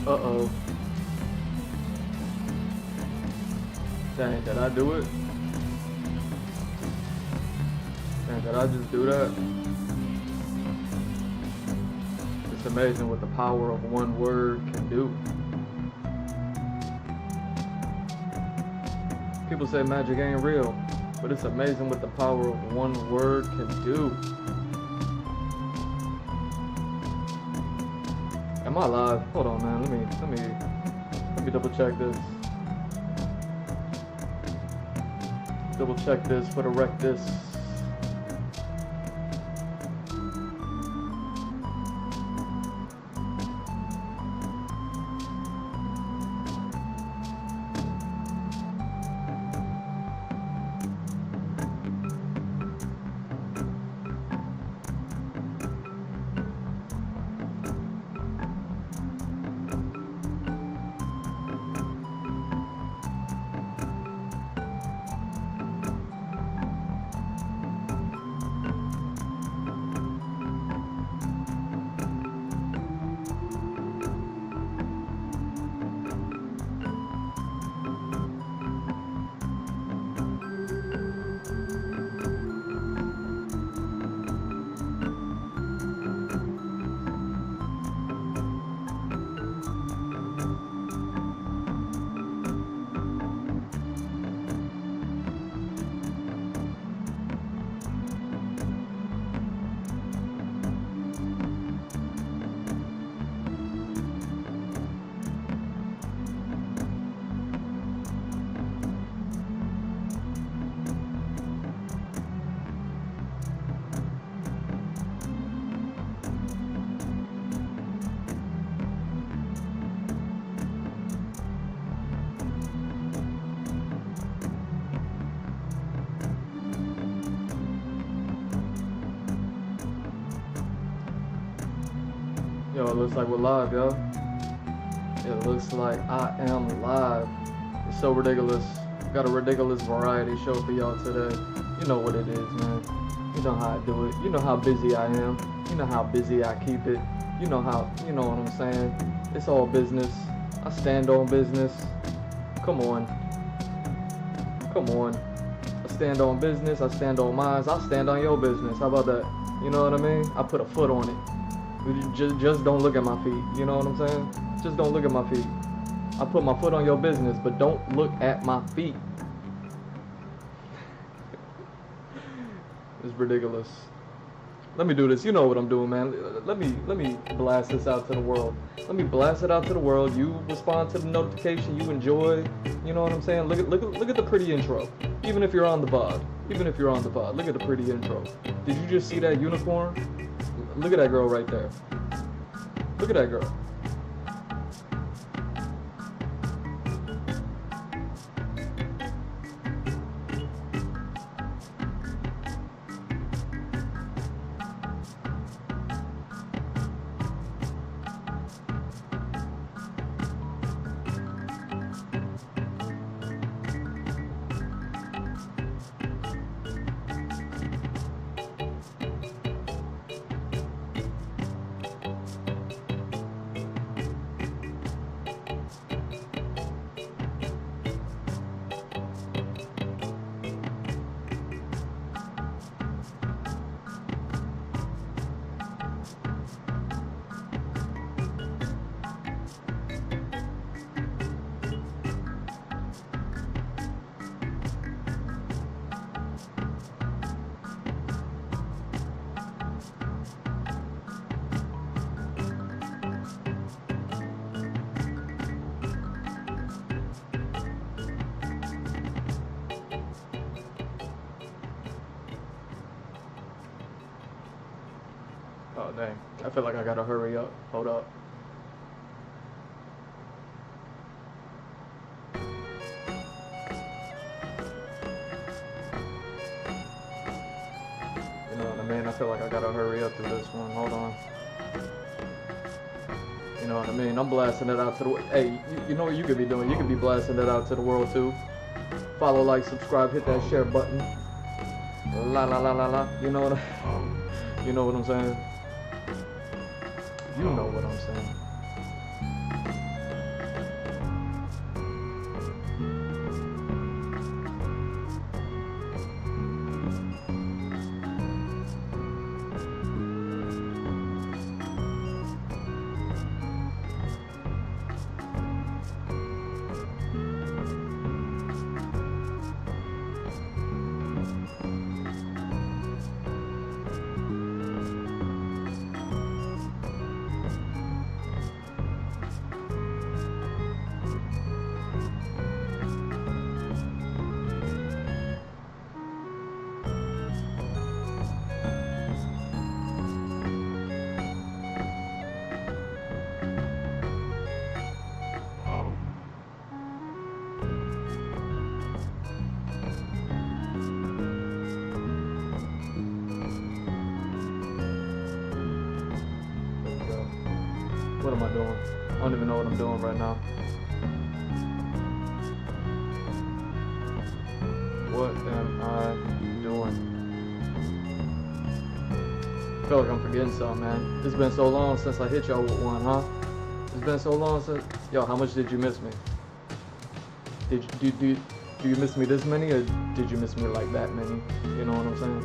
Uh-oh. Dang, did I do it? Dang, did I just do that? It's amazing what the power of one word can do. People say magic ain't real, but it's amazing what the power of one word can do. Am I live? Hold on, man. Let me double check this. Double check this for the wreck this. Yo, it looks like we're live, yo. It looks like I am live. It's so ridiculous. Got a ridiculous variety show for y'all today. You know what it is, man. You know how I do it. You know how busy I am. You know how busy I keep it. You know what I'm saying? It's all business. I stand on business. Come on. Come on. I stand on business. I stand on mine. I stand on your business. How about that? You know what I mean? I put a foot on it. Just don't look at my feet. You know what I'm saying? Just don't look at my feet. I put my foot on your business, but don't look at my feet. It's ridiculous. Let me do this. You know what I'm doing, man. Let me blast this out to the world. Let me blast it out to the world. You respond to the notification. You enjoy. You know what I'm saying? Look at the pretty intro. Even if you're on the VOD. Even if you're on the VOD. Look at the pretty intro. Did you just see that unicorn? Look at that girl right there. Look at that girl. Oh dang, I feel like I gotta hurry up. Hold up. You know what I mean? I feel like I gotta hurry up through this one. Hold on. You know what I mean? I'm blasting it out to the world. Hey, you know what you could be doing? You could be blasting it out to the world too. Follow, like, subscribe, hit that share button. La la la la la. You know what I'm saying? You know what I'm saying. What am I doing? I don't even know what I'm doing right now. What am I doing? I feel like I'm forgetting something, man. It's been so long since I hit y'all with one, huh? It's been so long since... Yo, how much did you miss me? Do you miss me this many, or did you miss me like that many? You know what I'm saying?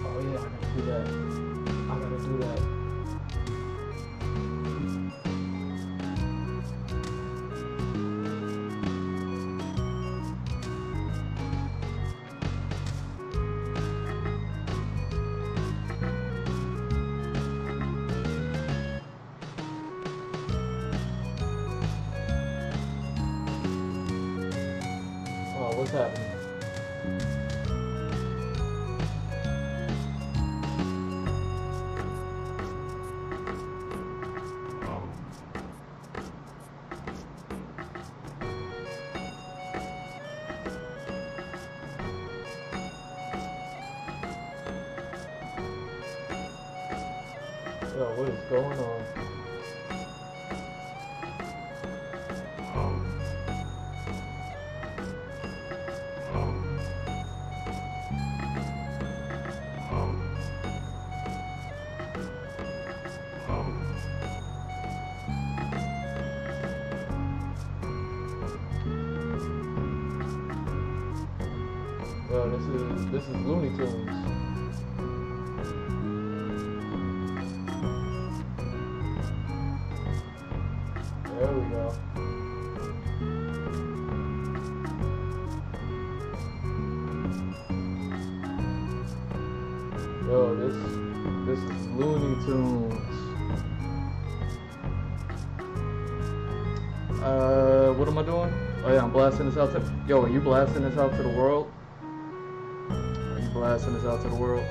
Oh yeah, I gotta do that. I gotta do that. Oh, what's happening? Yo, what is going on? Yo, this is Looney Tunes. There we go. Yo, this is Looney Tunes. What am I doing? Oh yeah, I'm blasting this out to... Yo, are you blasting this out to the world? Are you blasting this out to the world?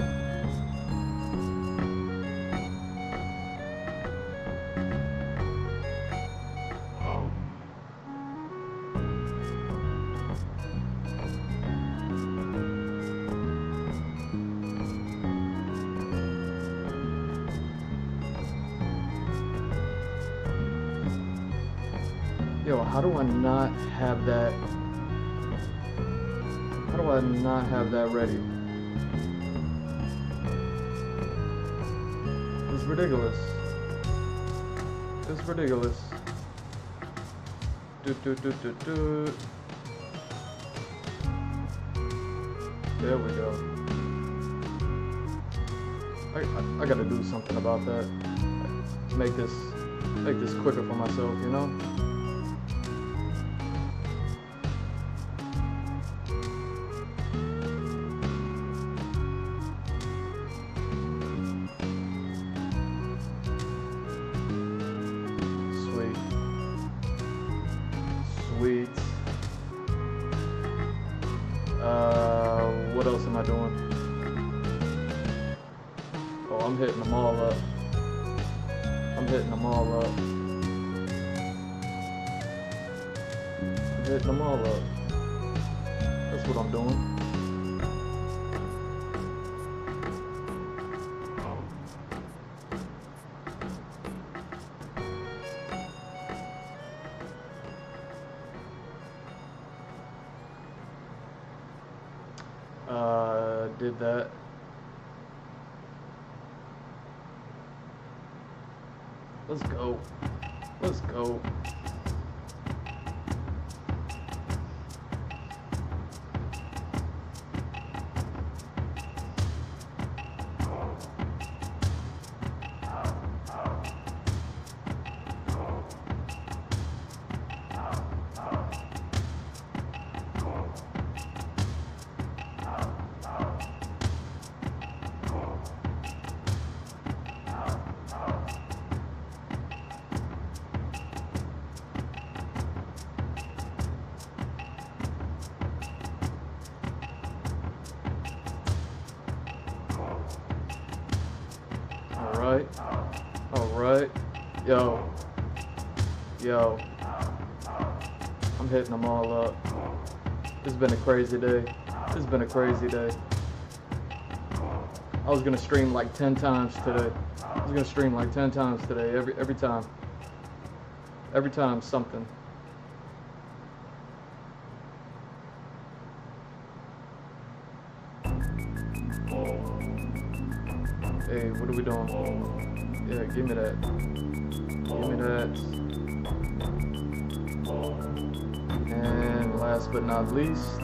Yo, how do I not have that? How do I not have that ready? It's ridiculous. It's ridiculous. There we go. I gotta do something about that. Make this quicker for myself, you know? Sweet. What else am I doing? Oh, I'm hitting them all up. I'm hitting them all up. I'm hitting them all up. That's what I'm doing. Did that. Let's go. Let's go. All right. Yo. I'm hitting them all up. It's been a crazy day. It's been a crazy day. I was gonna stream like 10 times today. I was gonna stream like 10 times today. Every time. Every time something. Hey, what are we doing? Yeah, give me that. Give me that. And last but not least,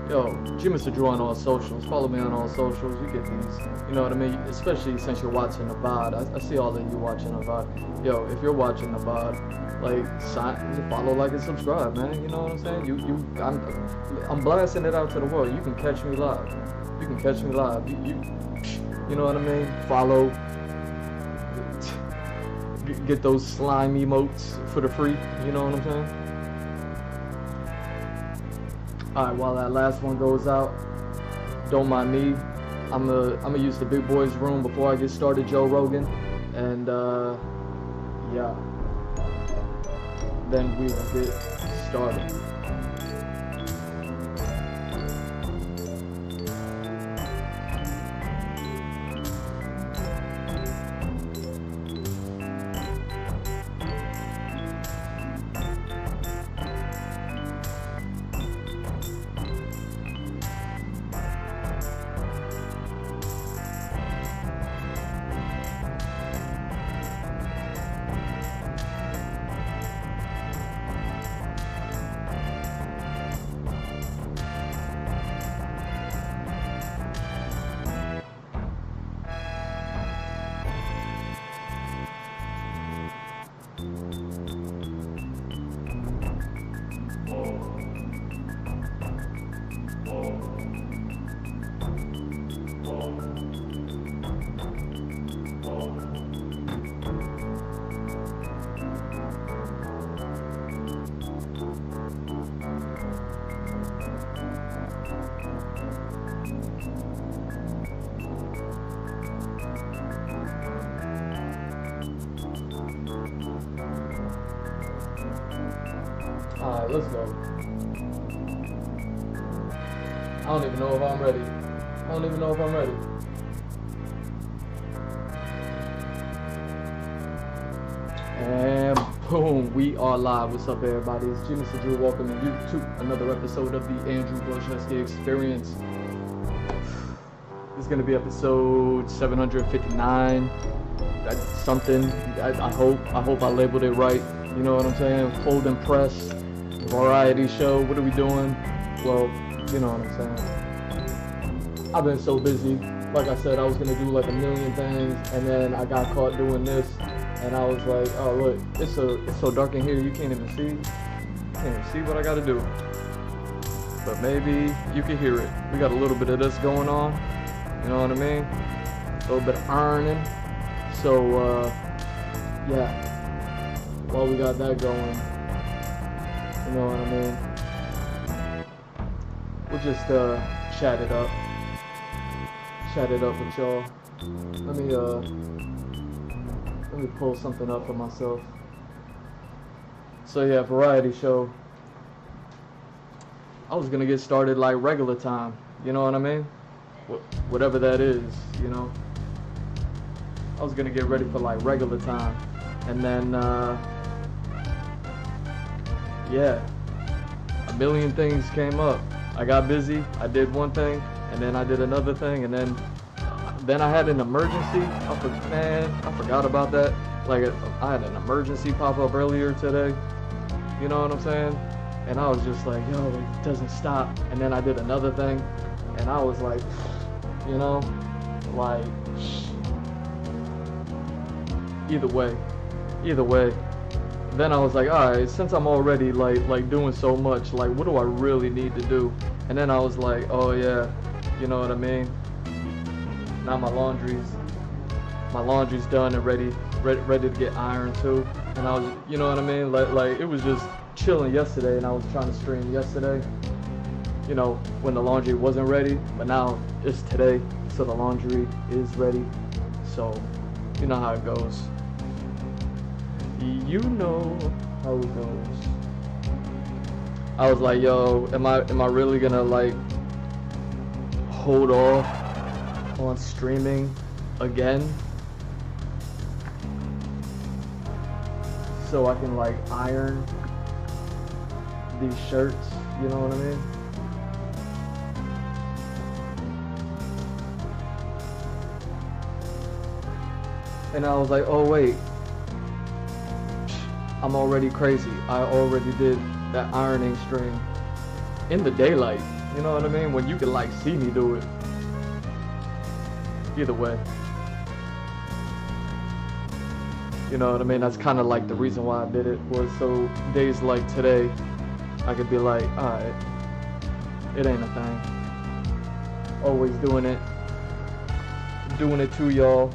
yo, GMF on all socials. Follow me on all socials. You get these. You know what I mean? Especially since you're watching the VOD. I see all of you watching the VOD. Yo, if you're watching the VOD, like, follow, like, and subscribe, man. You know what I'm saying? I'm blasting it out to the world. You can catch me live. You can catch me live. You know what I mean? Follow. Get those slime emotes for the free. You know what I'm saying? Alright, while that last one goes out, don't mind me. I'm gonna use the big boys room before I get started, Joe Rogan. And yeah. Then we will get started. Alright, let's go. I don't even know if I'm ready. I don't even know if I'm ready. And boom, we are live. What's up, everybody? It's GMF welcoming you to another episode of the Andrew Wojcicki Experience. This is going to be episode 759. That's something. I hope I labeled it right. You know what I'm saying? Full Empress, variety show. What are we doing? Well, you know what I'm saying. I've been so busy. Like I said, I was gonna do like a million things, and then I got caught doing this, and I was like, oh look, it's so dark in here, you can't even see. You can't even see what I gotta do. But maybe you can hear it. We got a little bit of this going on. You know what I mean? A little bit of ironing. So yeah. While we got that going, you know what I mean? We'll just chat it up with y'all. Let me pull something up for myself. So yeah, variety show. I was gonna get started like regular time. You know what I mean? Whatever that is, you know. I was gonna get ready for like regular time, and then yeah, a million things came up. I got busy, I did one thing, and then I did another thing, and then I had an emergency. I forgot about that. Like, I had an emergency pop up earlier today. You know what I'm saying? And I was just like, yo, it doesn't stop. And then I did another thing, and I was like, you know, like, either way. Then I was like, alright, since I'm already like doing so much, like, what do I really need to do? And then I was like, oh yeah, you know what I mean? Now my laundry's done and ready to get ironed too. And I was, you know what I mean? Like it was just chilling yesterday, and I was trying to stream yesterday, you know, when the laundry wasn't ready. But now it's today, so the laundry is ready. So you know how it goes. You know how it goes. I was like, yo, am I really gonna like hold off on streaming again so I can like iron these shirts, you know what I mean? And I was like, oh wait, I'm already crazy. I already did that ironing stream in the daylight, you know what I mean? When you can like see me do it. Either way. You know what I mean? That's kind of like the reason why I did it, was so days like today, I could be like, alright, it ain't a thing. Always doing it to y'all,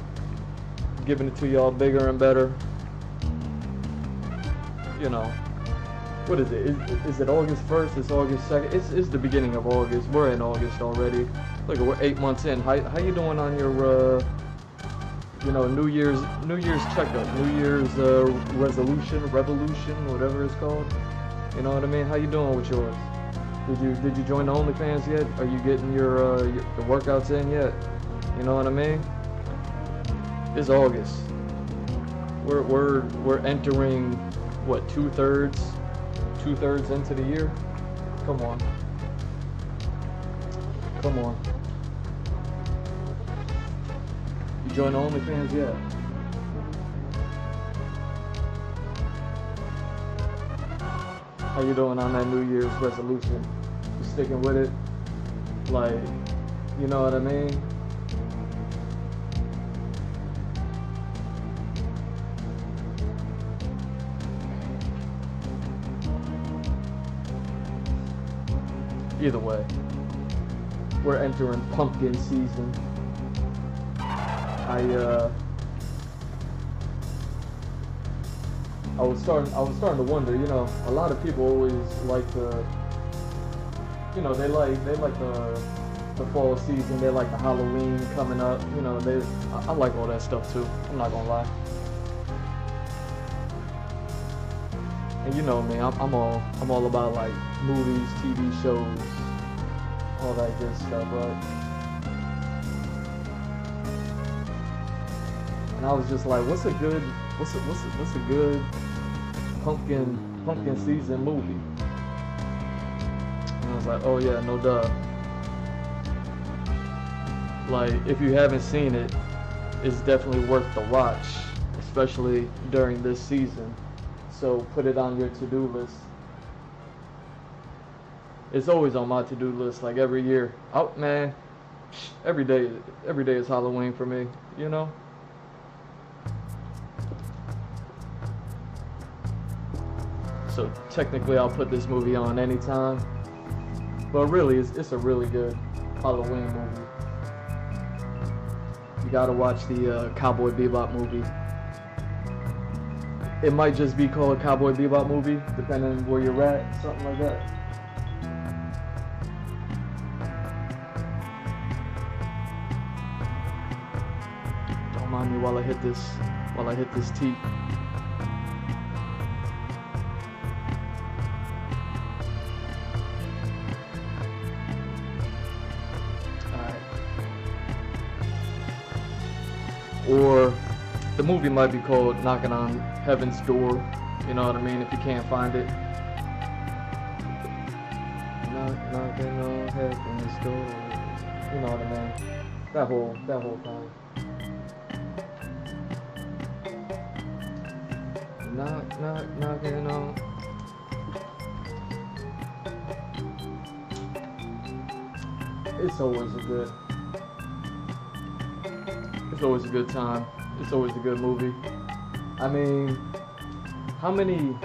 giving it to y'all bigger and better. You know, what is it? Is it August 1st? It's August 2nd? It's the beginning of August. We're in August already. Look, we're 8 months in. How you doing on your you know, New Year's checkup, New Year's revolution, whatever it's called. You know what I mean? How you doing with yours? Did you join the OnlyFans yet? Are you getting your the workouts in yet? You know what I mean? It's August. We're entering what, two-thirds into the year? Come on. You join the OnlyFans yet? How you doing on that New Year's resolution? You sticking with it? Like, you know what I mean? Either way, we're entering pumpkin season. I was starting to wonder, you know, a lot of people always like to, you know, they like the fall season, they like the Halloween coming up, you know, I like all that stuff too, I'm not gonna lie. And you know me, I'm all about like movies, TV shows, all that good stuff, right? And I was just like, what's a good pumpkin season movie? And I was like, oh yeah, no duh. Like, if you haven't seen it, it's definitely worth the watch, especially during this season. So put it on your to-do list. It's always on my to-do list, like every year. Oh man, every day is Halloween for me, you know? So technically I'll put this movie on anytime. But really, it's a really good Halloween movie. You gotta watch the Cowboy Bebop movie. It might just be called Cowboy Bebop movie, depending on where you're at, something like that. Don't mind me while I hit this teep. Or the movie might be called Knocking on Heaven's Door, you know what I mean, if you can't find it. Knocking on Heaven's Door, you know what I mean, that whole thing. Knocking on. It's always a good time. It's always a good movie. I mean, how many...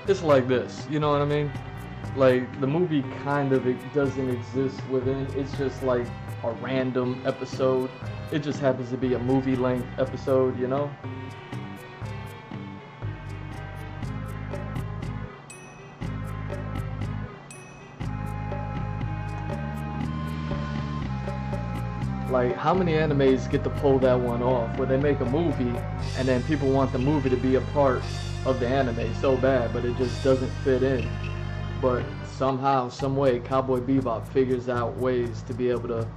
It's like this, you know what I mean? Like, the movie kind of, it doesn't exist within, it's just like a random episode. It just happens to be a movie-length episode, you know? Like, how many animes get to pull that one off where they make a movie and then people want the movie to be a part of the anime so bad, but it just doesn't fit in. But somehow, some way, Cowboy Bebop figures out ways to be able to,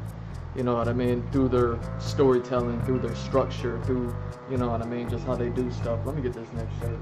you know what I mean, through their storytelling, through their structure, through, you know what I mean, just how they do stuff. Let me get this next shirt.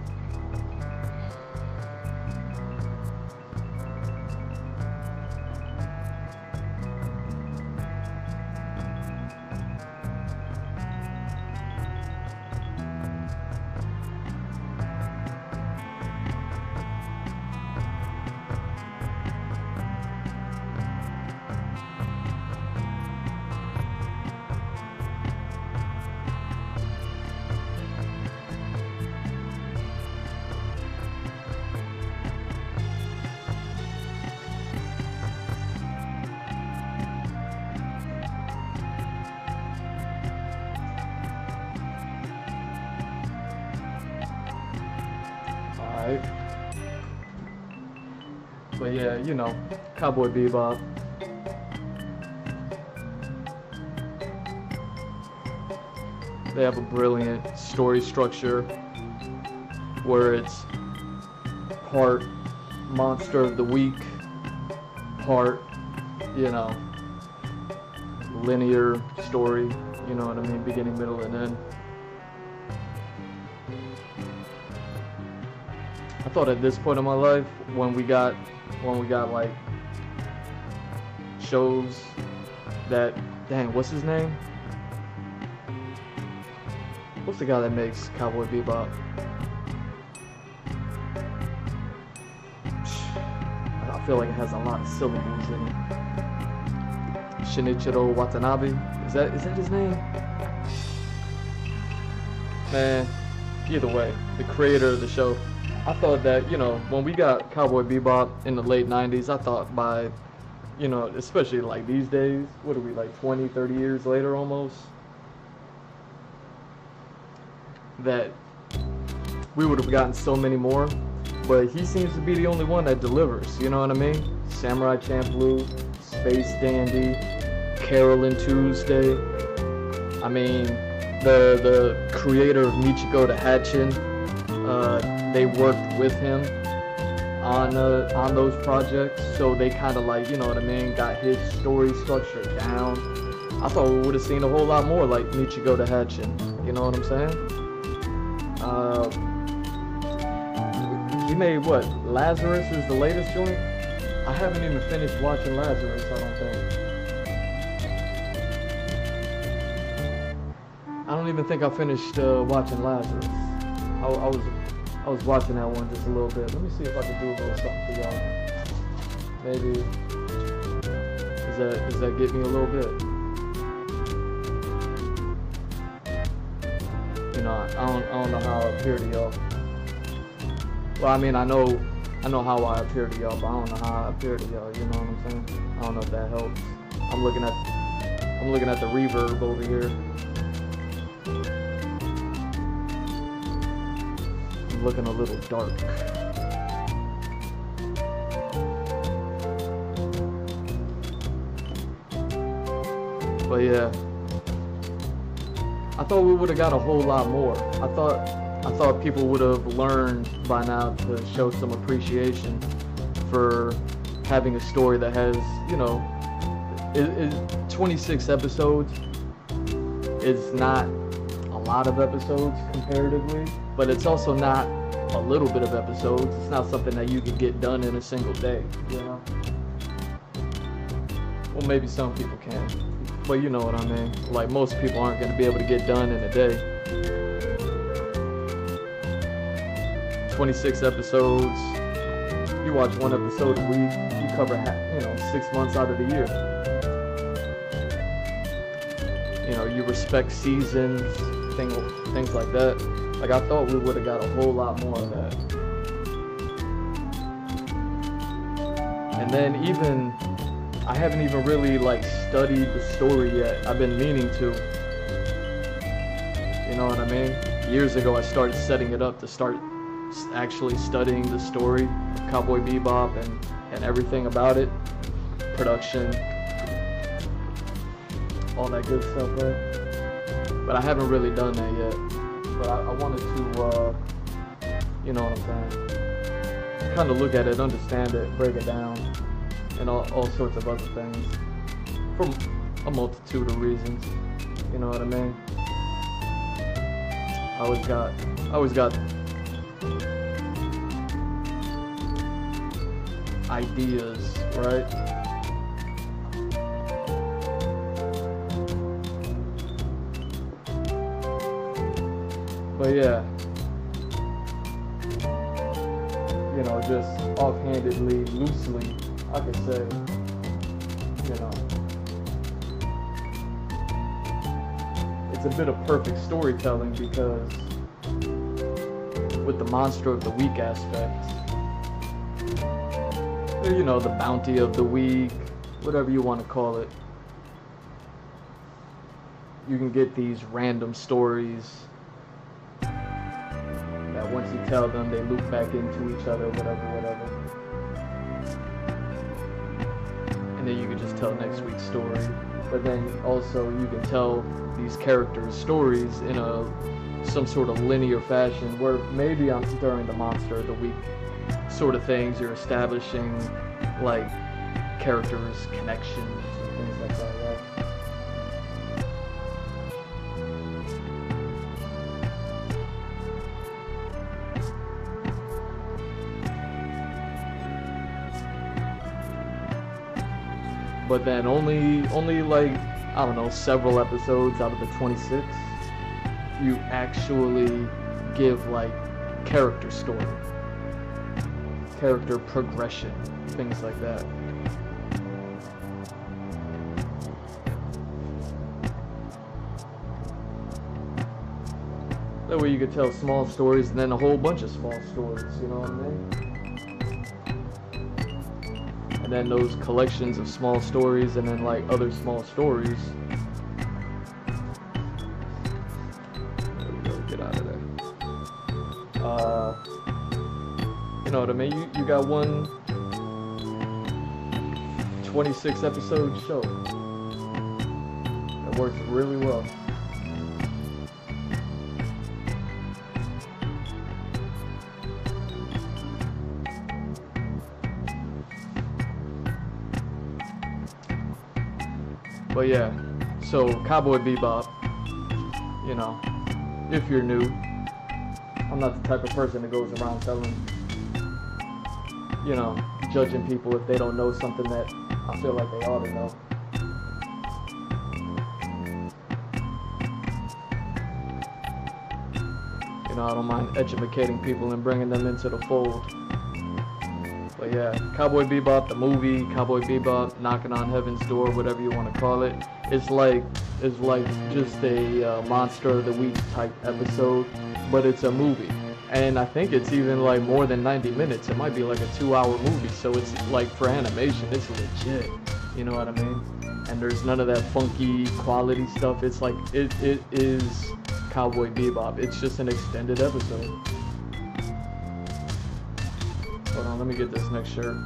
Alright. But yeah, you know, Cowboy Bebop. They have a brilliant story structure where it's part monster of the week, part, you know, linear story, you know what I mean, beginning, middle, and end. I thought at this point in my life, when we got like shows that, dang, what's his name? What's the guy that makes Cowboy Bebop? I feel like it has a lot of syllables in it. Shinichiro Watanabe? Is that his name? Man, either way, the creator of the show. I thought that, you know, when we got Cowboy Bebop in the late 90s, I thought by, you know, especially like these days, what are we, like 20, 30 years later almost? That we would have gotten so many more, but he seems to be the only one that delivers, you know what I mean? Samurai Champloo, Space Dandy, Carolyn Tuesday. I mean, the creator of Michiko to Hatchin', they worked with him on those projects, so they kind of like, you know what I mean, got his story structure down. I thought we would have seen a whole lot more like Michiko to Hatchin', you know what I'm saying? He made what? Lazarus is the latest joint? I haven't even finished watching Lazarus, I don't think. I don't even think I finished watching Lazarus. I was watching that one just a little bit. Let me see if I can do a little something for y'all. Maybe does that get me a little bit? You know, I don't know how I appear to y'all. Well, I mean, I know how I appear to y'all, but I don't know how I appear to y'all. You know what I'm saying? I don't know if that helps. I'm looking at the reverb over here. I'm looking a little dark. But yeah, I thought we would have got a whole lot more. I thought people would have learned by now to show some appreciation for having a story that has, you know, 26 episodes is not a lot of episodes comparatively, but it's also not a little bit of episodes. It's not something that you could get done in a single day, you know? Well, maybe some people can, but you know what I mean. Like, most people aren't going to be able to get done in a day. 26 episodes, you watch one episode a week, you cover, 6 months out of the year. You know, you respect seasons, things like that. Like, I thought we would have got a whole lot more of that. And then even, I haven't even really like studied the story yet. I've been meaning to. You know what I mean? Years ago I started setting it up to start actually studying the story of Cowboy Bebop and everything about it. Production, all that good stuff, right? But I haven't really done that yet. But I wanted to, you know what I'm saying? Kind of look at it, understand it, break it down, and all sorts of other things. For a multitude of reasons. You know what I mean? I always got ideas, right? But yeah, you know, just offhandedly, loosely, I could say, you know, it's a bit of perfect storytelling because with the monster of the week aspect, you know, the bounty of the week, whatever you want to call it, you can get these random stories that once you tell them, they loop back into each other, whatever. And then you can just tell next week's story. But then also you can tell these characters' stories in some sort of linear fashion where maybe during the monster of the week sort of things, you're establishing like characters' connections and things like that, right? But then only like, I don't know, several episodes out of the 26, you actually give like character story, character progression, things like that. That way you could tell small stories and then a whole bunch of small stories, you know what I mean? And then those collections of small stories and then like other small stories. There we go, get out of there. You know what I mean? You got one 26 episode show that works really well. But yeah, so Cowboy Bebop, you know, if you're new, I'm not the type of person that goes around telling, you know, judging people if they don't know something that I feel like they ought to know. You know, I don't mind educating people and bringing them into the fold. But yeah, Cowboy Bebop, the movie, Cowboy Bebop, Knocking on Heaven's Door, whatever you want to call it. It's like just a Monster of the Week type episode, but it's a movie. And I think it's even like more than 90 minutes. It might be like a 2-hour movie. So it's like for animation, it's legit. You know what I mean? And there's none of that funky quality stuff. It's like, it is Cowboy Bebop. It's just an extended episode. Hold on, let me get this next shirt.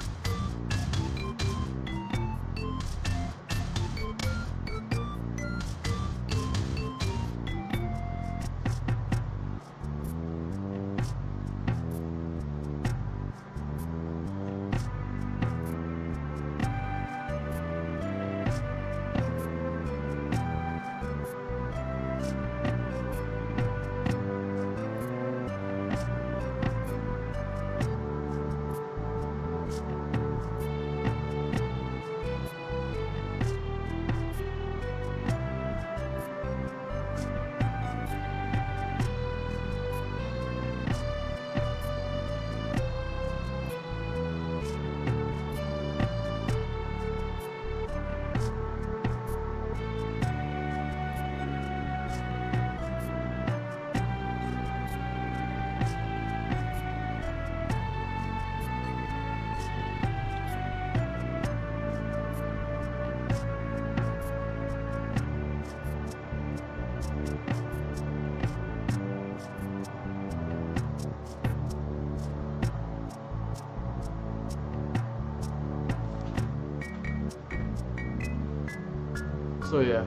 So yeah,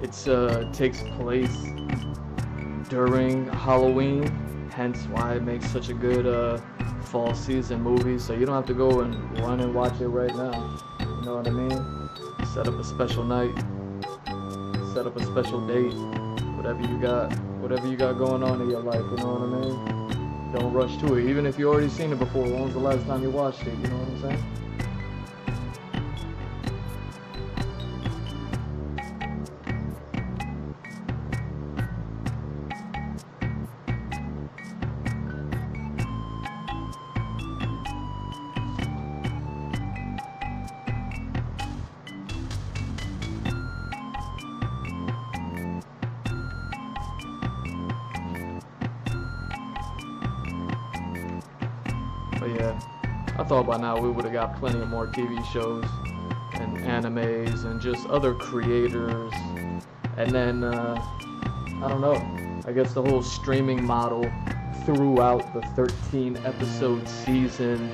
It's takes place during Halloween, hence why it makes such a good fall season movie. So you don't have to go and run and watch it right now. You know what I mean? Set up a special night, set up a special date, whatever you got going on in your life. You know what I mean? Don't rush to it. Even if you already seen it before, when was the last time you watched it? You know what I'm saying? But yeah, I thought by now we would have got plenty of more TV shows and animes and just other creators. And then, I don't know, I guess the whole streaming model throughout the 13 episode season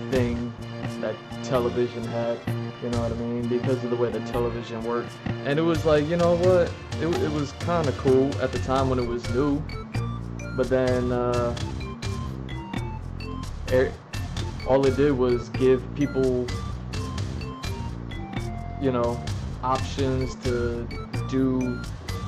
thing that television had, you know what I mean? Because of the way the television worked. And it was like, you know what? It was kind of cool at the time when it was new. But then, all it did was give people, you know, options to do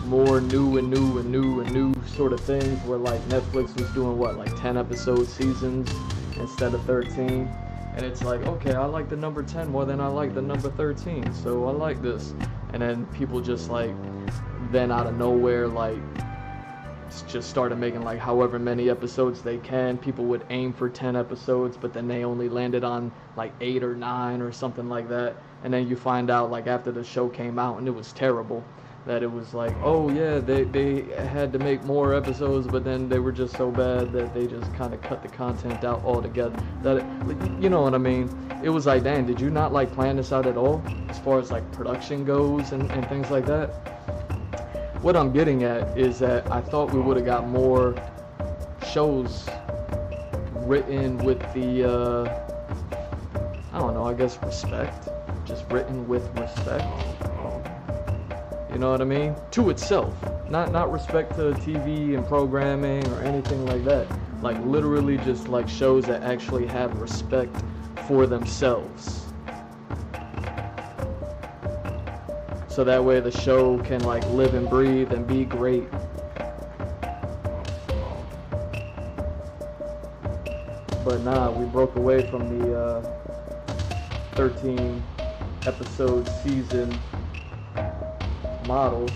more new sort of things, where like Netflix was doing what, like 10 episode seasons instead of 13. And it's like, okay, I like the number 10 more than I like the number 13, so I like this. And then people just like, then out of nowhere, like, just started making like however many episodes they can. People would aim for 10 episodes, but then they only landed on like 8 or 9 or something like that. And then you find out like after the show came out and it was terrible, that it was like, oh yeah, they had to make more episodes, but then they were just so bad that they just kind of cut the content out altogether. That you know what I mean? It was like, dang, did you not like plan this out at all as far as like production goes and things like that? What I'm getting at is that I thought we would have got more shows written with the, I don't know, I guess respect. Just written with respect. You know what I mean? To itself. Not respect to TV and programming or anything like that. Like literally just like shows that actually have respect for themselves. So that way the show can like live and breathe and be great. But nah, we broke away from the 13 episode season model.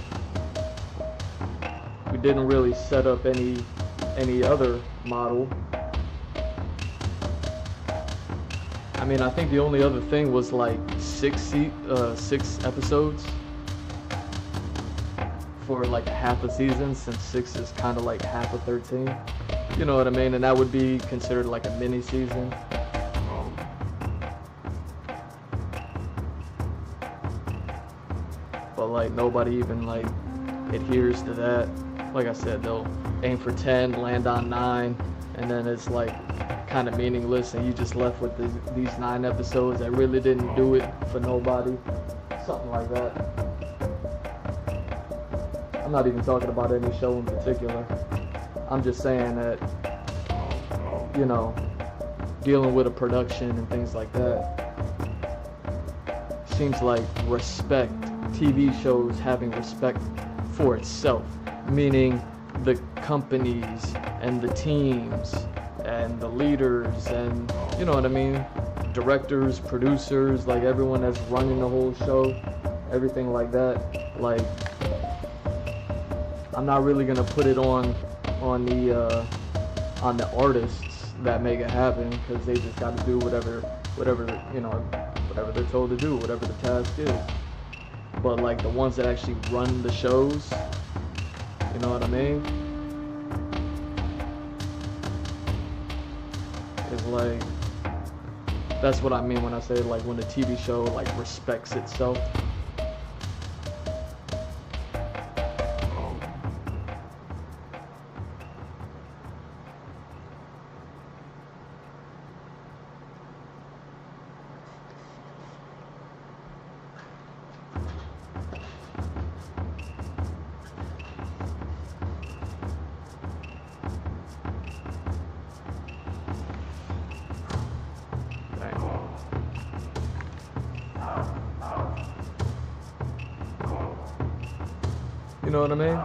We didn't really set up any other model. I mean, I think the only other thing was like 6 episodes for like half a season, since 6 is kind of like half of 13. You know what I mean? And that would be considered like a mini season. But like nobody even like adheres to that. Like I said, they'll aim for 10, land on 9, and then it's like kind of meaningless, and you just left with these 9 episodes that really didn't do it for nobody. Something like that. I'm not even talking about any show in particular. I'm just saying that, you know, dealing with a production and things like that, seems like respect, TV shows having respect for itself, meaning the companies and the teams and the leaders and, you know what I mean, directors, producers, like everyone that's running the whole show, everything like that. Like, I'm not really gonna put it on the artists that make it happen, because they just got to do whatever you know, whatever they're told to do, whatever the task is. But like the ones that actually run the shows, you know what I mean? It's like, that's what I mean when I say like when the TV show like respects itself. You know what I mean?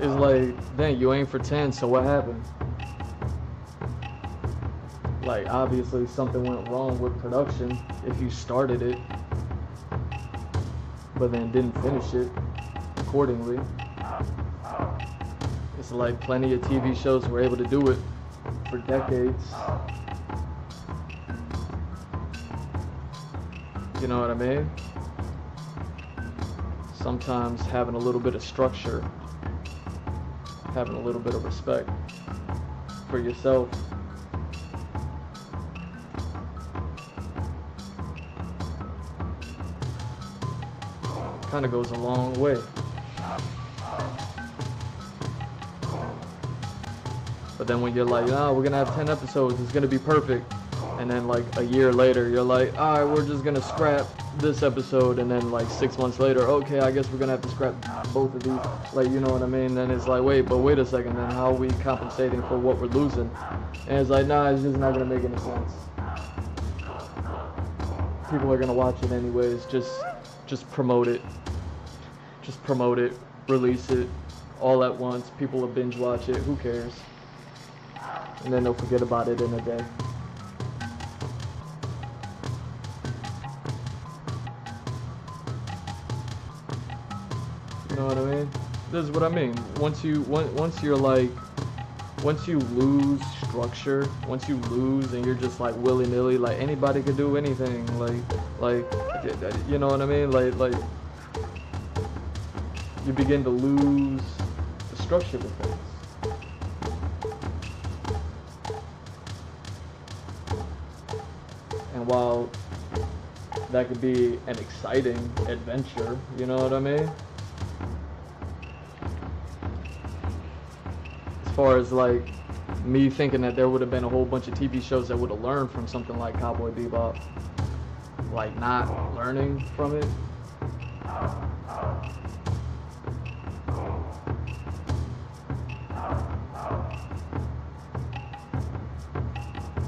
It's like, dang, you aim for 10, so what happened? Like, obviously something went wrong with production if you started it, but then didn't finish it accordingly. It's like plenty of TV shows were able to do it for decades. You know what I mean? Sometimes having a little bit of structure, having a little bit of respect for yourself, kind of goes a long way. But then when you're like, oh, we're gonna have 10 episodes, it's gonna be perfect, and then like a year later you're like, all right, we're just gonna scrap this episode, and then like 6 months later, okay, I guess we're gonna have to scrap both of these, like, you know what I mean? Then it's like, wait a second, then how are we compensating for what we're losing? And it's like, nah, it's just not gonna make any sense. People are gonna watch it anyways. Just promote it. Just promote it, release it all at once. People will binge watch it, who cares? And then they'll forget about it in a day. You know what I mean? This is what I mean. Once you lose structure, once you lose and you're just like willy-nilly, like anybody could do anything, like you know what I mean? Like you begin to lose the structure of things. And while that could be an exciting adventure, you know what I mean? As far as like me thinking that there would have been a whole bunch of TV shows that would have learned from something like Cowboy Bebop, like not learning from it.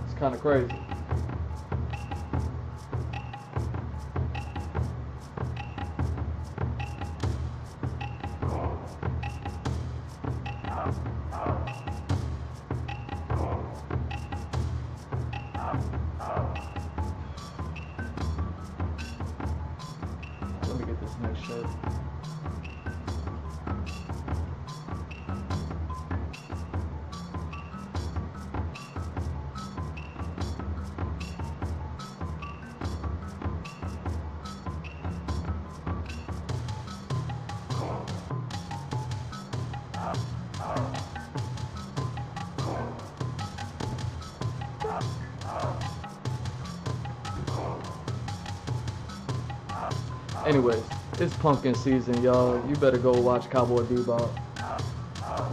It's kind of crazy. Let me get this next shirt. Anyways, it's pumpkin season, y'all. You better go watch Cowboy Bebop.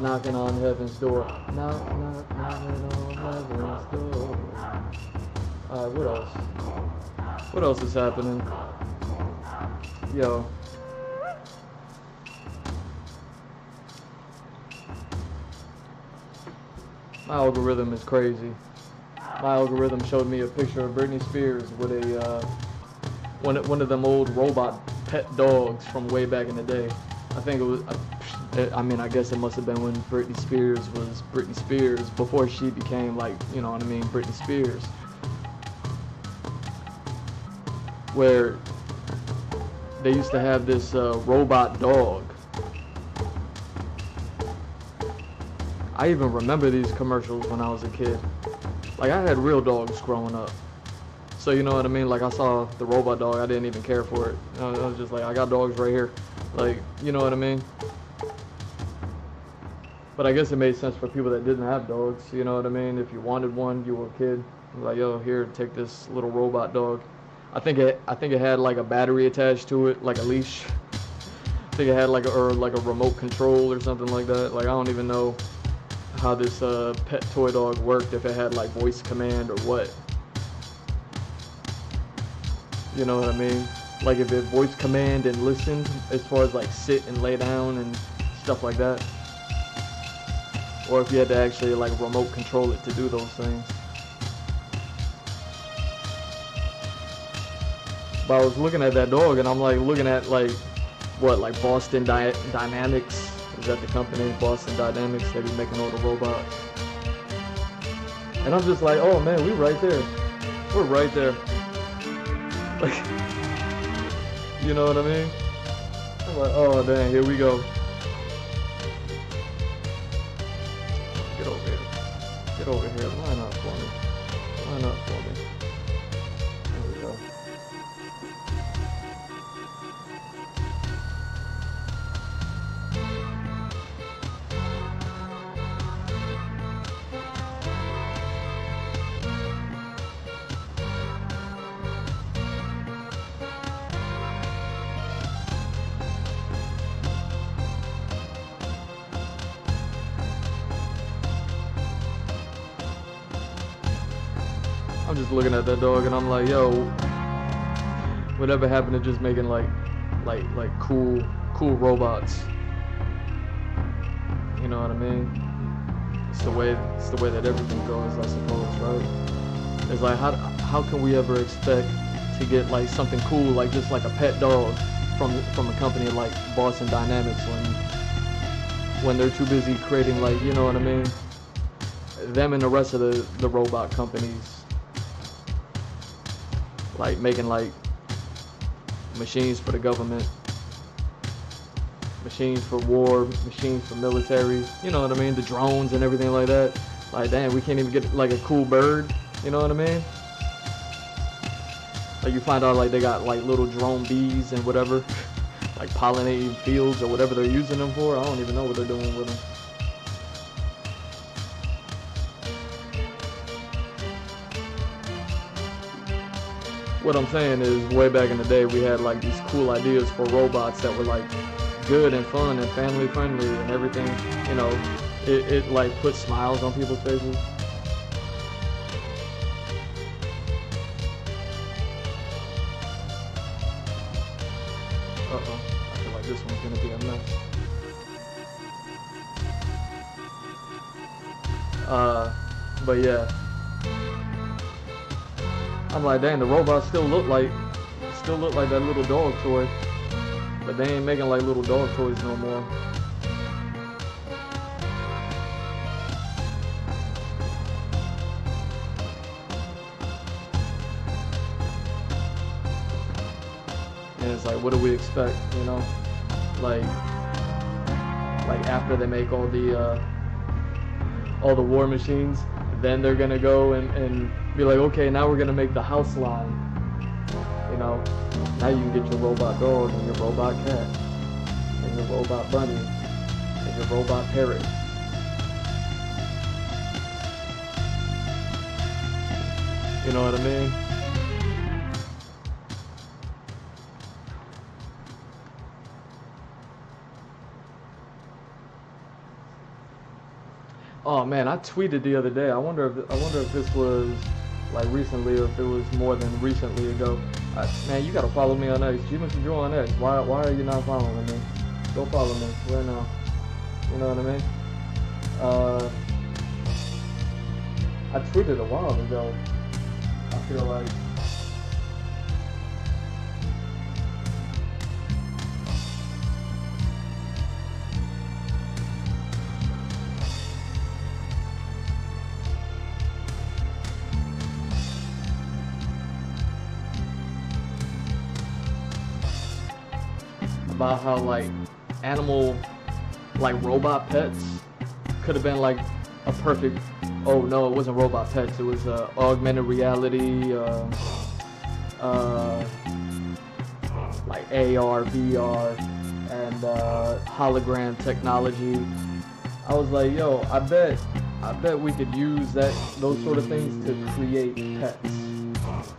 Knocking on heaven's door. Knocking on heaven's door. Alright, what else? What else is happening? Yo. My algorithm is crazy. My algorithm showed me a picture of Britney Spears with a one of them old robot pet dogs from way back in the day. I think it was, I mean, I guess it must have been when Britney Spears was Britney Spears, before she became like, you know what I mean, Britney Spears. Where they used to have this robot dog. I even remember these commercials when I was a kid. Like, I had real dogs growing up. So, you know what I mean? Like, I saw the robot dog, I didn't even care for it. I was just like, I got dogs right here. Like, you know what I mean? But I guess it made sense for people that didn't have dogs, you know what I mean? If you wanted one, you were a kid, like, yo, here, take this little robot dog. I think it had like a battery attached to it, like a leash. I think it had like a remote control or something like that. Like, I don't even know how this pet toy dog worked, if it had like voice command or what. You know what I mean? Like, if it voice command and listened, as far as like sit and lay down and stuff like that. Or if you had to actually like remote control it to do those things. But I was looking at that dog and I'm like looking at like, what, like Boston Dynamics is at the company, Boston Dynamics. They be making all the robots. And I'm just like, oh man, we right there. We're right there. Like, you know what I mean? I'm like, oh dang, here we go. Get over here. Get over here. Line up for me. Line up for me. There we go. I'm just looking at that dog and I'm like, yo, whatever happened to just making like cool robots? You know what I mean? It's the way that everything goes, I suppose, right? It's like how can we ever expect to get like something cool, like just like a pet dog from a company like Boston Dynamics when they're too busy creating, like, you know what I mean? Them and the rest of the robot companies, like making like machines for the government, machines for war, machines for military, you know what I mean? The drones and everything like that. Like, damn, we can't even get like a cool bird, you know what I mean? Like, you find out like they got like little drone bees and whatever, like pollinating fields or whatever they're using them for. I don't even know what they're doing with them. What I'm saying is, way back in the day, we had like these cool ideas for robots that were like good and fun and family friendly and everything. You know, it like put smiles on people's faces. Uh-oh, I feel like this one's gonna be a mess. But yeah. I'm like, dang, the robots still look like that little dog toy, but they ain't making like little dog toys no more. And it's like, what do we expect, you know? Like after they make all the war machines, then they're gonna go and be like, okay, now we're gonna make the house line. You know, now you can get your robot dog and your robot cat and your robot bunny and your robot parrot. You know what I mean? Oh man, I tweeted the other day. I wonder if this was like recently or if it was more than recently ago. Man, you gotta follow me on X. Even if you're on X, why are you not following me? Go follow me right now. You know what I mean? I tweeted a while ago. I feel like. About how like animal, like robot pets could have been like a perfect, oh no, it wasn't robot pets, it was augmented reality, like AR, VR, and hologram technology. I was like, yo, I bet we could use those sort of things to create pets.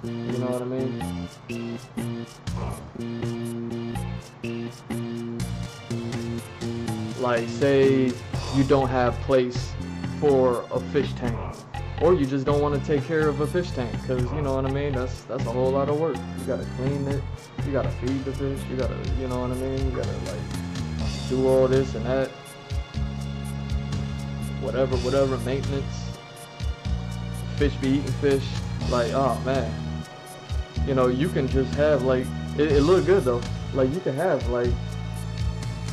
You know what I mean? Like, say you don't have place for a fish tank, or you just don't want to take care of a fish tank, because you know what I mean, that's a whole lot of work. You gotta clean it, you gotta feed the fish, you gotta, you know what I mean, you gotta like do all this and that, whatever maintenance. Fish be eating fish. Like, oh man, you know, you can just have like it look good though. Like, you can have like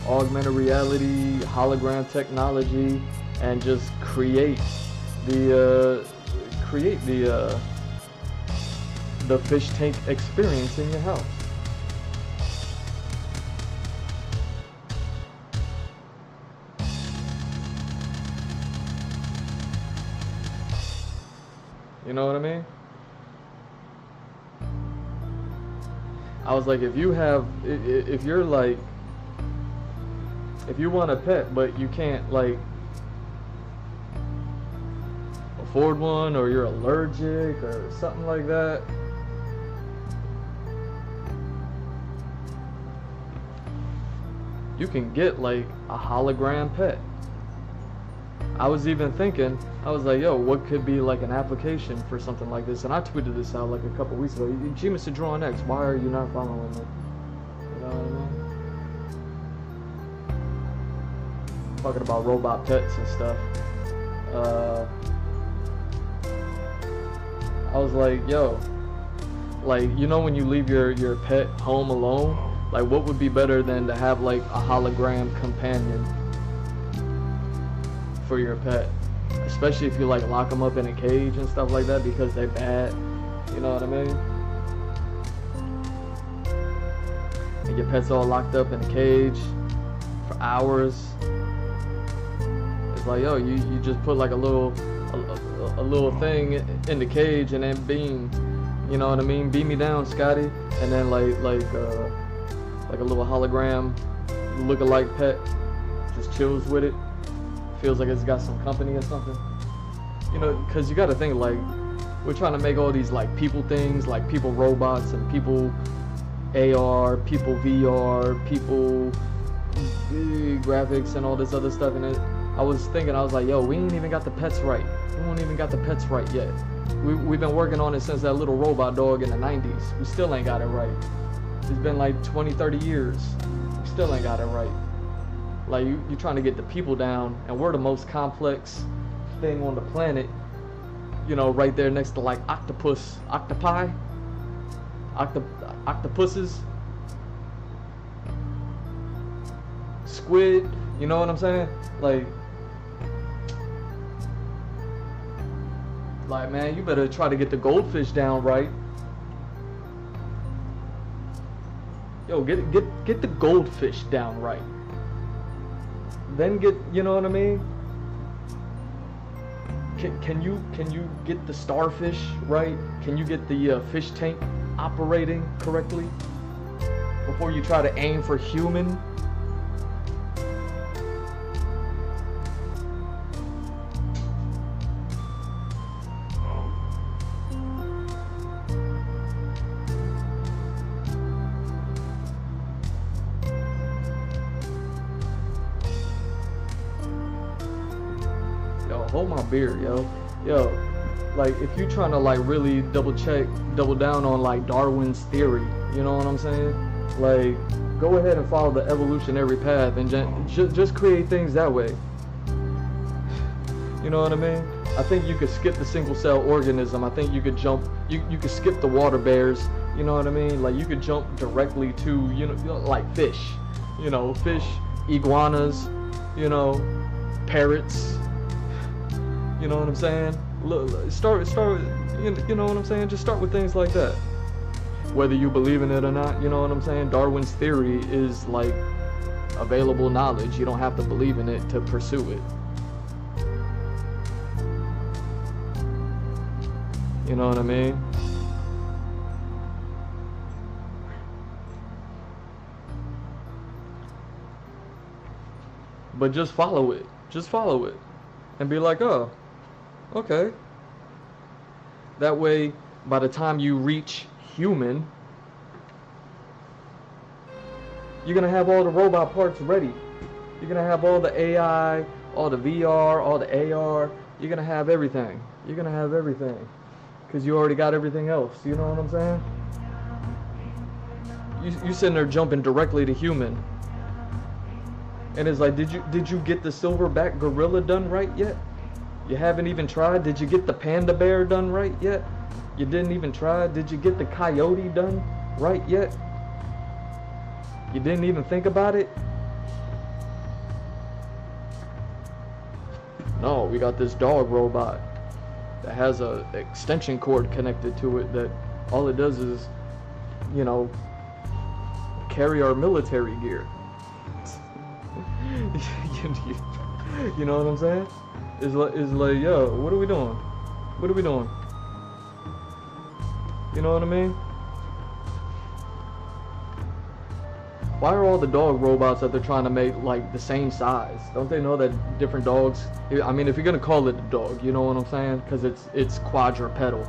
augmented reality, hologram technology, and just create the fish tank experience in your house. You know what I mean? I was like, if you want a pet, but you can't like afford one, or you're allergic or something like that, you can get like a hologram pet. I was even thinking, I was like, yo, what could be like an application for something like this? And I tweeted this out like a couple weeks ago. G-Mr. Drawing X, why are you not following me? You know what I mean? Talking about robot pets and stuff. I was like, yo, like, you know when you leave your pet home alone, like what would be better than to have like a hologram companion for your pet, especially if you like lock them up in a cage and stuff like that because they're bad, you know what I mean? And your pet's all locked up in a cage for hours. It's like, yo, you just put like a little thing in the cage and then beam, you know what I mean? Beam me down, Scotty, and then like a little hologram look-alike pet just chills with it. Feels like it's got some company or something, you know, because you got to think, like, we're trying to make all these like people things, like people robots and people AR, people VR, people graphics and all this other stuff. And I was thinking, I was like, yo, we ain't even got the pets right. We don't even got the pets right yet. We've been working on it since that little robot dog in the 90s. We still ain't got it right. It's been like 20, 30 years. We still ain't got it right. Like, you're trying to get the people down, and we're the most complex thing on the planet, you know, right there next to like octopuses, squid, you know what I'm saying? Like, man, you better try to get the goldfish down right. Yo, get the goldfish down right. Then get, you know what I mean? Can you get the starfish right? Can you get the fish tank operating correctly before you try to aim for human? Hold my beer, yo, like, if you trying to like really double down on like Darwin's theory, you know what I'm saying? Like, go ahead and follow the evolutionary path and just create things that way. You know what I mean? I think you could skip the single cell organism. I think you could you could skip the water bears. You know what I mean? Like, you could jump directly to, you know, like fish, iguanas, you know, parrots. You know what I'm saying? Start with, you know what I'm saying? Just start with things like that. Whether you believe in it or not, you know what I'm saying? Darwin's theory is like available knowledge. You don't have to believe in it to pursue it. You know what I mean? But just follow it. Just follow it. And be like, oh, okay. That way, by the time you reach human, you're going to have all the robot parts ready. You're going to have all the AI, all the VR, all the AR. You're going to have everything. You're going to have everything. Because you already got everything else. You know what I'm saying? You sitting there jumping directly to human. And it's like, did you get the silverback gorilla done right yet? You haven't even tried? Did you get the panda bear done right yet? You didn't even try? Did you get the coyote done right yet? You didn't even think about it? No, we got this dog robot that has a extension cord connected to it that all it does is, you know, carry our military gear. You know what I'm saying? It's like, yo, what are we doing? What are we doing? You know what I mean? Why are all the dog robots that they're trying to make like the same size? Don't they know that different dogs? I mean, if you're gonna call it a dog, you know what I'm saying? Because it's quadrupedal.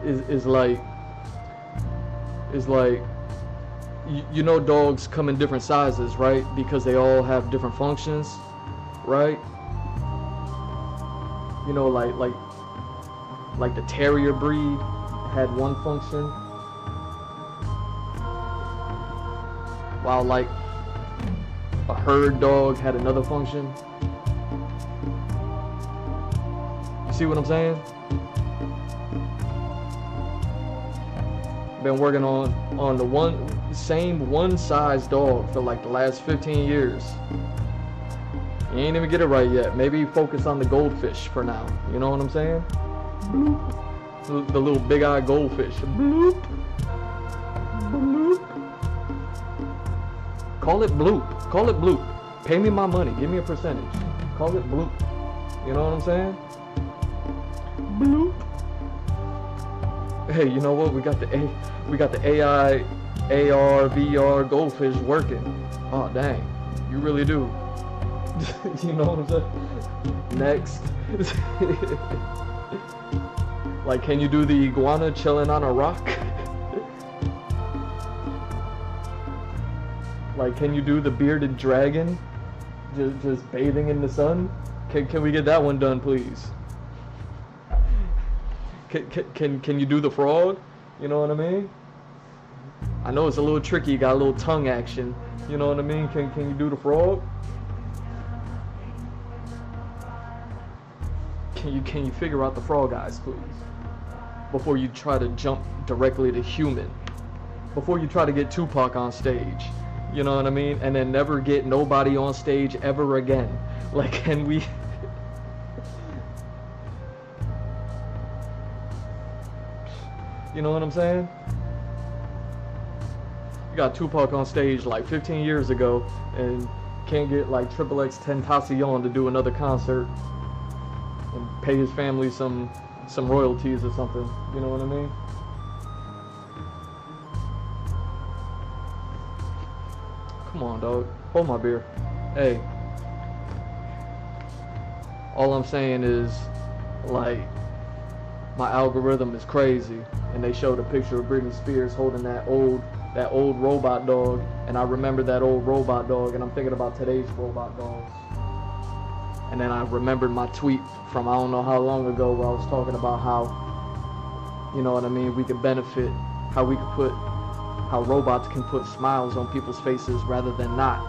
Is like you know, dogs come in different sizes, right? Because they all have different functions, right? You know, like the terrier breed had one function, while like a herd dog had another function. You see what I'm saying? Been working on the same one size dog for like the last 15 years. You ain't even get it right yet. Maybe focus on the goldfish for now. You know what I'm saying? Bloop. The little big-eyed goldfish. Bloop. Bloop. Call it bloop. Call it bloop. Pay me my money. Give me a percentage. Call it bloop. You know what I'm saying? Bloop. Hey, you know what? We got the AI, AR, VR goldfish working. Oh dang, you really do. You know what I'm saying? Next. Like, can you do the iguana chilling on a rock? Like, can you do the bearded dragon just bathing in the sun? Can we get that one done, please? Can you do the frog? You know what I mean? I know it's a little tricky, you got a little tongue action. You know what I mean? Can you do the frog? Can you figure out the frog eyes, please? Before you try to jump directly to human. Before you try to get Tupac on stage. You know what I mean? And then never get nobody on stage ever again. Like, can we... You know what I'm saying? You got Tupac on stage like 15 years ago and can't get like XXX Tentacion to do another concert and pay his family some royalties or something. You know what I mean? Come on, dog. Hold my beer. Hey. All I'm saying is, like, my algorithm is crazy. And they showed a picture of Britney Spears holding that old robot dog, and I remember that old robot dog, and I'm thinking about today's robot dogs. And then I remembered my tweet from I don't know how long ago where I was talking about how, you know what I mean, we could benefit, how robots can put smiles on people's faces rather than not.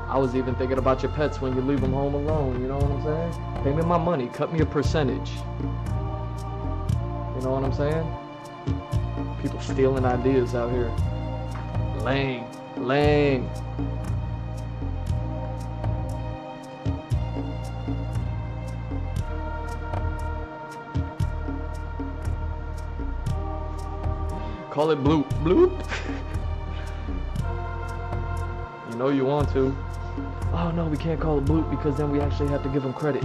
I was even thinking about your pets when you leave them home alone, you know what I'm saying? Pay me my money, cut me a percentage. You know what I'm saying? People stealing ideas out here. Lame. Call it bloop. You know you want to. Oh no, we can't call it bloop because then we actually have to give him credit.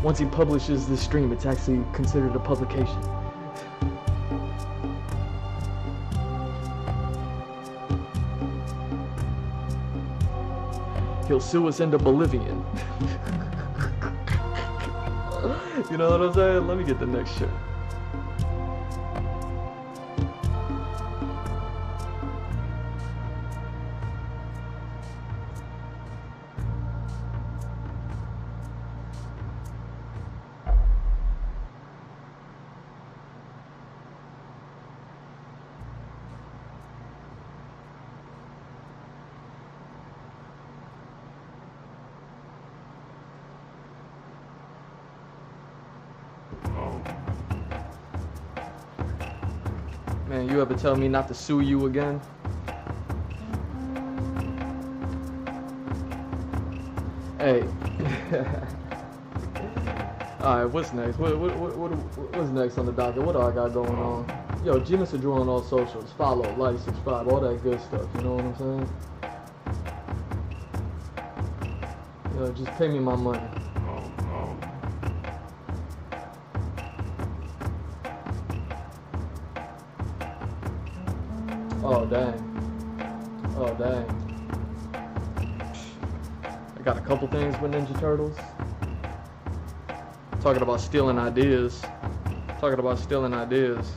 Once he publishes this stream, it's actually considered a publication. He'll sue us into Bolivian. You know what I'm saying? Let me get the next shit. Man, you ever tell me not to sue you again? Hey. Alright, what's next? What's next on the docket? What do I got going on? Yo, GMF Drew on all socials. Follow, like, subscribe, all that good stuff. You know what I'm saying? Yo, just pay me my money. Oh, dang. Oh, dang. I got a couple things with Ninja Turtles. Talking about stealing ideas. Talking about stealing ideas.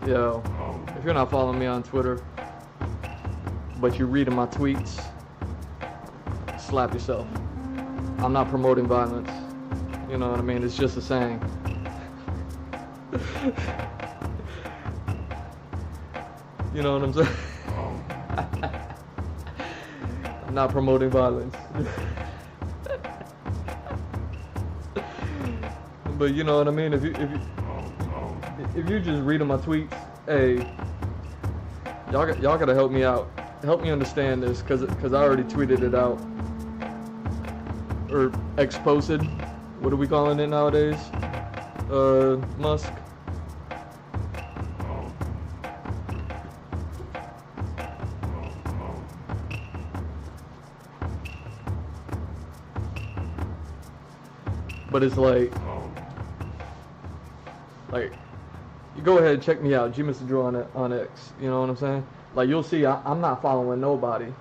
Yo, if you're not following me on Twitter, but you're reading my tweets, slap yourself. I'm not promoting violence. You know what I mean? It's just a saying. You know what I'm saying? I'm not promoting violence. But you know what I mean? If you just reading my tweets, hey, y'all gotta help me out. Help me understand this, cause I already tweeted it out. Or exposed. What are we calling it nowadays? Musk. But it's like you go ahead and check me out, GMF Drew on X. You know what I'm saying? Like, you'll see I'm not following nobody.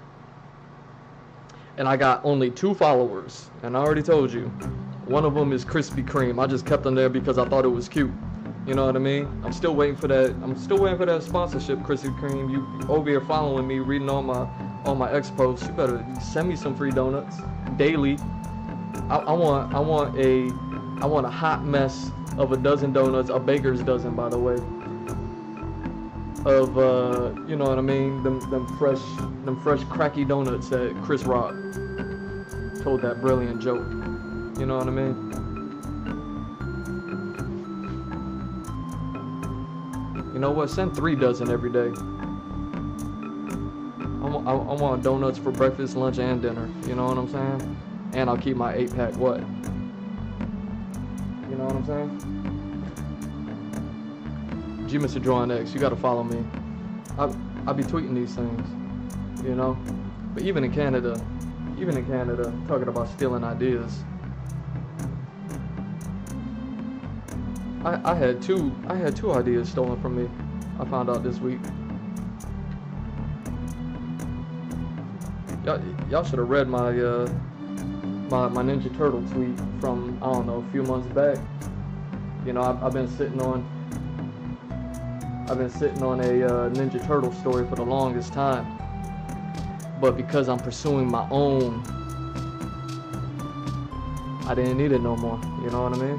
And I got only 2 followers. And I already told you. One of them is Krispy Kreme. I just kept them there because I thought it was cute. You know what I mean? I'm still waiting for that. I'm still waiting for that sponsorship, Krispy Kreme. You over here following me, reading all my X posts. You better send me some free donuts daily. I want a hot mess of a dozen donuts, a baker's dozen, by the way. Of you know what I mean? Them fresh cracky donuts that Chris Rock told that brilliant joke. You know what I mean? You know what? Send 3 dozen every day. I want donuts for breakfast, lunch, and dinner. You know what I'm saying? And I'll keep my 8-pack what? You know what I'm saying? GMF Drew on X, you gotta follow me. I be tweeting these things, you know? But even in Canada, talking about stealing ideas. I had two ideas stolen from me. I found out this week. Y'all should have read my my Ninja Turtle tweet from, I don't know, a few months back. You know, I've been sitting on a Ninja Turtle story for the longest time, but because I'm pursuing my own, I didn't need it no more. You know what I mean?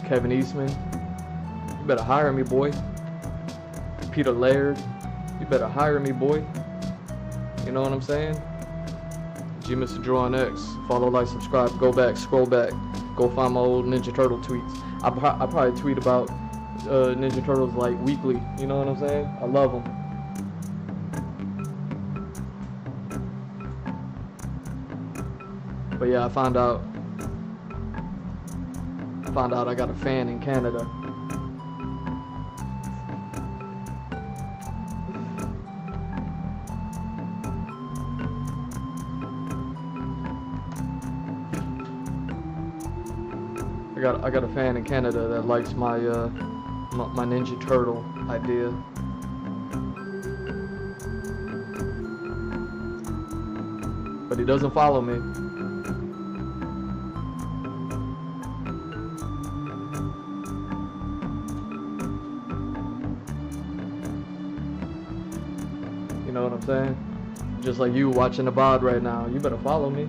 Kevin Eastman, you better hire me, boy. Peter Laird, you better hire me, boy. You know what I'm saying? GMF Drew on X. Follow, like, subscribe. Go back, scroll back. Go find my old Ninja Turtle tweets. I probably tweet about Ninja Turtles like weekly. You know what I'm saying? I love them. But yeah, I found out I got a fan in Canada. I got a fan in Canada that likes my my Ninja Turtle idea. But he doesn't follow me. You know what I'm saying? Just like you watching the VOD right now, you better follow me.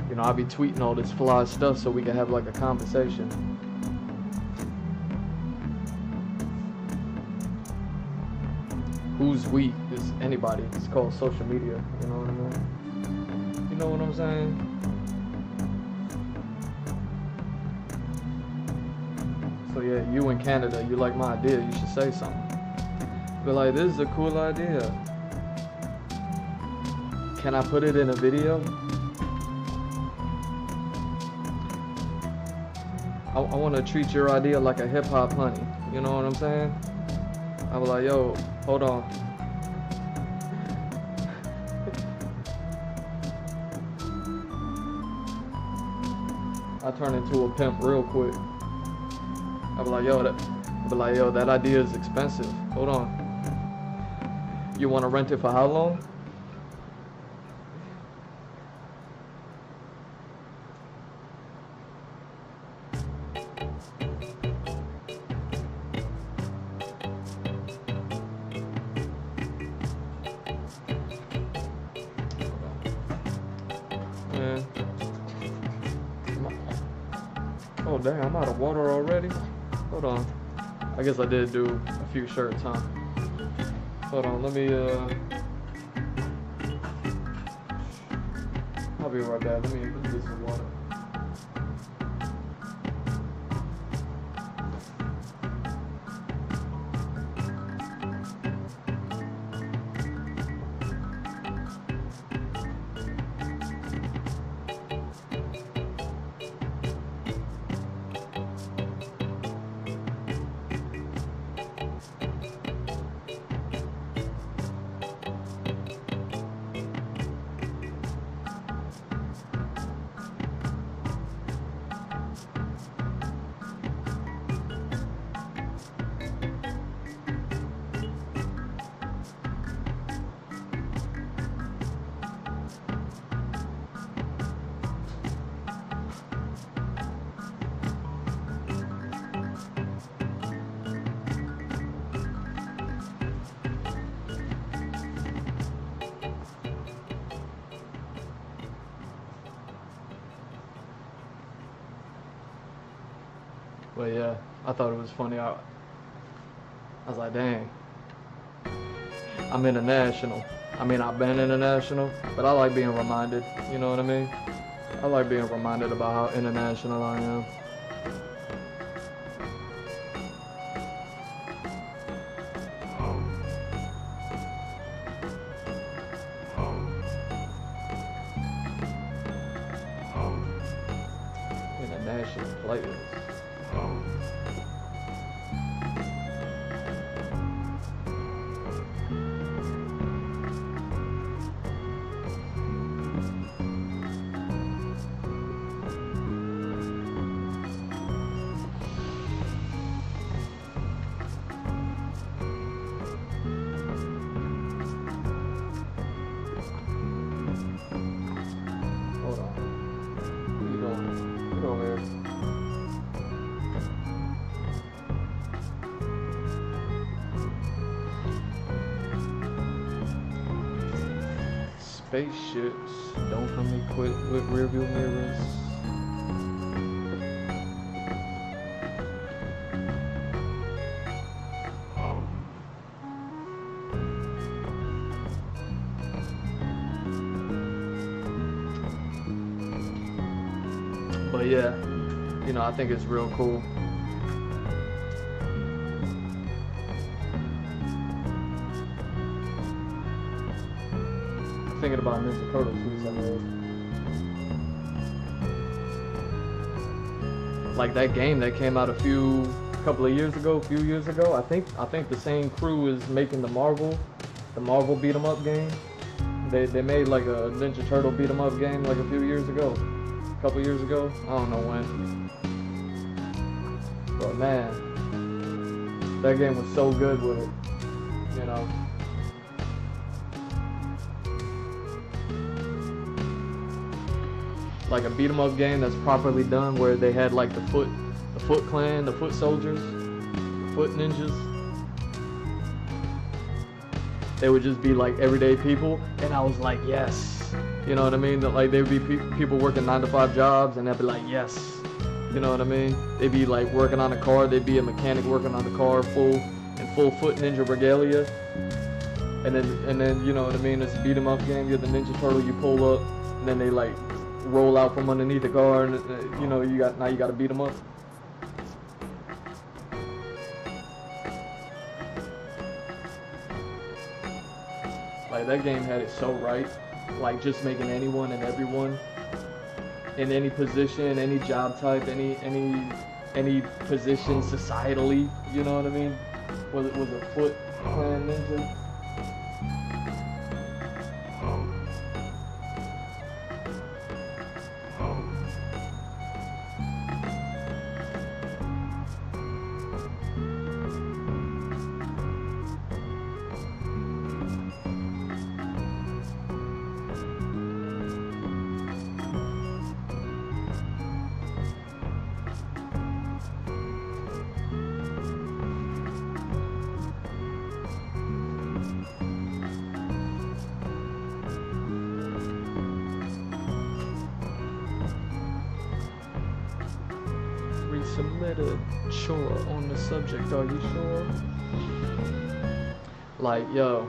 You know, I'll be tweeting all this fly stuff so we can have like a conversation. who's we is anybody. It's called social media. You know what I mean? You know what I'm saying? So yeah, you in Canada, you like my idea, you should say something. Be like, this is a cool idea. Can I put it in a video? I want to treat your idea like a hip hop honey. You know what I'm saying? I was like, yo, hold on. I turn into a pimp real quick. I was like, yo, that idea is expensive. Hold on. You want to rent it for how long? Man. Oh damn, I'm out of water already. Hold on. I guess I did do a few shirts, huh? Hold on, let me I'll be right back. Let me get some water. But yeah, I thought it was funny. I was like, dang, I'm international. I mean, I've been international, but I like being reminded, you know what I mean? I like being reminded about how international I am. International players. Hold on. Where you going? Get over here. Spaceships don't come equipped with rearview mirrors. But yeah, you know, I think it's real cool. Thinking about Ninja Turtles tweets I made. Like that game that came out a few years ago. I think the same crew is making the Marvel beat 'em up game. They made like a Ninja Turtle beat 'em up game like a few years ago. A couple years ago. I don't know when. But man, that game was so good with it. You know. Like a beat 'em up game that's properly done, where they had like the Foot Clan, the Foot Soldiers, the Foot Ninjas. They would just be like everyday people, and I was like, yes. You know what I mean? That like they would be people working 9-to-5 jobs, and they'd be like, yes. You know what I mean? They'd be like working on a car. They'd be a mechanic working on the car, in full Foot Ninja regalia. and then you know what I mean. It's a beat 'em up game. You're the Ninja Turtle. You pull up, and then they like roll out from underneath the car, and you know you got to beat 'em up. Like that game had it so right, like just making anyone and everyone in any position, any job type, any position societally, you know what I mean? Was a Foot Clan ninja. Submitted. Sure. On the subject, are you sure? Like, yo,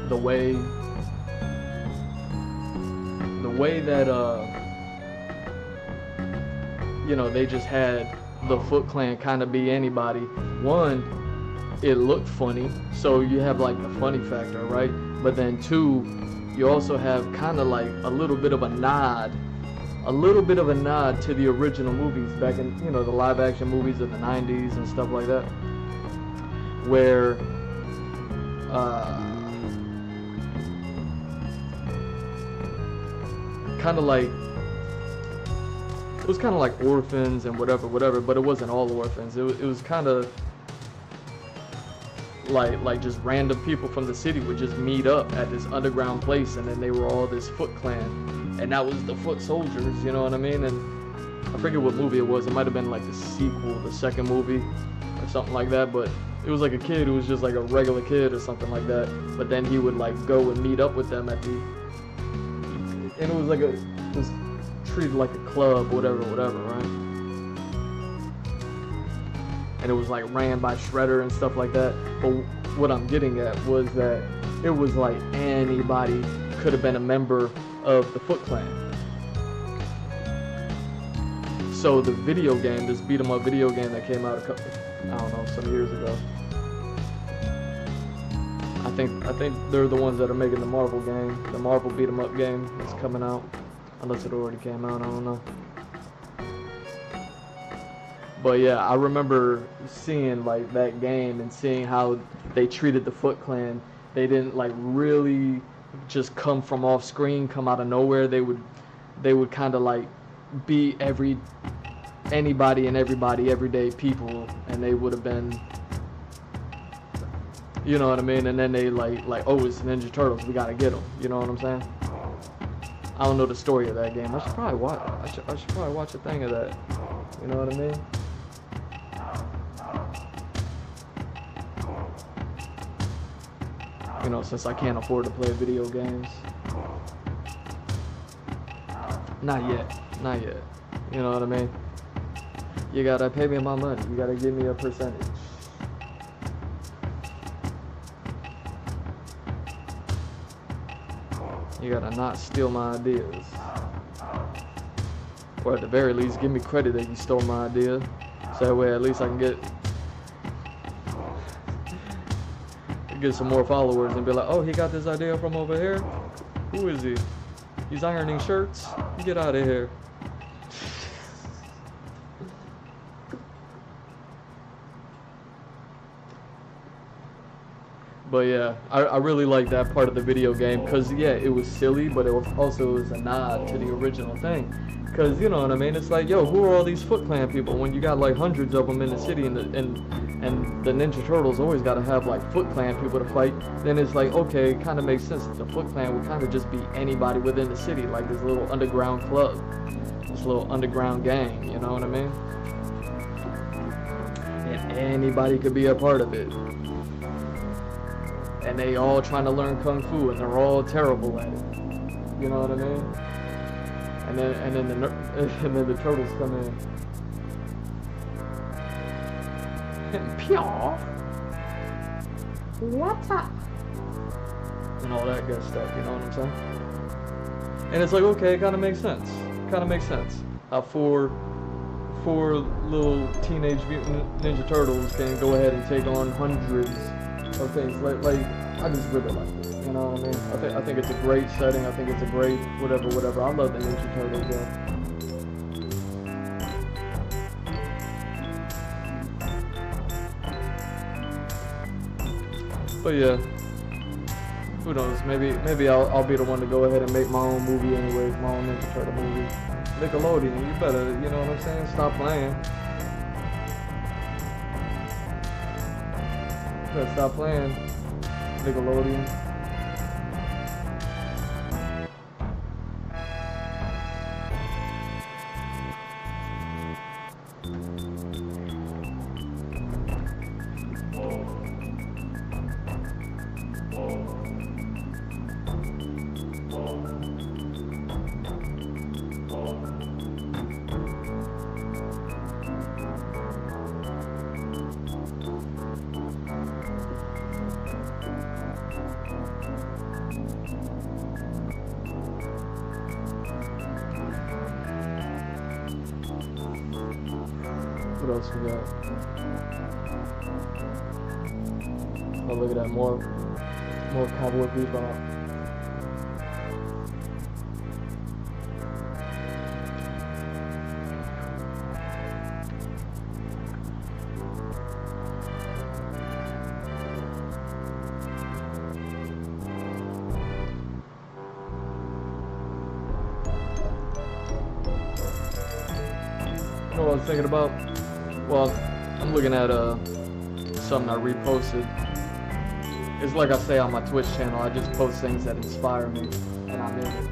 the way that you know, they just had the Foot Clan kind of be anybody. One, it looked funny, so you have like the funny factor, right? But then two, you also have kind of like a little bit of a nod to the original movies back in, you know, the live action movies of the 90s and stuff like that, where kind of like, it was kind of like orphans and whatever, but it wasn't all orphans. It was kind of like just random people from the city would just meet up at this underground place, and then they were all this Foot Clan, and that was the Foot Soldiers, you know what I mean? And I forget what movie it was. It might have been like the sequel, the second movie or something like that, but it was like a kid who was just like a regular kid or something like that, but then he would like go and meet up with them at the, and it was like it was treated like a club, whatever, right? And it was like ran by Shredder and stuff like that. But what I'm getting at was that it was like anybody could have been a member of the Foot Clan. So the video game, this beat 'em up video game that came out some years ago. I think they're the ones that are making the Marvel game, the Marvel beat 'em up game that's coming out, unless it already came out. I don't know. But yeah, I remember seeing like that game and seeing how they treated the Foot Clan. They didn't like really just come from off screen, come out of nowhere. They would kind of like be anybody and everybody, everyday people, and they would have been, you know what I mean? And then they like oh, it's Ninja Turtles, we gotta get them. You know what I'm saying? I don't know the story of that game. I should probably watch. I should probably watch a thing of that. You know what I mean? You know, since I can't afford to play video games. Not yet. You know what I mean? You gotta pay me my money. You gotta give me a percentage. You gotta not steal my ideas. Or at the very least, give me credit that you stole my idea. So that way at least I can get some more followers and be like, oh, he got this idea from over here? Who is he? He's ironing shirts? Get out of here. But yeah, I really like that part of the video game, because yeah, it was silly, but it was also a nod to the original thing. Because, you know what I mean, it's like, yo, who are all these Foot Clan people when you got like hundreds of them in the city, and the Ninja Turtles always got to have like Foot Clan people to fight? Then it's like, okay, it kind of makes sense that the Foot Clan would kind of just be anybody within the city, like this little underground club, this little underground gang, you know what I mean? And anybody could be a part of it. And they all trying to learn Kung Fu, and they're all terrible at it. You know what I mean? And then the turtles come in. Pure. What's up? and all that good stuff. You know what I'm saying? And it's like, okay, it kind of makes sense. Kind of makes sense. How four little teenage mutant ninja turtles can go ahead and take on hundreds of things. Like I just really like it. You know what I mean? I think it's a great setting. I think it's a great whatever. I love the Ninja Turtles, yeah. But yeah, who knows? Maybe I'll be the one to go ahead and make my own movie anyway, my own Ninja Turtle movie. Nickelodeon, you better, you know what I'm saying? Stop playing. You better stop playing, Nickelodeon. What else we got? Oh, look at that, more Cowboy Bebop. You know what I was thinking about? Well, I'm looking at something I reposted. It's like I say on my Twitch channel, I just post things that inspire me, and I'm in it.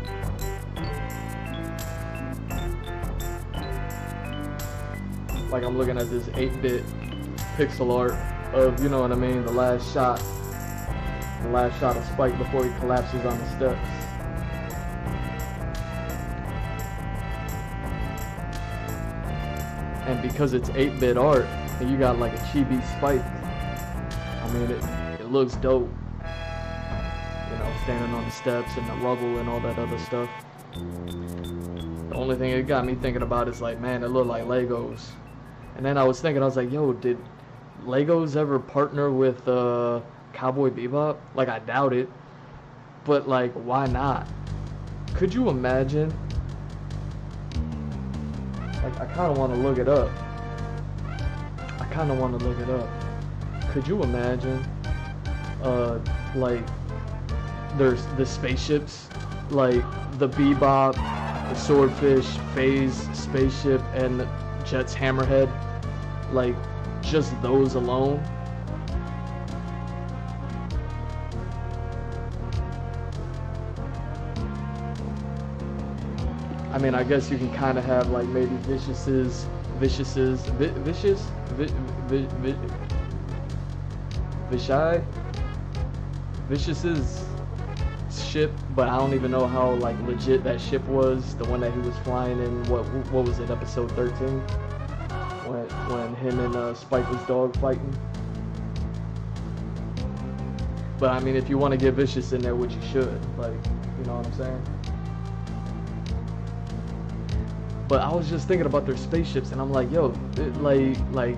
Like I'm looking at this 8-bit pixel art of, you know what I mean, the last shot of Spike before he collapses on the steps. And because it's 8-bit art, and you got like a chibi Spike, I mean, it looks dope. You know, standing on the steps and the rubble and all that other stuff. The only thing it got me thinking about is like, man, it looked like Legos. And then I was like, yo, did Legos ever partner with Cowboy Bebop? Like, I doubt it. But like, why not? Could you imagine? Like, I kind of want to look it up. Could you imagine, like, there's the spaceships, like the Bebop, the Swordfish, Phase spaceship, and Jet's Hammerhead, like, just those alone? I mean, I guess you can kind of have like maybe Vicious's ship, but I don't even know how like legit that ship was. The one that he was flying in, what was it, episode 13, when him and Spike was dog fighting. But I mean, if you want to get Vicious in there, which you should, like, you know what I'm saying? But I was just thinking about their spaceships, and I'm like, yo, like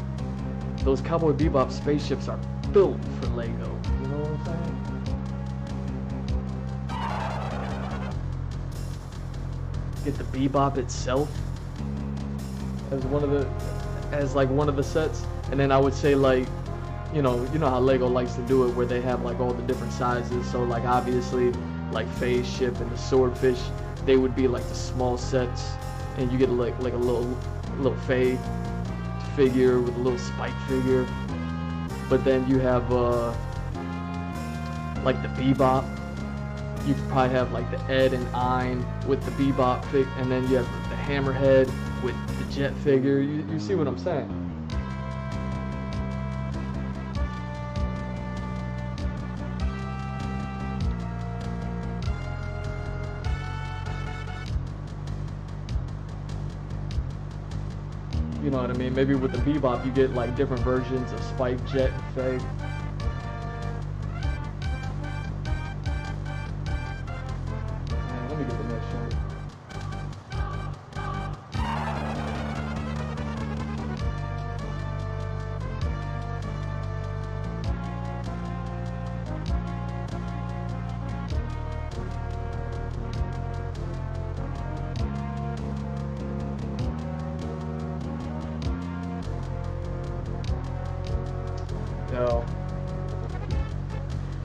those Cowboy Bebop spaceships are built for Lego. You know what I'm saying? Get the Bebop itself as one of the sets, and then I would say, like, you know how Lego likes to do it, where they have like all the different sizes. So like obviously, like Phase ship and the Swordfish, they would be like the small sets. And you get like a little Faye figure with a little Spike figure. But then you have like the Bebop. You could probably have like the Ed and Ein with the Bebop fig, and then you have the Hammerhead with the Jet figure. You see what I'm saying? You know what I mean? Maybe with the Bebop, you get like different versions of Spike, Jet, and Faye.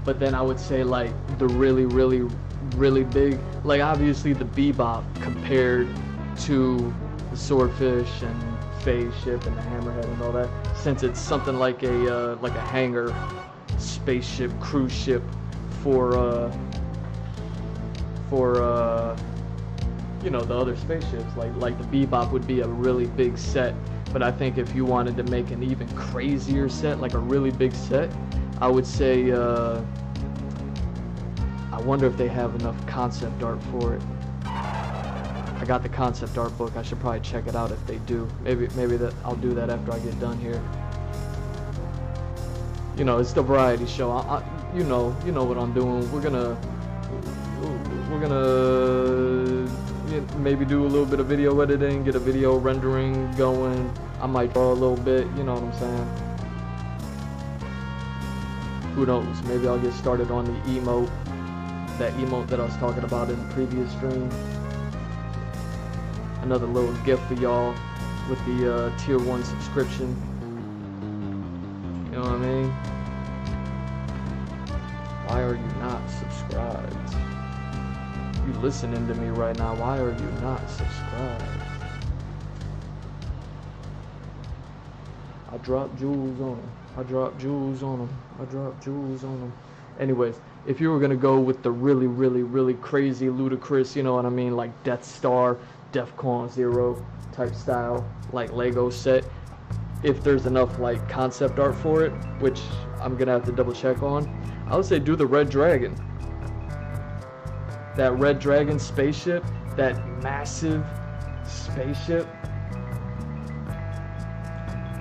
But then I would say like the really big, like obviously the Bebop compared to the Swordfish and Spaceship and the Hammerhead and all that, since it's something like a hangar spaceship cruise ship for you know, the other spaceships, like the Bebop would be a really big set. But I think if you wanted to make an even crazier set, like a really big set, I would say I wonder if they have enough concept art for it. I got the concept art book. I should probably check it out if they do. Maybe that I'll do that after I get done here. You know, it's the variety show. You know what I'm doing. We're gonna maybe do a little bit of video editing, get a video rendering going. I might draw a little bit. You know what I'm saying? Who knows? Maybe I'll get started on the emote. That emote that I was talking about in the previous stream. Another little gift for y'all with the tier 1 subscription. You know what I mean? Why are you not subscribed? You listening to me right now, why are you not subscribed? I drop jewels on them. I drop jewels on them. I drop jewels on them. Anyways, if you were gonna go with the really crazy, ludicrous, you know what I mean, like Death Star, DEFCON 0 type style, like Lego set, if there's enough like concept art for it, which I'm gonna have to double check on, I would say do the Red Dragon. That Red Dragon spaceship, that massive spaceship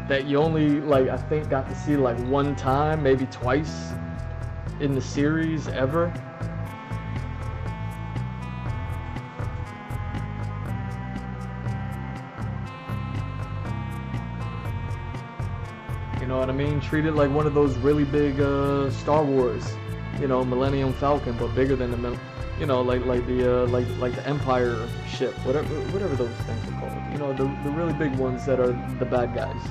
that you only, like, I think got to see like one time, maybe twice in the series ever. You know what I mean? Treat it like one of those really big Star Wars, you know, Millennium Falcon, but bigger than the, you know, like the Empire ship, whatever those things are called. You know, the really big ones that are the bad guys.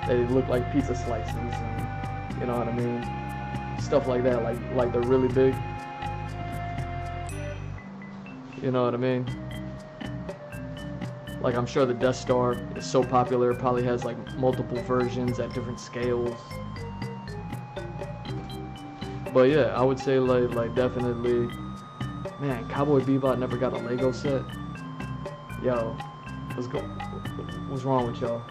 They look like pizza slices, and you know what I mean? Stuff like that, like they're really big. You know what I mean? Like, I'm sure the Death Star is so popular, it probably has like multiple versions at different scales. But yeah, I would say like definitely, man, Cowboy Bebop never got a Lego set. Yo, what's wrong with y'all?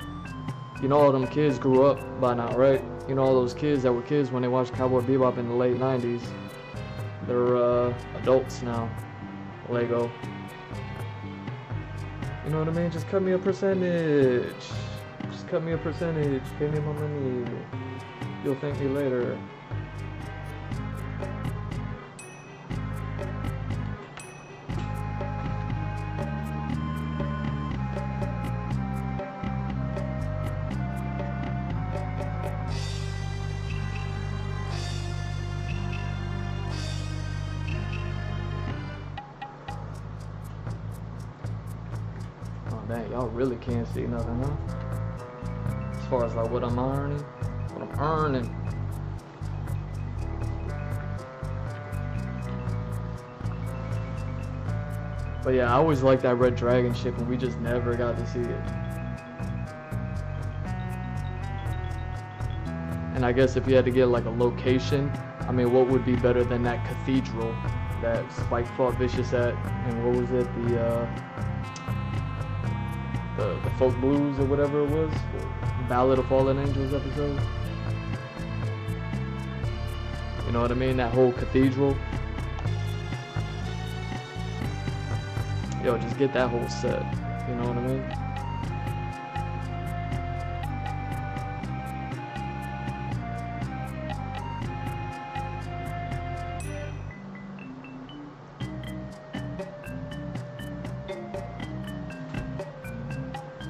You know all them kids grew up by now, right? You know all those kids that were kids when they watched Cowboy Bebop in the late 90s. They're adults now. Lego. You know what I mean? Just cut me a percentage. Just cut me a percentage. Pay me my money. You'll thank me later. Dang, y'all really can't see nothing, huh? As far as like what I'm earning. But yeah, I always liked that Red Dragon ship, and we just never got to see it. And I guess if you had to get like a location, I mean, what would be better than that cathedral that Spike fought Vicious at? And what was it? The Folk Blues or whatever it was, the Ballad of Fallen Angels episode. You know what I mean? That whole cathedral. Yo, just get that whole set. You know what I mean?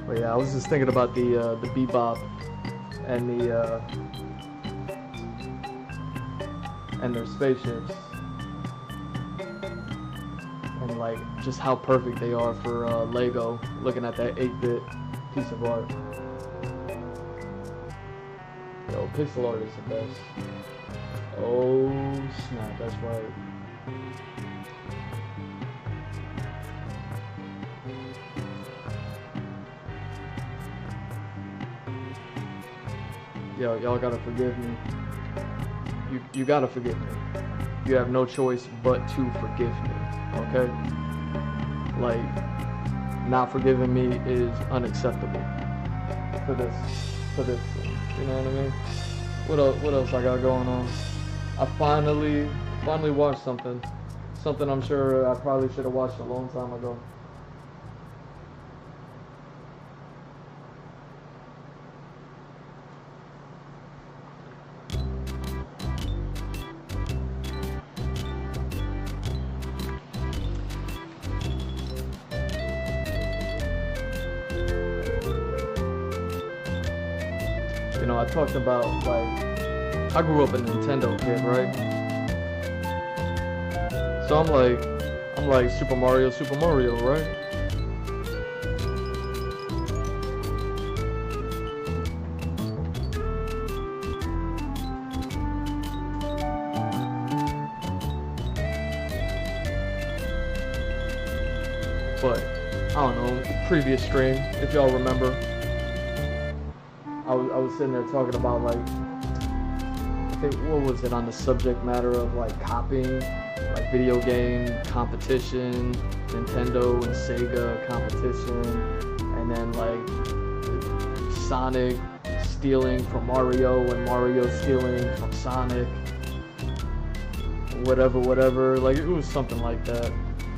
But yeah, I was just thinking about the Bebop and their spaceships, and like just how perfect they are for Lego. Looking at that 8-bit piece of art, yo, pixel art is the best. Oh snap, that's right. Yo, y'all gotta forgive me. You gotta forgive me. You have no choice but to forgive me, okay? Like, not forgiving me is unacceptable for this thing. You know what I mean? What else I got going on? I finally watched something I'm sure I probably should have watched a long time ago. You know, I talked about, like, I grew up a Nintendo kid, right? So I'm like Super Mario, right? But I don't know, previous stream, if y'all remember, I was sitting there talking about, like, I think, what was it, on the subject matter of, like, copying, like, video game competition, Nintendo and Sega competition, and then, like, Sonic stealing from Mario and Mario stealing from Sonic, whatever, like, it was something like that.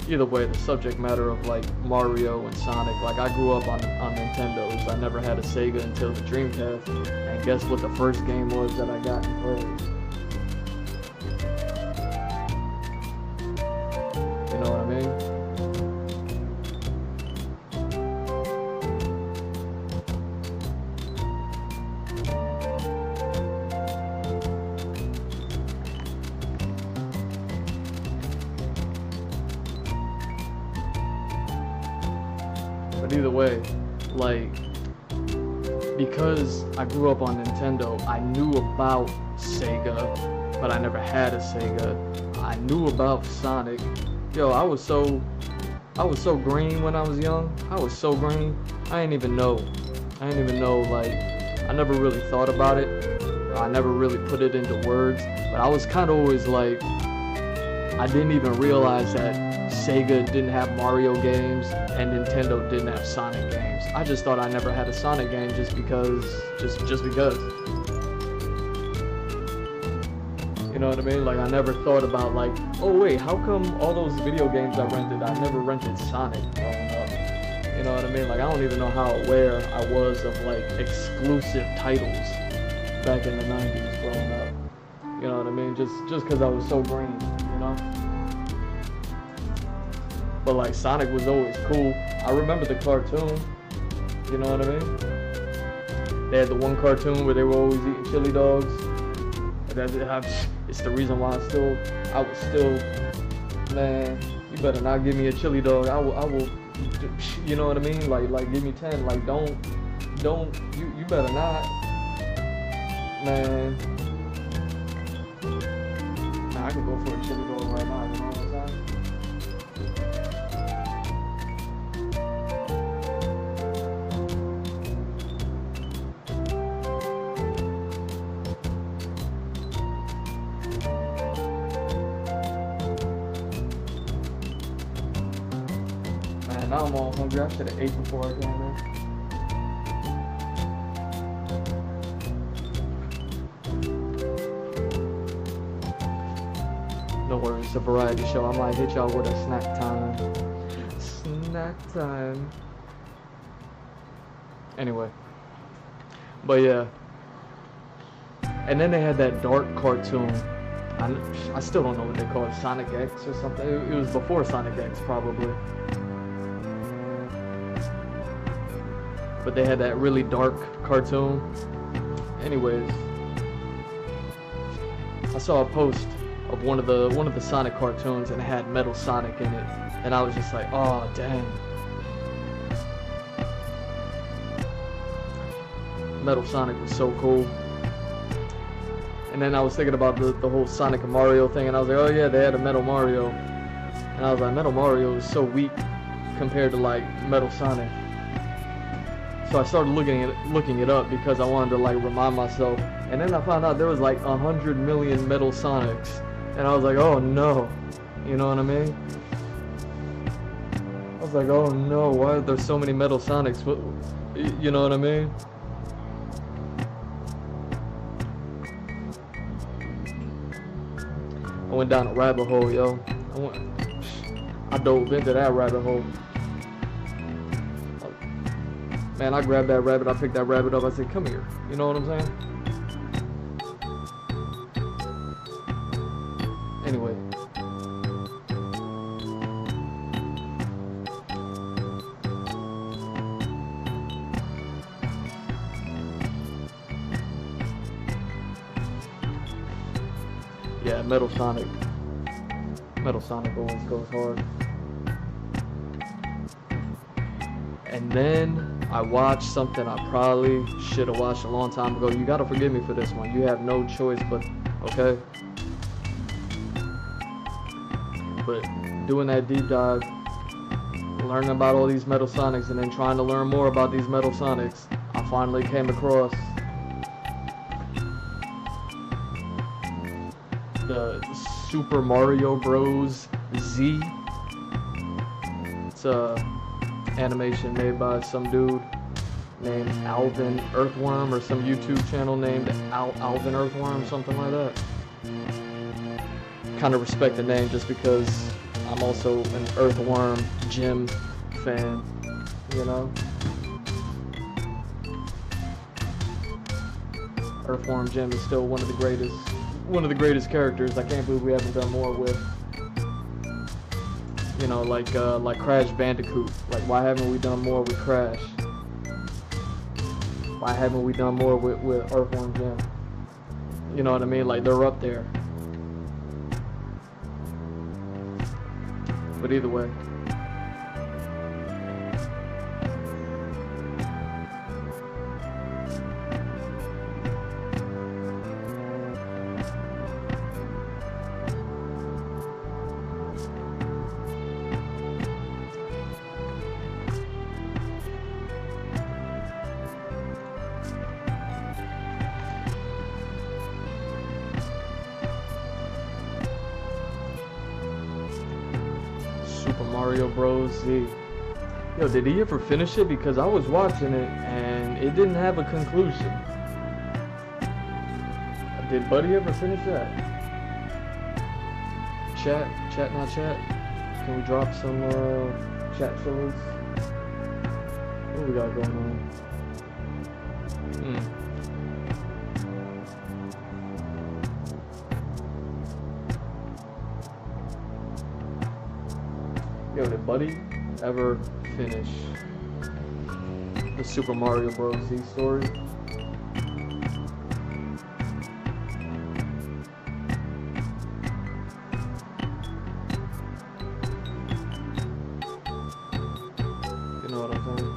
Either way, the subject matter of, like, Mario and Sonic, like, I grew up on Nintendos. I never had a Sega until the Dreamcast, and guess what the first game was that I got and played? You know what I mean? But either way, like, because I grew up on Nintendo, I knew about Sega, but I never had a Sega. I knew about Sonic. Yo, I was so green when I was young. I was so green. I didn't even know, like, I never really thought about it. I never really put it into words, but I was kind of always like, I didn't even realize that Sega didn't have Mario games and Nintendo didn't have Sonic games. I just thought I never had a Sonic game just because. You know what I mean? Like, I never thought about, like, oh wait, how come all those video games I rented, I never rented Sonic growing up? You know what I mean? Like, I don't even know how aware I was of, like, exclusive titles back in the 90s growing up. You know what I mean? Just because I was so green, you know? But, like, Sonic was always cool. I remember the cartoon, you know what I mean? They had the one cartoon where they were always eating chili dogs. It's the reason why I was still, man, you better not give me a chili dog. I will, you know what I mean? Like give me 10. Like, don't, you better not, man. Nah, I can go for a chili dog right now, you know what I'm saying? Now I'm all hungry. I should have ate before I came in. No worries, it's a variety show. I might hit y'all with a snack time. Snack time. Anyway. But yeah. And then they had that dark cartoon. I still don't know what they call it. Sonic X or something. It was before Sonic X, probably. But they had that really dark cartoon. Anyways, I saw a post of one of the Sonic cartoons and it had Metal Sonic in it, and I was just like, oh dang. Metal Sonic was so cool. And then I was thinking about the whole Sonic and Mario thing, and I was like, oh yeah, they had a Metal Mario. And I was like, Metal Mario is so weak compared to like Metal Sonic. So I started looking it up because I wanted to like remind myself. And then I found out there was like 100 million Metal Sonics. And I was like, oh no. You know what I mean? I was like, oh no, why are there so many Metal Sonics? You know what I mean? I went down a rabbit hole, yo. I dove into that rabbit hole. Man, I grabbed that rabbit, I picked that rabbit up, I said, come here. You know what I'm saying? Anyway. Yeah, Metal Sonic. Metal Sonic always goes hard. And then I watched something I probably should have watched a long time ago. You gotta forgive me for this one. You have no choice but, okay? But doing that deep dive, learning about all these Metal Sonics, and then trying to learn more about these Metal Sonics, I finally came across the Super Mario Bros. Z. It's a animation made by some dude named Alvin Earthworm, or some YouTube channel named Alvin Earthworm, something like that. Kind of respect the name just because I'm also an Earthworm Jim fan, you know? Earthworm Jim is still one of the greatest characters. I can't believe we haven't done more with. You know, like Crash Bandicoot. Like, why haven't we done more with Crash? Why haven't we done more with Earthworm Jim? You know what I mean? Like, they're up there. But either way. Super Mario Bros. Z. Yo, did he ever finish it? Because I was watching it and it didn't have a conclusion. Did Buddy ever finish that? Chat, not chat. Can we drop some chat fillers? What do we got going on? Yo, did Buddy ever finish the Super Mario Bros. Z story? You know what I'm saying?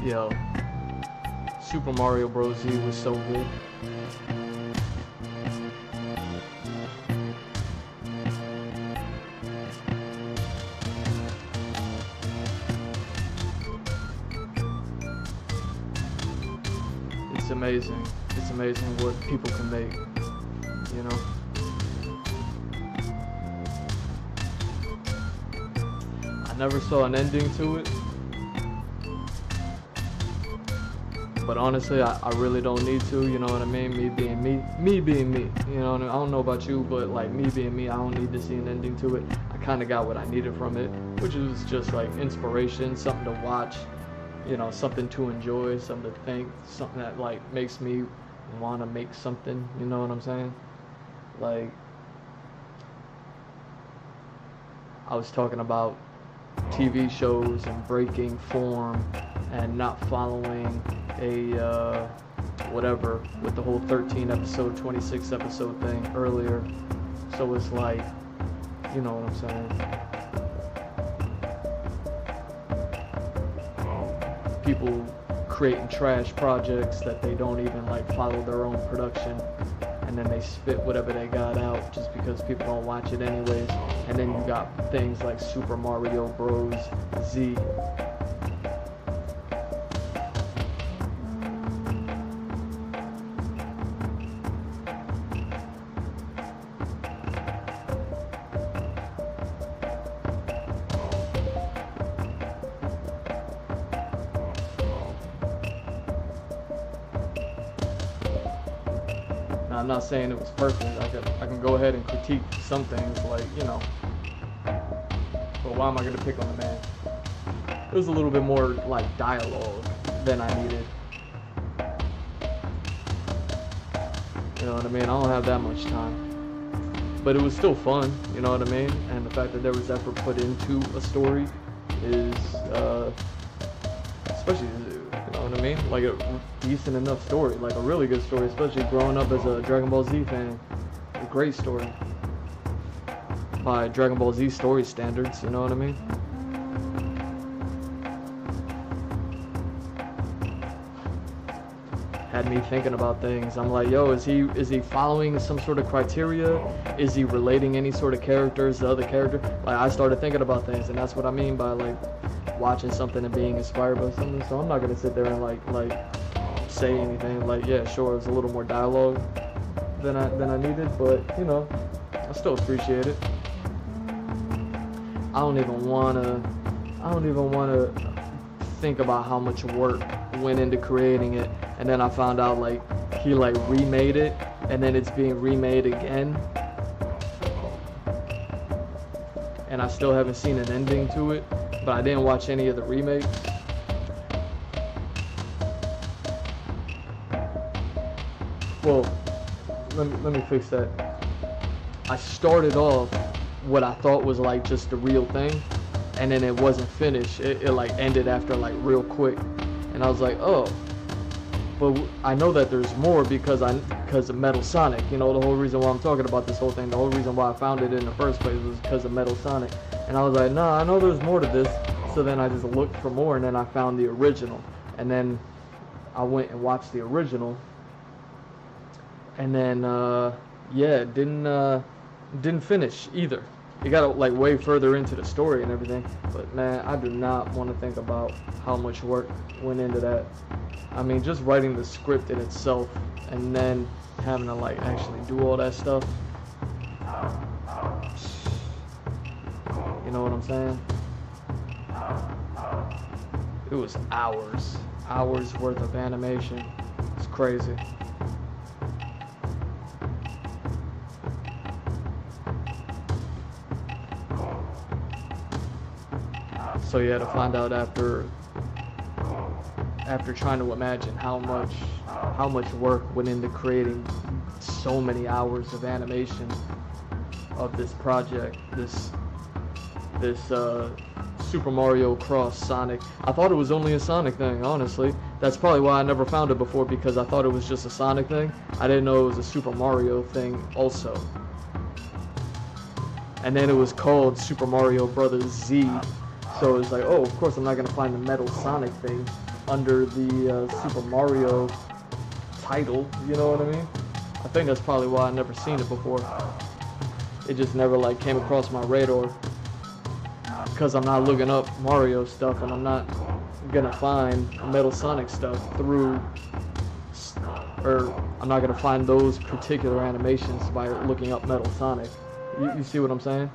Yo, Super Mario Bros. Z was so good. It's amazing. It's amazing what people can make, you know? I never saw an ending to it. But honestly, I really don't need to, you know what I mean? Me being me being me, you know what I mean? I don't know about you, but like me being me, I don't need to see an ending to it. I kind of got what I needed from it, which is just like inspiration, something to watch, you know, something to enjoy, something to think, something that like makes me want to make something, you know what I'm saying? Like, I was talking about TV shows and breaking form and not following a whatever with the whole 13 episode 26 episode thing earlier. So it's like, you know what I'm saying, people creating trash projects that they don't even like follow their own production, and then they spit whatever they got out just because people don't watch it anyways. And then you got things like Super Mario Bros. Z. Now, I'm not saying it was perfect. I can go ahead and critique some things, like, you know, but why am I going to pick on the man? It was a little bit more like dialogue than I needed. You know what I mean? I don't have that much time. But it was still fun, you know what I mean? And the fact that there was effort put into a story is, especially, you know what I mean? Like a decent enough story, like a really good story, especially growing up as a Dragon Ball Z fan. A great story. By Dragon Ball Z story standards, you know what I mean? Had me thinking about things. I'm like, yo, is he following some sort of criteria? Is he relating any sort of characters to other characters? Like, I started thinking about things, and that's what I mean by like watching something and being inspired by something. So I'm not gonna sit there and like say anything. Like, yeah, sure, it's a little more dialogue than I needed, but you know, I still appreciate it. I don't even wanna think about how much work went into creating it, and then I found out like he like remade it, and then it's being remade again, and I still haven't seen an ending to it, but I didn't watch any of the remakes. Well, let me fix that. I started off what I thought was like just the real thing, and then it wasn't finished. It like ended after like real quick, and I was like, oh, but I know that there's more because of Metal Sonic. You know, the whole reason why I'm talking about this whole thing, the whole reason why I found it in the first place was because of Metal Sonic. And I was like, nah, I know there's more to this. So then I just looked for more, and then I found the original, and then I went and watched the original, and then yeah, didn't finish either. It got like way further into the story and everything, but man, I do not want to think about how much work went into that. I mean, just writing the script in itself and then having to like actually do all that stuff. You know what I'm saying? It was hours worth of animation. It's crazy. So yeah, to find out after trying to imagine how much work went into creating so many hours of animation of this project, this Super Mario Cross Sonic. I thought it was only a Sonic thing, honestly. That's probably why I never found it before, because I thought it was just a Sonic thing. I didn't know it was a Super Mario thing also. And then it was called Super Mario Brothers Z. So it's like, oh, of course I'm not going to find the Metal Sonic thing under the Super Mario title, you know what I mean? I think that's probably why I never seen it before. It just never like came across my radar, because I'm not looking up Mario stuff, and I'm not gonna find Metal Sonic stuff through, or I'm not gonna find those particular animations by looking up Metal Sonic. You see what I'm saying?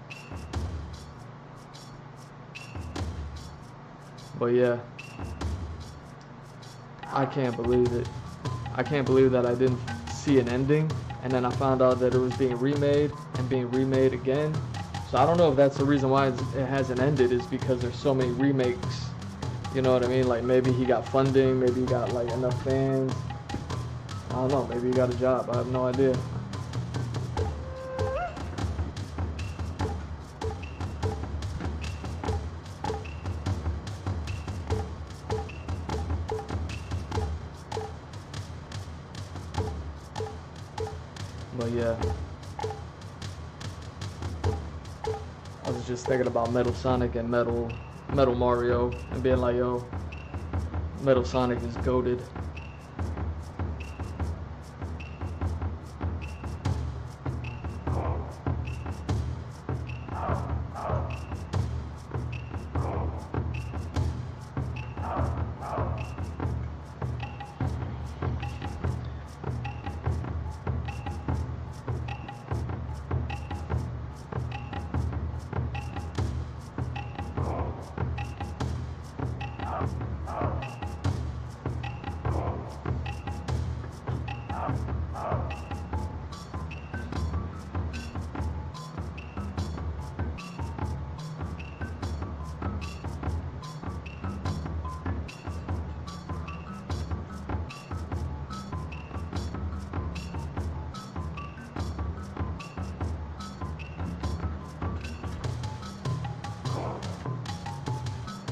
But yeah, I can't believe it. I can't believe that I didn't see an ending, and then I found out that it was being remade and being remade again. So I don't know if that's the reason why it hasn't ended, is because there's so many remakes. You know what I mean? Like maybe he got funding, maybe he got like enough fans. I don't know, maybe he got a job. I have no idea. But yeah, I was just thinking about Metal Sonic and Metal Mario and being like, yo, Metal Sonic is goated.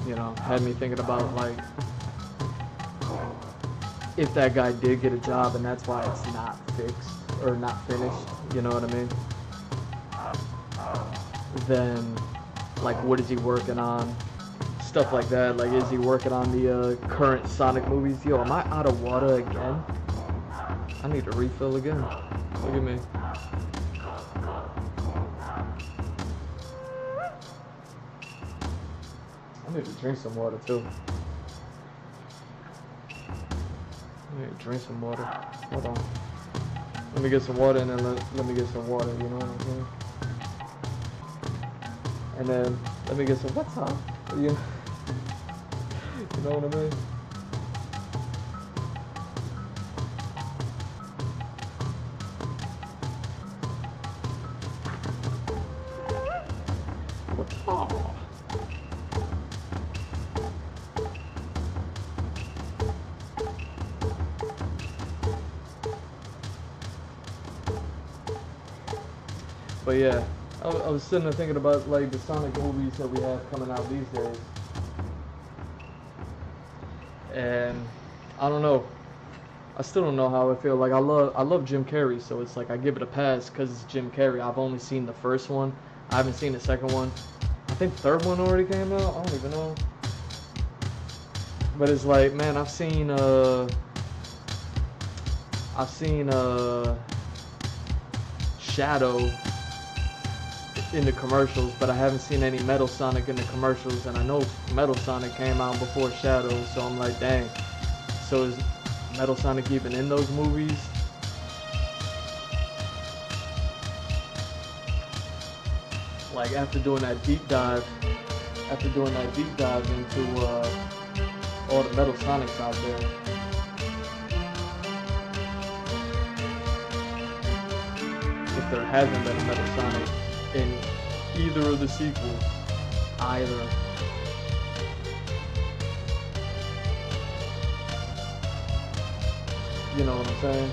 You know, had me thinking about like if that guy did get a job and that's why it's not fixed or not finished, you know what I mean? Then like what is he working on? Stuff like that. Like is he working on the current Sonic movies? Yo, am I out of water again? I need to refill again. Look at me. I need to drink some water too. I need to drink some water. Hold on. Let me get some water and then let me get some water, you know what I'm saying? And then let me get some what's up? You know what I mean? What's up? But yeah, I was sitting there thinking about like the Sonic movies that we have coming out these days, and I don't know. I still don't know how I feel. Like I love Jim Carrey, so it's like I give it a pass because it's Jim Carrey. I've only seen the first one. I haven't seen the second one. I think the third one already came out. I don't even know. But it's like, man, I've seen Shadow in the commercials, but I haven't seen any Metal Sonic in the commercials, and I know Metal Sonic came out before Shadow, so I'm like, dang. So is Metal Sonic even in those movies? Like after doing that deep dive into all the Metal Sonics out there, if there hasn't been a Metal Sonic in either of the sequels, either. You know what I'm saying?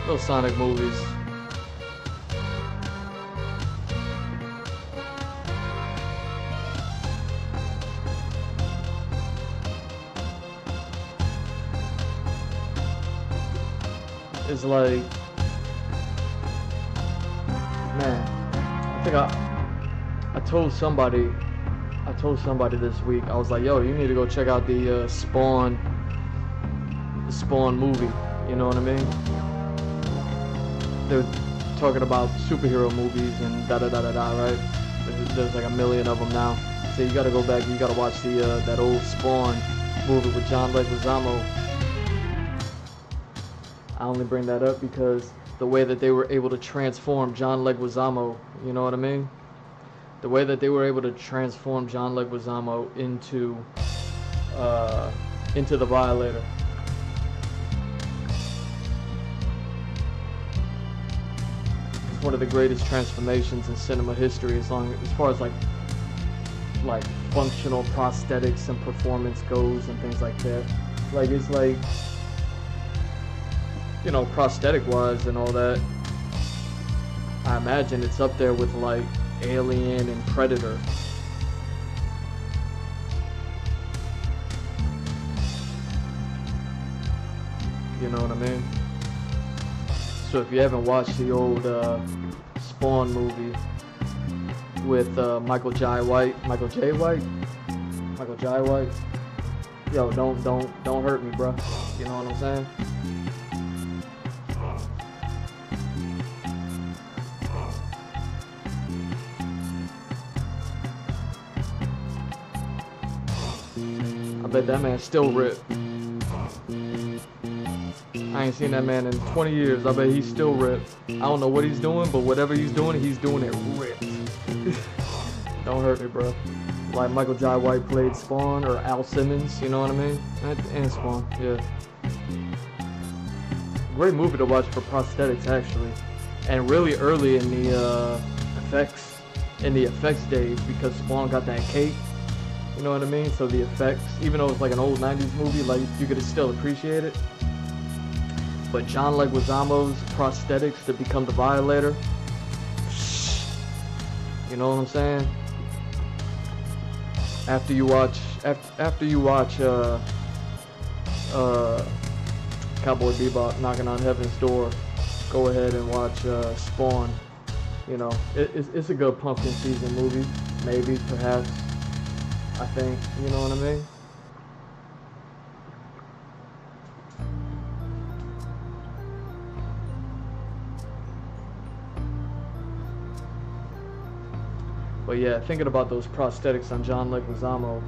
Those Sonic movies. It's like, man, I think I told somebody this week, I was like, yo, you need to go check out the Spawn movie, you know what I mean? They're talking about superhero movies and da-da-da-da-da, right? There's like a million of them now. So you gotta go back, you gotta watch the that old Spawn movie with John Leguizamo. I only bring that up because the way that they were able to transform John Leguizamo, you know what I mean? The way that they were able to transform John Leguizamo into the Violator. It's one of the greatest transformations in cinema history, as far as like functional prosthetics and performance goes and things like that. Like, it's like, you know, prosthetic wise and all that, I imagine it's up there with like Alien and Predator. You know what I mean? So if you haven't watched the old Spawn movie with Michael Jai White, yo, don't hurt me, bro. You know what I'm saying? I bet that man's still ripped. I ain't seen that man in 20 years. I bet he's still ripped. I don't know what he's doing, but whatever he's doing it ripped. Don't hurt me, bro. Like Michael Jai White played Spawn, or Al Simmons, you know what I mean? And Spawn, yeah. Great movie to watch for prosthetics, actually. And really early in the effects days, because Spawn got that cape. You know what I mean? So the effects, even though it's like an old 90s movie, like you could still appreciate it. But John Leguizamo's prosthetics to become the Violator, you know what I'm saying? After you watch Cowboy Bebop knocking on heaven's door, go ahead and watch Spawn. You know, it's a good pumpkin season movie, maybe, perhaps. I think, you know what I mean? But yeah, thinking about those prosthetics on John Leguizamo,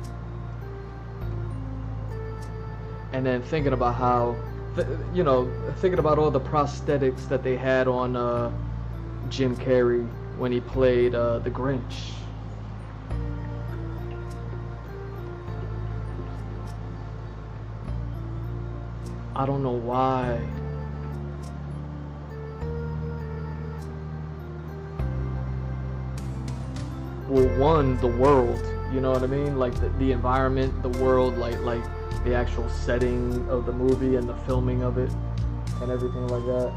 and then thinking about how, thinking about all the prosthetics that they had on Jim Carrey when he played the Grinch. I don't know why. Well, one, the world, you know what I mean? Like the environment, the world, like the actual setting of the movie and the filming of it and everything like that.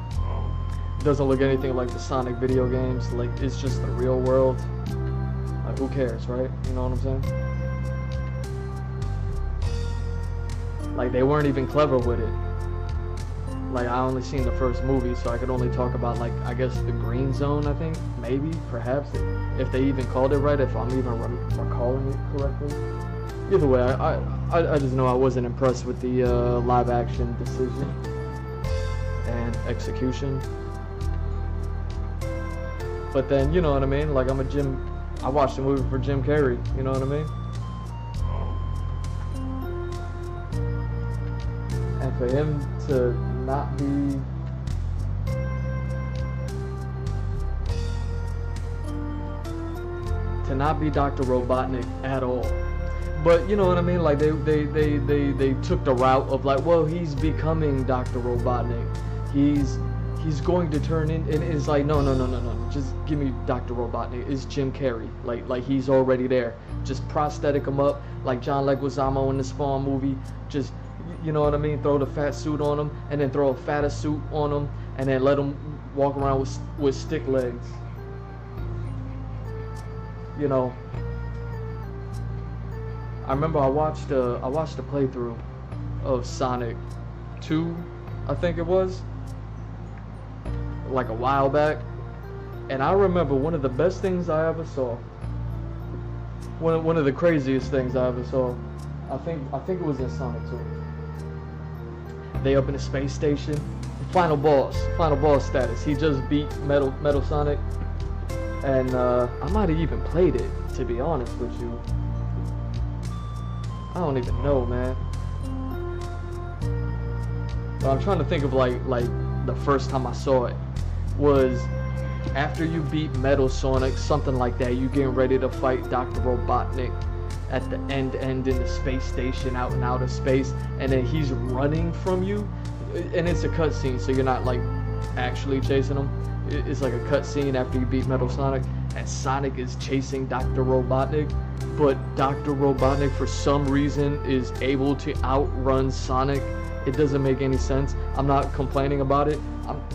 It doesn't look anything like the Sonic video games. Like, it's just the real world. Like, who cares, right? You know what I'm saying? Like, they weren't even clever with it. Like, I only seen the first movie, so I could only talk about, like, I guess the Green Zone, I think, maybe, perhaps, if they even called it right, if I'm even recalling it correctly. Either way, I just know I wasn't impressed with the live action decision and execution. But then, you know what I mean? Like, I watched the movie for Jim Carrey, you know what I mean? And for him to not be Dr. Robotnik at all. But you know what I mean? Like, they took the route of like, well, he's becoming Dr. Robotnik. He's going to turn in, and it's like, no. Just give me Dr. Robotnik. It's Jim Carrey. Like he's already there. Just prosthetic him up like John Leguizamo in the Spawn movie. Just You know what I mean? Throw the fat suit on him, and then throw a fatter suit on him, and then let him walk around with stick legs. You know, I remember I watched a playthrough of Sonic 2, I think it was, like a while back, and I remember one of the best things I ever saw. One of the craziest things I ever saw. I think it was in Sonic 2. They up in the space station. Final boss status. He just beat Metal Sonic, and I might have even played it, to be honest with you. I don't even know, man. But I'm trying to think of like the first time I saw it was after you beat Metal Sonic, something like that. You getting ready to fight Dr. Robotnik at the end in the space station out in outer space, and then he's running from you, and it's a cutscene, so you're not like actually chasing him. It's like a cutscene after you beat Metal Sonic, and Sonic is chasing Dr. Robotnik, but Dr. Robotnik for some reason is able to outrun Sonic. It doesn't make any sense. I'm not complaining about it.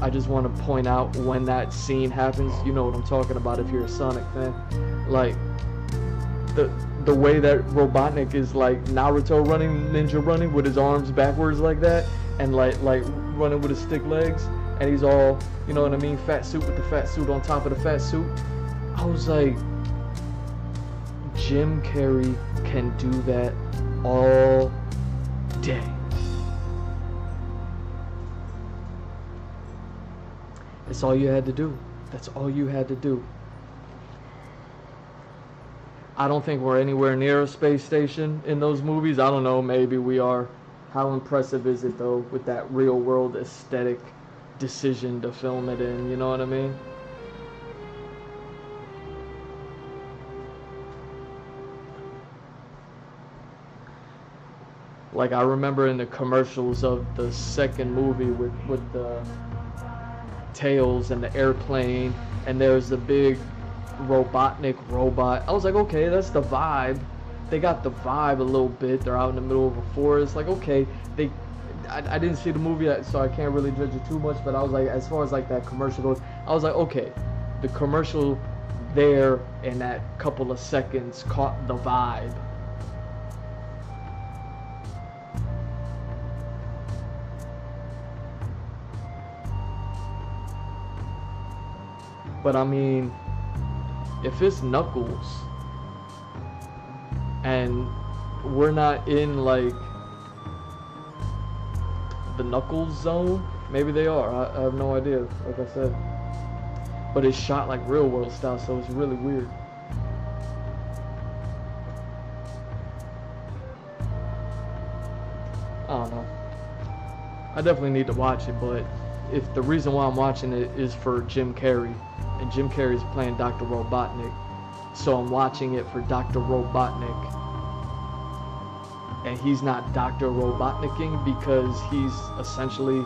I just want to point out when that scene happens. You know what I'm talking about if you're a Sonic fan. Like the way that Robotnik is like Naruto running, ninja running with his arms backwards like that, and like running with his stick legs, and he's all, you know what I mean, fat suit with the fat suit on top of the fat suit. I was like, Jim Carrey can do that all day. That's all you had to do. That's all you had to do. I don't think we're anywhere near a space station in those movies. I don't know, maybe we are. How impressive is it though with that real world aesthetic decision to film it in, you know what I mean? Like I remember in the commercials of the second movie with the Tails and the airplane, and there's the big Robotnik robot. I was like, okay, that's the vibe. They got the vibe a little bit. They're out in the middle of a forest. Like, okay, I didn't see the movie yet, so I can't really judge it too much, but I was like, as far as like that commercial goes, I was like, okay, the commercial there in that couple of seconds caught the vibe. But I mean, if it's Knuckles and we're not in like the Knuckles zone, maybe they are. I have no idea, like I said. But it's shot like real world style, so it's really weird. I don't know. I definitely need to watch it, but if the reason why I'm watching it is for Jim Carrey, and Jim Carrey is playing Dr. Robotnik, so I'm watching it for Dr. Robotnik, and he's not Dr. Robotniking because he's essentially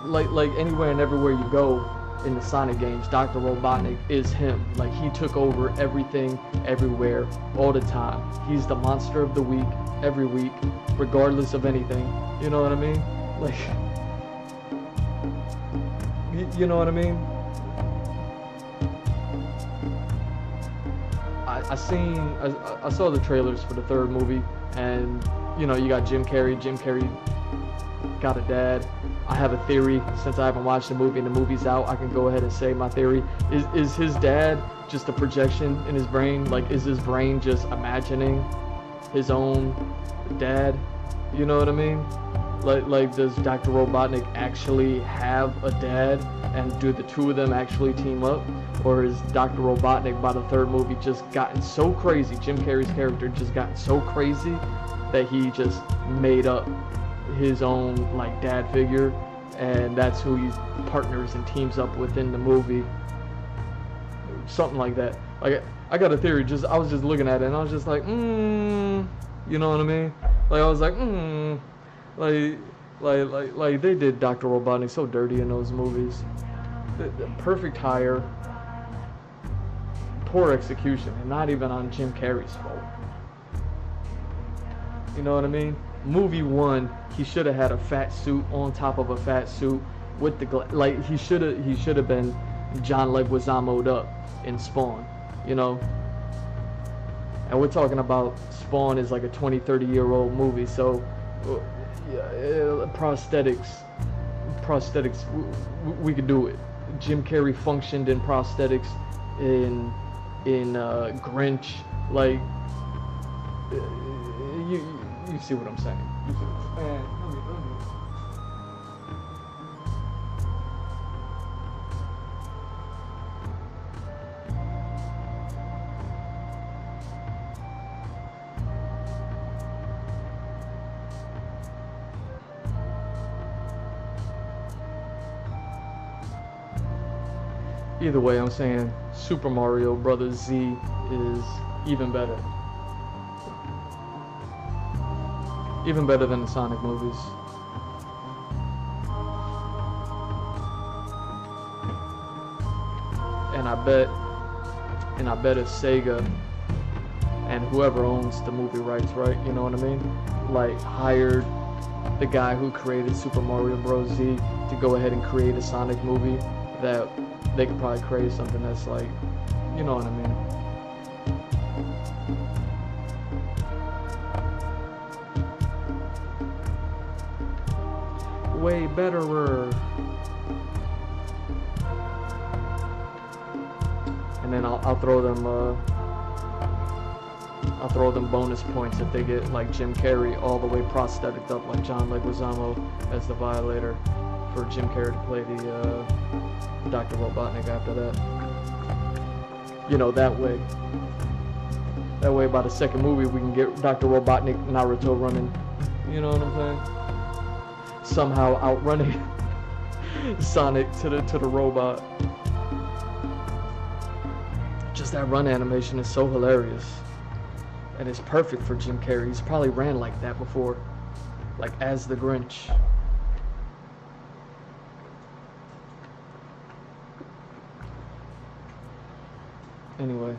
like anywhere and everywhere you go in the Sonic games, Dr. Robotnik is him. Like he took over everything, everywhere, all the time. He's the monster of the week, every week, regardless of anything. You know what I mean? Like, you know what I mean? I saw the trailers for the third movie, and you know, you got Jim Carrey. Jim Carrey got a dad. I have a theory. Since I haven't watched the movie and the movie's out, I can go ahead and say my theory. Is his dad just a projection in his brain? Like, is his brain just imagining his own dad? You know what I mean? Like does Dr. Robotnik actually have a dad, and do the two of them actually team up? Or is Dr. Robotnik by the third movie just gotten so crazy, Jim Carrey's character just gotten so crazy that he just made up his own like dad figure, and that's who he partners and teams up with in the movie? Something like that. Like, I got a theory. I was just looking at it and I was just like, you know what I mean? Like, I was like, like they did Dr. Robotnik so dirty in those movies. The perfect hire, poor execution, and not even on Jim Carrey's fault. You know what I mean? movie one, he should have had a fat suit on top of a fat suit with the like he should have been John Leguizamo'd up in Spawn, you know. And we're talking about Spawn is like a 20-30-year-old movie, so prosthetics, we could do it. Jim Carrey functioned in prosthetics in Grinch, like you see what I'm saying. You see what I'm saying. Either way, I'm saying Super Mario Brothers Z is even better. Even better than the Sonic movies. And I bet if Sega and whoever owns the movie rights, right? You know what I mean? Like hired the guy who created Super Mario Bros. Z to go ahead and create a Sonic movie, that they could probably create something that's like, you know what I mean? Way betterer. And then I'll throw them bonus points if they get like Jim Carrey all the way prosthetic up like John Leguizamo as the Violator, for Jim Carrey to play the Dr. Robotnik after that. You know, that way by the second movie we can get Dr. Robotnik, Naruto running, you know what I'm saying? Somehow outrunning Sonic to the robot. Just that run animation is so hilarious. And it's perfect for Jim Carrey. He's probably ran like that before, like as the Grinch. Anyway,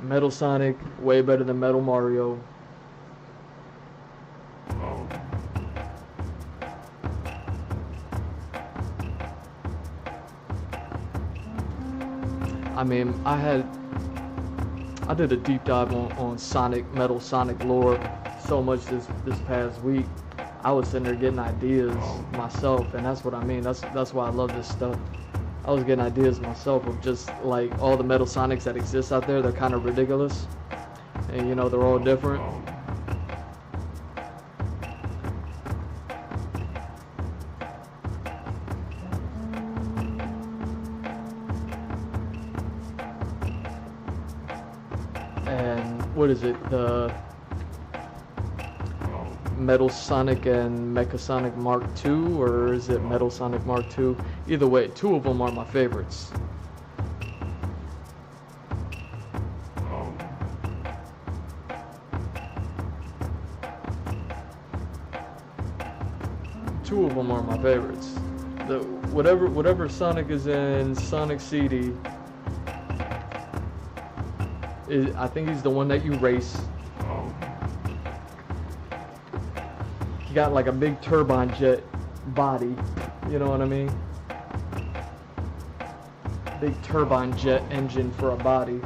Metal Sonic, way better than Metal Mario. I mean, I did a deep dive on Sonic, Metal Sonic lore so much this past week. I was sitting there getting ideas myself, and that's what I mean. That's why I love this stuff. I was getting ideas myself of just like all the Metal Sonics that exist out there. They're kind of ridiculous, and you know, they're all different. And what is it? The Metal Sonic and Mecha Sonic Mark II, or is it Metal Sonic Mark II? Either way, two of them are my favorites. Two of them are my favorites. The whatever Sonic is in Sonic CD, I think he's the one that you race. He got like a big turbine jet body, you know what I mean? Big turbine jet engine for a body.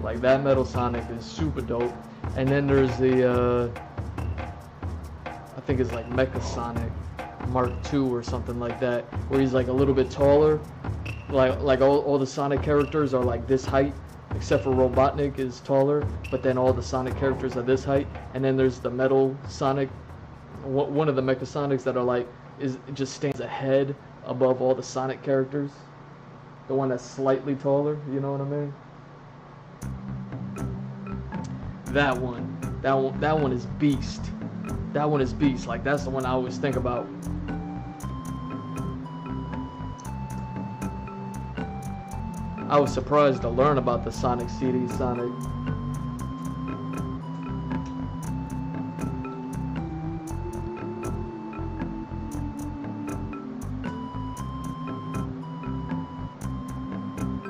Like that Metal Sonic is super dope. And then there's the I think it's like Mecha Sonic Mark II or something like that, where he's like a little bit taller. Like all the Sonic characters are like this height, except for Robotnik is taller, but then all the Sonic characters are this height. And then there's the Metal Sonic, one of the Mecha Sonics that are like, it just stands a head above all the Sonic characters. The one that's slightly taller, you know what I mean? That one is beast. That one is beast. Like that's the one I always think about. I was surprised to learn about the Sonic CD Sonic.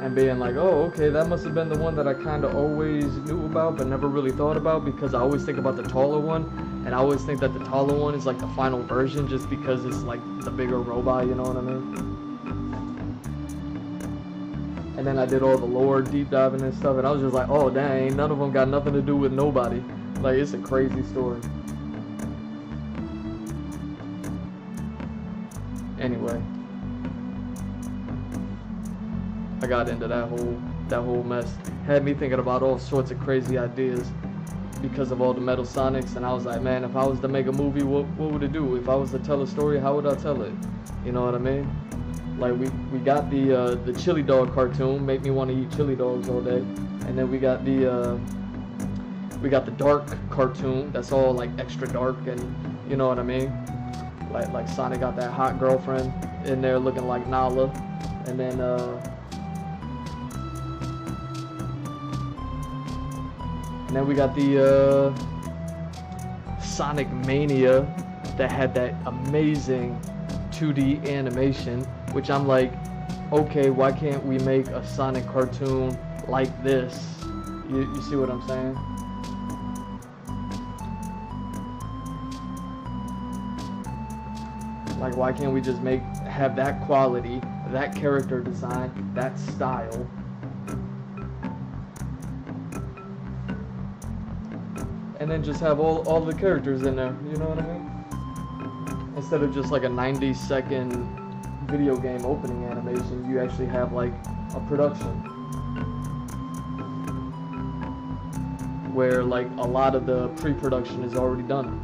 and being like, oh, okay, that must have been the one that I kind of always knew about but never really thought about, because I always think about the taller one, and I always think that the taller one is like the final version just because it's like the bigger robot, you know what I mean? And then I did all the lore deep diving and stuff, and I was just like, oh dang, none of them got nothing to do with nobody. Like, it's a crazy story. Anyway, I got into that whole mess. Had me thinking about all sorts of crazy ideas because of all the Metal Sonics, and I was like, man, if I was to make a movie, what would it do? If I was to tell a story, how would I tell it? You know what I mean? Like, we got the chili dog cartoon, make me want to eat chili dogs all day, and then we got the dark cartoon that's all like extra dark, and you know what I mean? Like Sonic got that hot girlfriend in there looking like Nala, and then we got the Sonic Mania that had that amazing 2D animation, which I'm like, okay, why can't we make a Sonic cartoon like this? You see what I'm saying? Like, why can't we just have that quality, that character design, that style? And then just have all the characters in there, you know what I mean? Instead of just like a 90-second video game opening animation, you actually have like a production where like a lot of the pre-production is already done.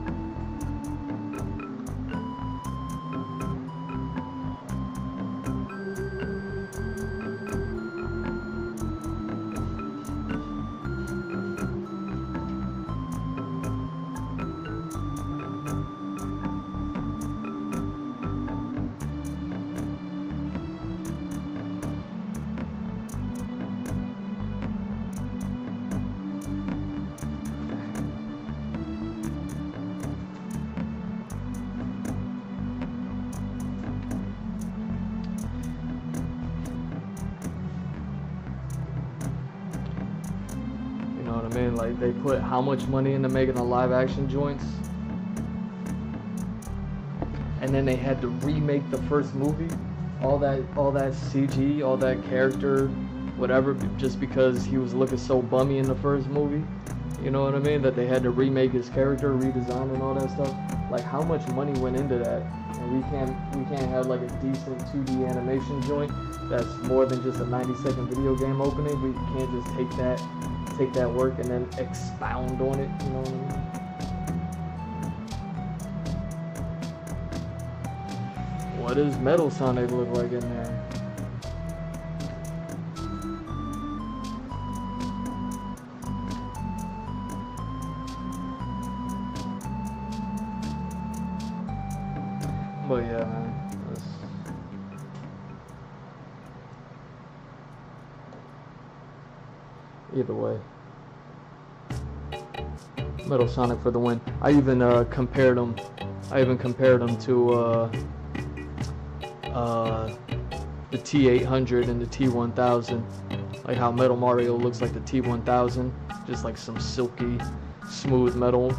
Like, they put how much money into making the live action joints, and then they had to remake the first movie, all that CG, all that character, whatever, just because he was looking so bummy in the first movie. You know what I mean? That they had to remake his character, redesign and all that stuff. Like, how much money went into that? And we can't have like a decent 2D animation joint that's more than just a 90-second video game opening. We can't just take that work and then expound on it, you know what I mean? What does Metal Sonic look like in there? But yeah, man. Either way, Metal Sonic for the win. I even compared them to the T800 and the T1000, like how Metal Mario looks like the T1000, just like some silky, smooth metal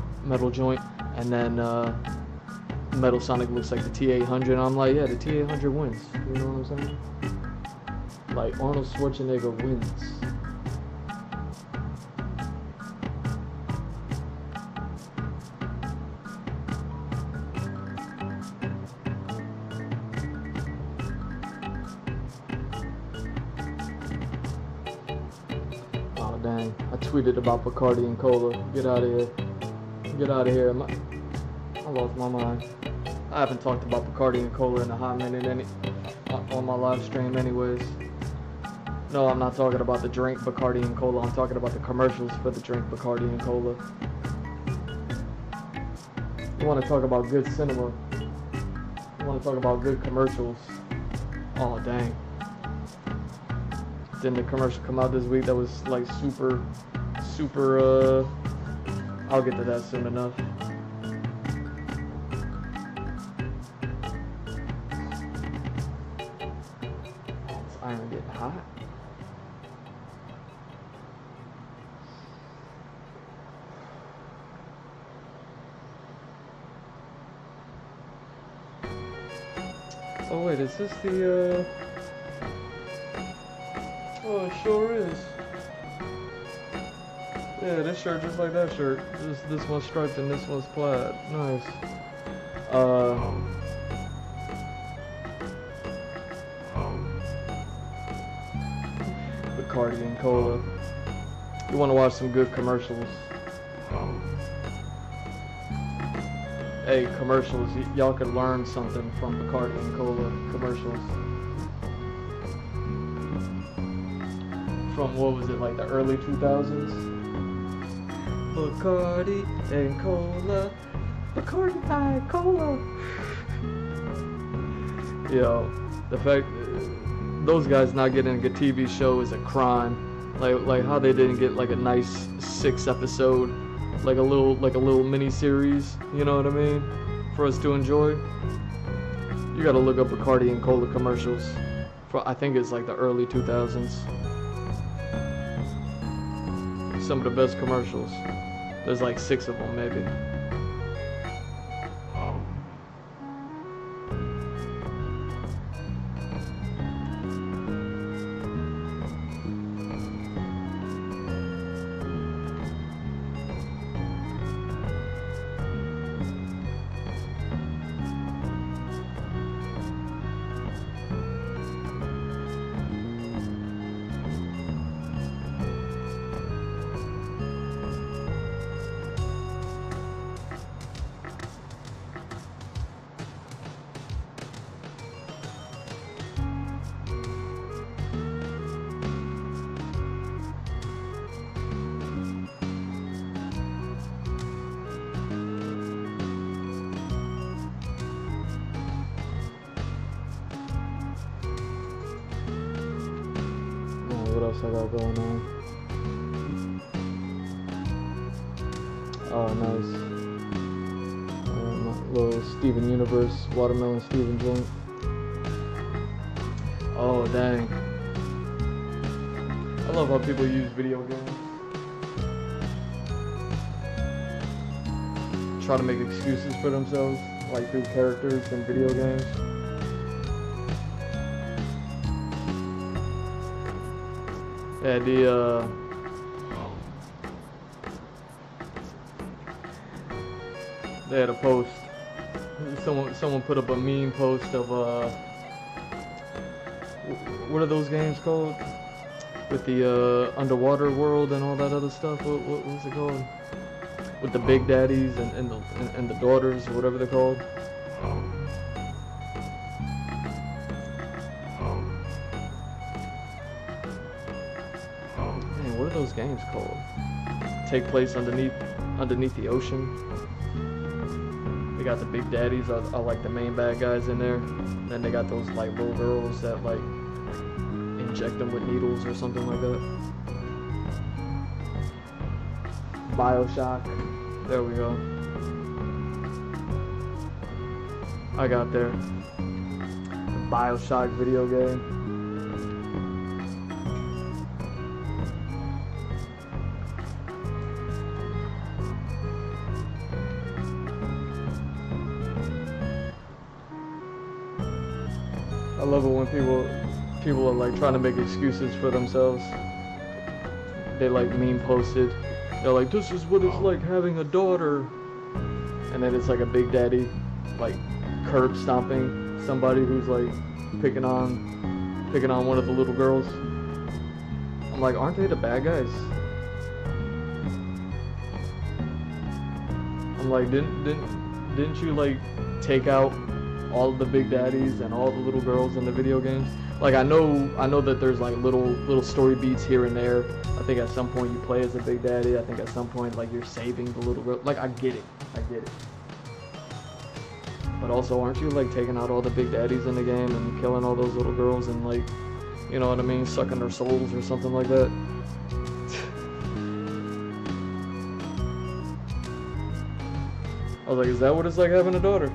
joint, and then Metal Sonic looks like the T800. And I'm like, yeah, the T800 wins. You know what I'm saying? Like, Arnold Schwarzenegger wins. Dang, I tweeted about Bacardi and Cola. Get out of here. Get out of here. I lost my mind. I haven't talked about Bacardi and Cola in a hot minute on my live stream anyways. No, I'm not talking about the drink Bacardi and Cola. I'm talking about the commercials for the drink Bacardi and Cola. You want to talk about good cinema. You want to talk about good commercials. Oh, dang. Didn't the commercial come out this week that was like super, I'll get to that soon enough. This iron getting hot. Wait, is this the, oh, it sure is. Yeah, this shirt just like that shirt. This one's striped and this one's plaid. Nice. Bacardi and Cola. You want to watch some good commercials? Hey, commercials. Y'all could learn something from Bacardi and Cola commercials. From what was it, like the early 2000s? Bacardi and Cola. Bacardi and Cola. Yo, the fact those guys not getting a good TV show is a crime. Like how they didn't get like a nice 6-episode, like a little mini series. You know what I mean? For us to enjoy. You gotta look up Bacardi and Cola commercials. I think it's like the early 2000s. Some of the best commercials. There's like 6 of them maybe. What else I got going on? Oh, nice. Little Steven Universe, Watermelon Steven joint. Oh, dang. I love how people use video games. Try to make excuses for themselves, like through characters in video games. Yeah, they had a post. Someone put up a meme post of what are those games called? With the underwater world and all that other stuff. What was it called? With the big daddies and the daughters or whatever they're called. What are those games called? Take place underneath the ocean. They got the big daddies are like the main bad guys in there. Then they got those like little girls that like inject them with needles or something like that. BioShock. There we go. I got there. The BioShock video game. I love it when people are like trying to make excuses for themselves. They like meme posted. They're like, this is what it's like having a daughter. And then it's like a big daddy like curb stomping somebody who's like picking on one of the little girls. I'm like, aren't they the bad guys? I'm like, didn't you like take out all of the big daddies and all the little girls in the video games? Like I know that there's like little story beats here and there. I think at some point you play as a big daddy. I think at some point like you're saving the little girl. Like I get it. But also, aren't you like taking out all the big daddies in the game and killing all those little girls and like, you know what I mean, sucking their souls or something like that? I was like, is that what it's like having a daughter?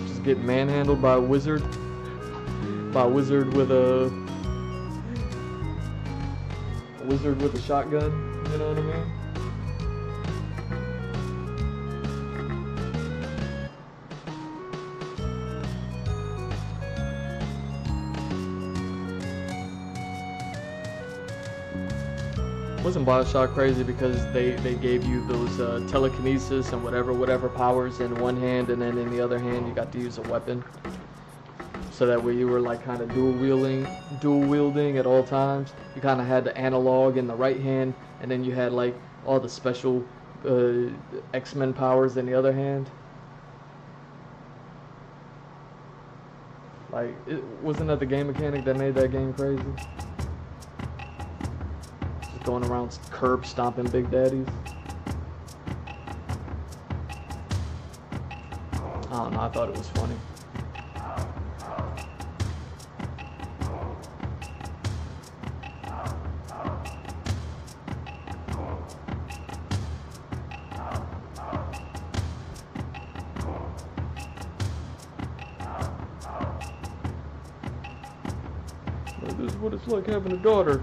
Just get manhandled by a wizard. By a wizard with a shotgun, you know what I mean? wasn't Bioshock crazy because they gave you those telekinesis and whatever powers in one hand, and then in the other hand you got to use a weapon. So that way you were like kind of dual wielding at all times. You kind of had the analog in the right hand, and then you had like all the special X-Men powers in the other hand. Like, wasn't that the game mechanic that made that game crazy? Just going around curb stomping big daddies. I don't know, I thought it was funny. This is what it's like having a daughter.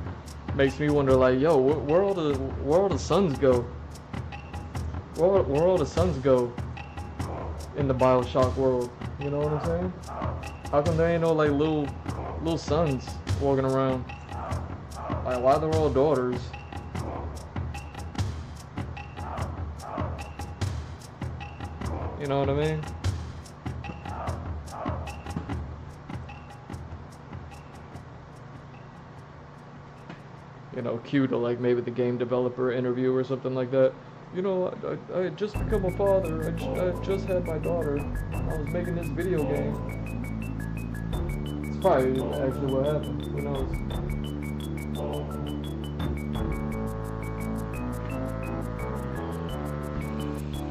Makes me wonder, like, yo, where all the sons go? Where all the sons go in the Bioshock world? You know what I'm saying? How come there ain't no like little sons walking around? Like, why they're all daughters? You know what I mean? You know, cue to like maybe the game developer interview or something like that. You know, I had just become a father. I just had my daughter. I was making this video game. It's probably actually what happened. Who knows?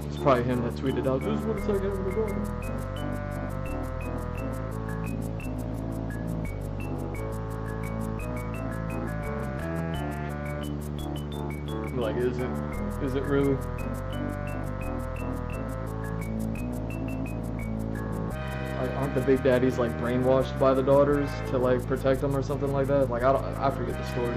It's probably him that tweeted out, "This is what it's like having a daughter." Like, is it really? Like, aren't the big daddies like brainwashed by the daughters to like protect them or something like that? Like, I forget the story.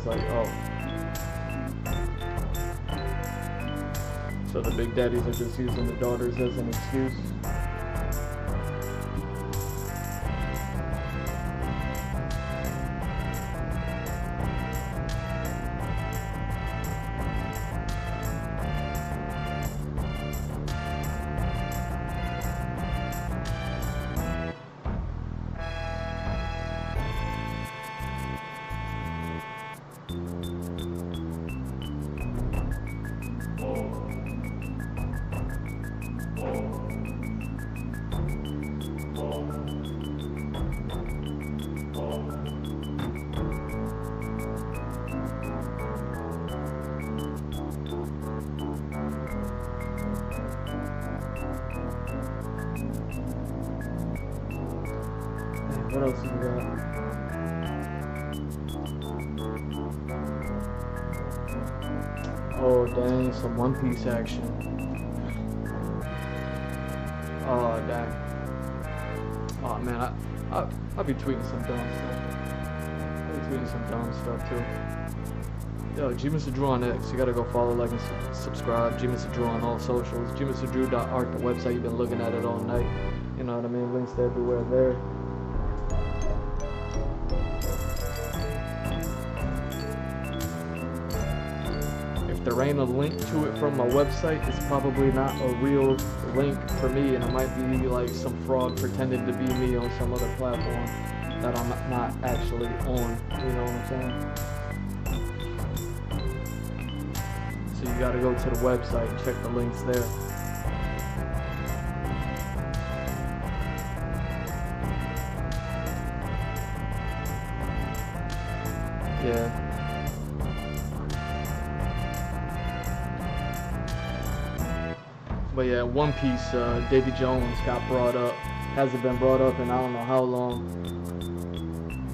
Like, oh, so the big daddies are just using the daughters as an excuse. What else have we got? Oh dang, some One Piece action. Oh dang. Oh man, I'll be tweeting some dumb stuff. I'll be tweeting some dumb stuff too. Yo, G-Mr. Drew on X. You gotta go follow, like, and subscribe. G-Mr. Drew on all socials. GMrDrew.art, the website. You've been looking at it all night. You know what I mean? Links to everywhere there. If there ain't a link to it from my website, it's probably not a real link for me, and it might be like some fraud pretending to be me on some other platform that I'm not actually on. You know what I'm saying? So you gotta go to the website and check the links there. Yeah. But yeah, One Piece, Davy Jones got brought up. Hasn't been brought up in I don't know how long.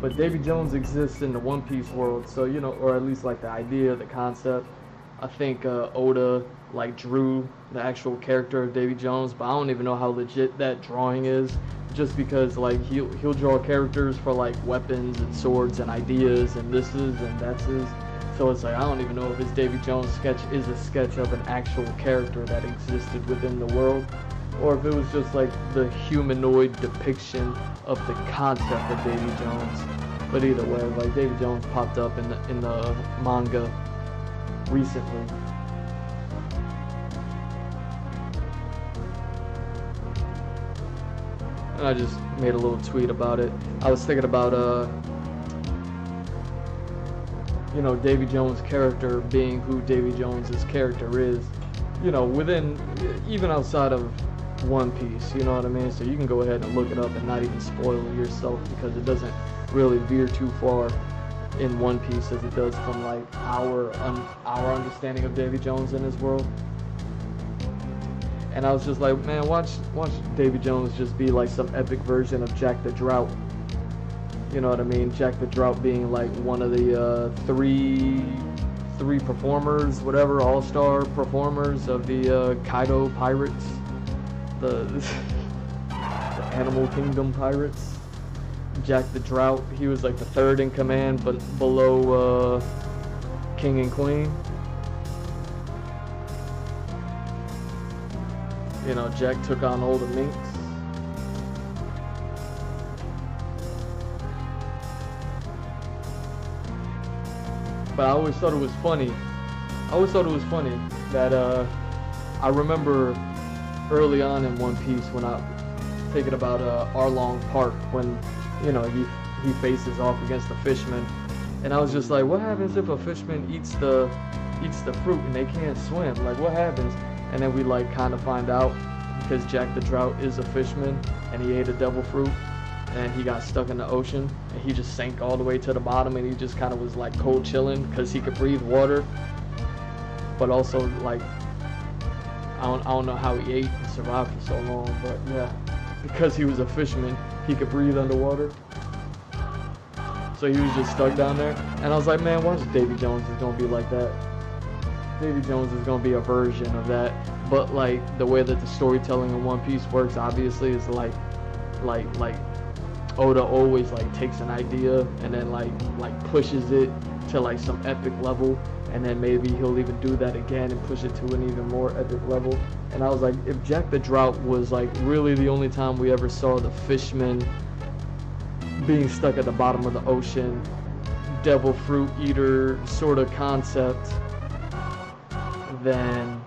But Davy Jones exists in the One Piece world, so, you know, or at least like the idea, the concept. I think Oda like drew the actual character of Davy Jones, but I don't even know how legit that drawing is. Just because like he'll draw characters for like weapons and swords and ideas and this is and that's his. So it's like I don't even know if his Davy Jones sketch is a sketch of an actual character that existed within the world, or if it was just like the humanoid depiction of the concept of Davy Jones. But either way, like Davy Jones popped up in the manga recently. And I just made a little tweet about it. I was thinking about you know, Davy Jones' character being who Davy Jones' character is, you know, within, even outside of One Piece, you know what I mean? So you can go ahead and look it up and not even spoil it yourself, because it doesn't really veer too far in One Piece as it does from like our understanding of Davy Jones in his world. And I was just like, man, watch Davy Jones just be like some epic version of Jack the Drought. You know what I mean? Jack the Drought being like one of the three performers, whatever, all-star performers of the Kaido Pirates, the Animal Kingdom Pirates. Jack the Drought, he was like the third in command, but below King and Queen. You know, Jack took on all the minks. But I always thought it was funny. That I remember early on in One Piece when I thinking about Arlong Park, when, you know, he faces off against the fisherman, and I was just like, what happens if a fisherman eats the fruit and they can't swim? Like, what happens? And then we like kind of find out, because Jack the Drought is a fisherman and he ate a devil fruit and he got stuck in the ocean and he just sank all the way to the bottom, and he just kind of was like cold chilling because he could breathe water, but also like I don't know how he ate and survived for so long, but yeah, because he was a fisherman he could breathe underwater, so he was just stuck down there. And I was like, man, watch Davy Jones is gonna be like that. Davy Jones is gonna be a version of that, but like the way that the storytelling in One Piece works, obviously, is like Oda always like takes an idea and then like pushes it to like some epic level, and then maybe he'll even do that again and push it to an even more epic level. And I was like, if Jack the Drought was like really the only time we ever saw the fisherman being stuck at the bottom of the ocean, devil fruit eater sort of concept, then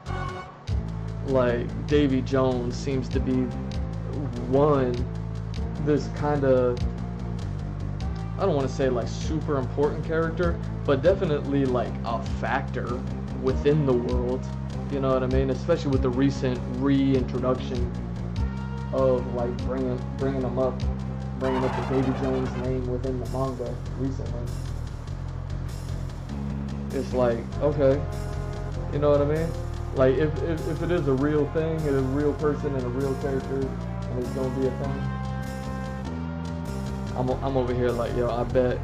like Davy Jones seems to be this kind of, I don't want to say like super important character, but definitely like a factor within the world, you know what I mean? Especially with the recent reintroduction of like bringing up the Davy Jones name within the manga recently. It's like, okay, you know what I mean? Like if it is a real thing, it is a real person and a real character, and it's gonna be a thing, I'm over here like, yo, I bet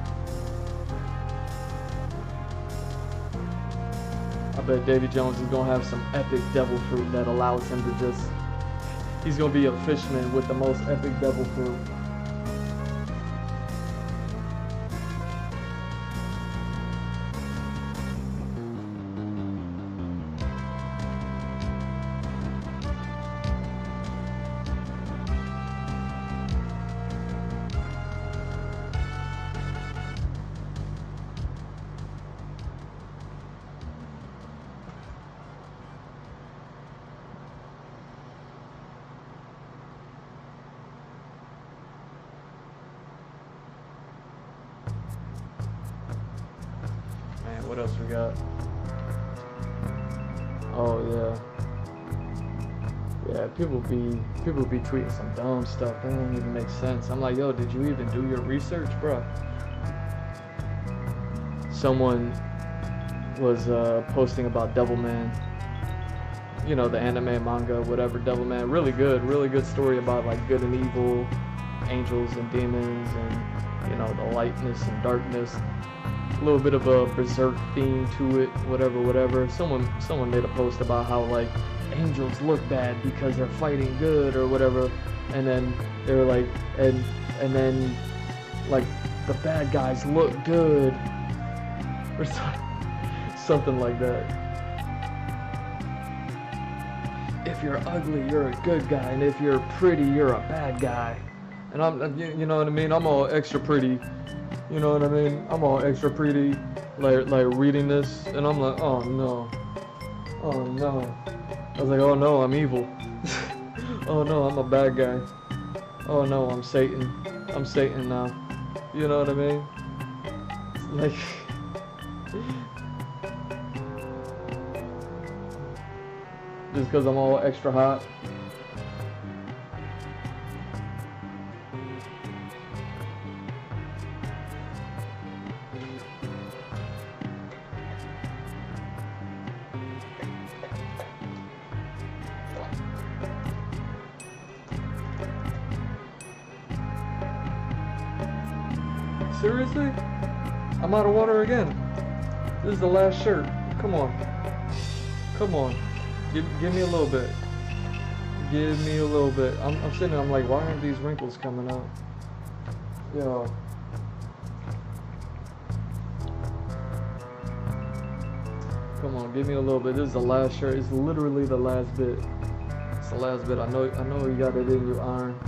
Davy Jones is gonna have some epic devil fruit that allows him to just, he's gonna be a fisherman with the most epic devil fruit. What else we got? Oh yeah, people be tweeting some dumb stuff that don't even make sense. I'm like, yo, did you even do your research, bro? Someone was posting about Devilman, you know, the anime, manga, whatever. Devilman, really good story about like good and evil, angels and demons, and, you know, the lightness and darkness. a little bit of a berserk theme to it, whatever. Someone made a post about how like angels look bad because they're fighting good or whatever, and then they were like, and then like the bad guys look good or something like that. If you're ugly, you're a good guy, and if you're pretty, you're a bad guy. And I'm, you know what I mean? I'm all extra pretty. You know what I mean? I'm all extra pretty, like reading this, and I'm like, oh no. I was like, oh no, I'm evil. Oh no, I'm a bad guy. Oh no, I'm Satan. I'm Satan now. You know what I mean? Like, just because I'm all extra hot. Seriously? I'm out of water again. This is the last shirt. Come on. Come on. Give me a little bit. Give me a little bit. I'm sitting there, I'm like, why aren't these wrinkles coming out? Yo. Come on, give me a little bit. This is the last shirt. It's literally the last bit. It's the last bit. I know you got it in your iron.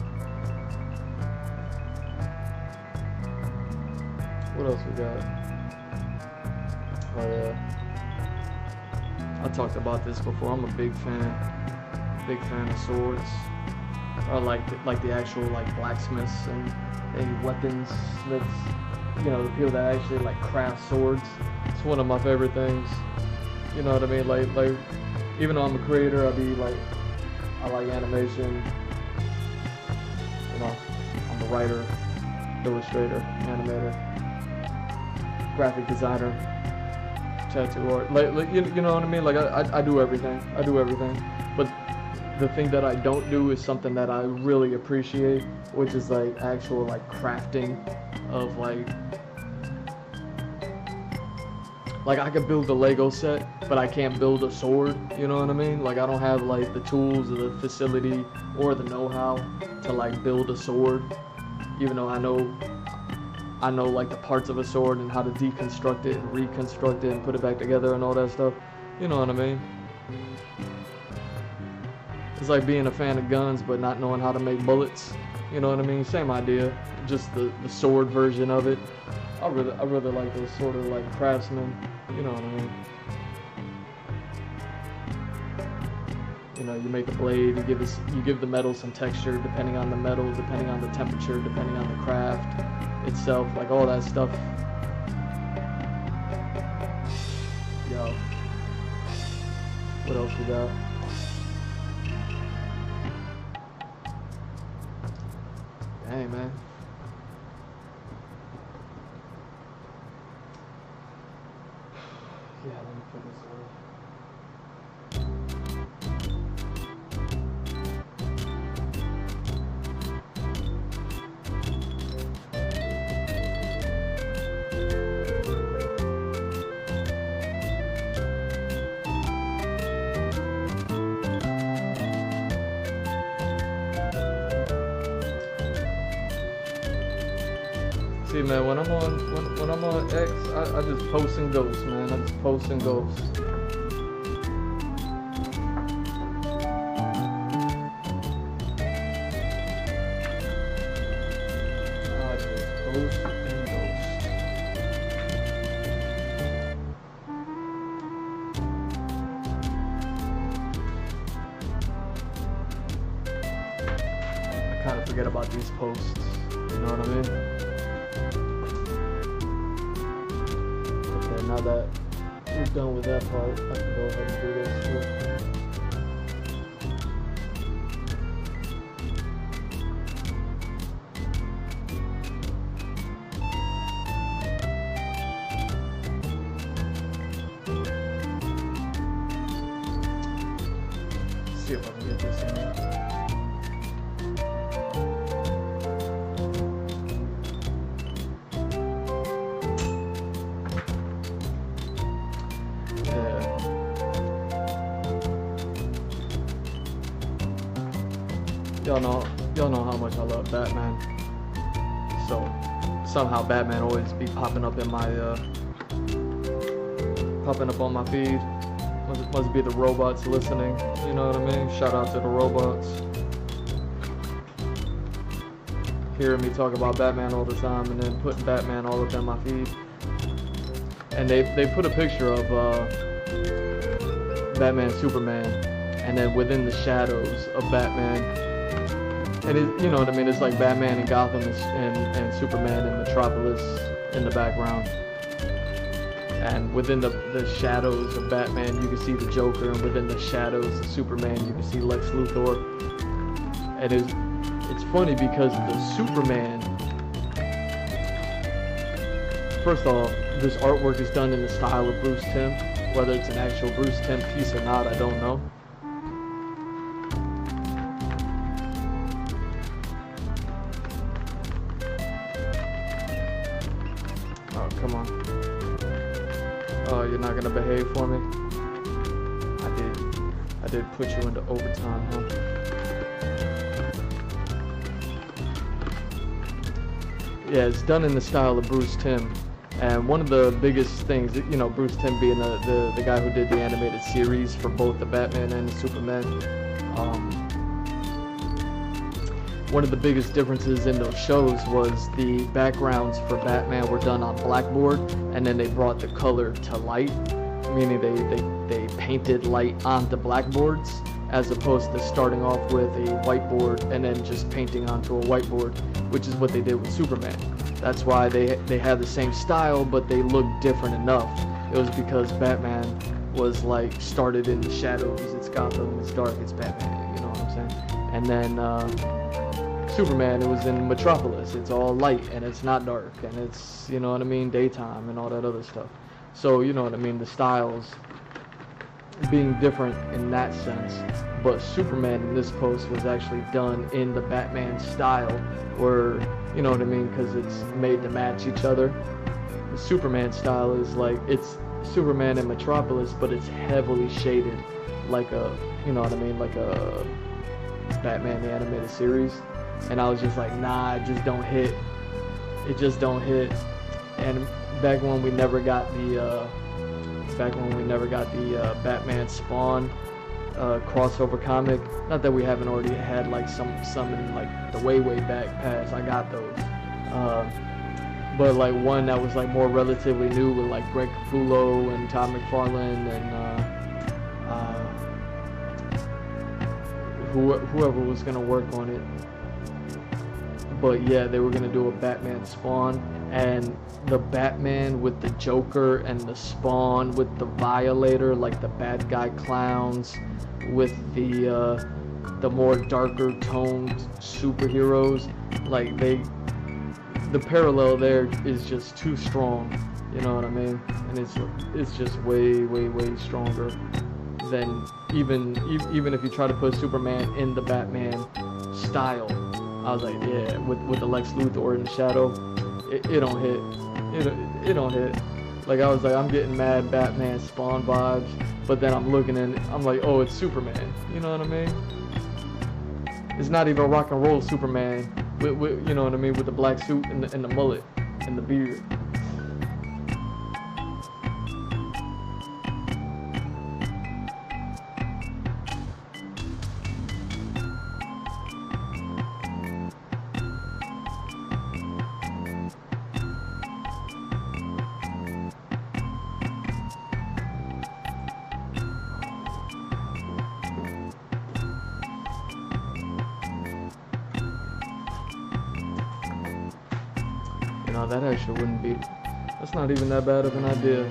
What else we got? Oh yeah. I talked about this before. I'm a big fan of swords. Or like the actual like blacksmiths and weapons smiths. You know, the people that actually like craft swords. It's one of my favorite things. You know what I mean? Like even though I'm a creator, I like animation. You know, I'm a writer, illustrator, animator, graphic designer, tattoo art. Like you know what I mean? Like I do everything. I do everything. But the thing that I don't do is something that I really appreciate, which is like actual like crafting of like I could build a Lego set, but I can't build a sword, you know what I mean? Like I don't have like the tools or the facility or the know-how to like build a sword, even though I know like the parts of a sword and how to deconstruct it and reconstruct it and put it back together and all that stuff. You know what I mean? It's like being a fan of guns but not knowing how to make bullets. You know what I mean? Same idea, just the sword version of it. I really like those sort of like craftsmen. You know what I mean? You know, you make a blade, you give the metal some texture depending on the metal, depending on the temperature, depending on the craft itself, like all that stuff. Yo, what else we got? Dang, man. Yeah, let me put this away. See, man, when I'm on X, I just post and ghost, man. I just post and ghost. I just post and ghost. I kind of forget about these posts. You know what I mean? Now that we're done with that part, I can go ahead and do this. See if I can get this in there. y'all know how much I love Batman. So somehow Batman always be popping up in my popping up on my feed. Must be the robots listening. You know what I mean? Shout out to the robots. Hearing me talk about Batman all the time and then putting Batman all up in my feed. And they put a picture of Batman, Superman, and then within the shadows of Batman, and it, you know what I mean, it's like Batman in Gotham and Superman in Metropolis in the background. And within the shadows of Batman, you can see the Joker, and within the shadows of Superman, you can see Lex Luthor. And it's funny because the Superman, first off, this artwork is done in the style of Bruce Timm. Whether it's an actual Bruce Timm piece or not, I don't know. Oh, come on. Oh, you're not gonna behave for me? I did put you into overtime, huh? Yeah, it's done in the style of Bruce Timm. And one of the biggest things, you know, Bruce Timm being the guy who did the animated series for both the Batman and the Superman, one of the biggest differences in those shows was the backgrounds for Batman were done on blackboard, and then they brought the color to light, meaning they painted light onto blackboards, as opposed to starting off with a whiteboard and then just painting onto a whiteboard, which is what they did with Superman. That's why they had the same style, but they looked different enough. It was because Batman was like started in the shadows. It's Gotham, it's dark, it's Batman, you know what I'm saying? And then Superman, it was in Metropolis. It's all light and it's not dark, and it's, you know what I mean, daytime and all that other stuff. So, you know what I mean, the styles being different in that sense. But Superman in this post was actually done in the Batman style, where, you know what I mean, because it's made to match each other. The Superman style is like, it's Superman in Metropolis, but it's heavily shaded like a, you know what I mean, like a Batman the animated series. And I was just like, nah, it just don't hit. It just don't hit. And back when we never got the Batman Spawn crossover comic, not that we haven't already had like some in like the way back past, I got those, but like one that was like more relatively new with like Greg Capullo and Todd McFarlane and whoever was gonna work on it. But yeah, they were gonna do a Batman Spawn, and the Batman with the Joker and the Spawn with the Violator, like the bad guy clowns, with the more darker toned superheroes, like the parallel there is just too strong, you know what I mean? And it's just way stronger than even if you try to put Superman in the Batman style. I was like, yeah, with the Lex Luthor in the shadow, it don't hit. It don't hit. Like, I was like, I'm getting mad Batman Spawn vibes, but then I'm looking and I'm like, oh, it's Superman. You know what I mean? It's not even rock and roll Superman with you know what I mean, with the black suit and the mullet and the beard. No, that actually wouldn't be, that's not even that bad of an idea.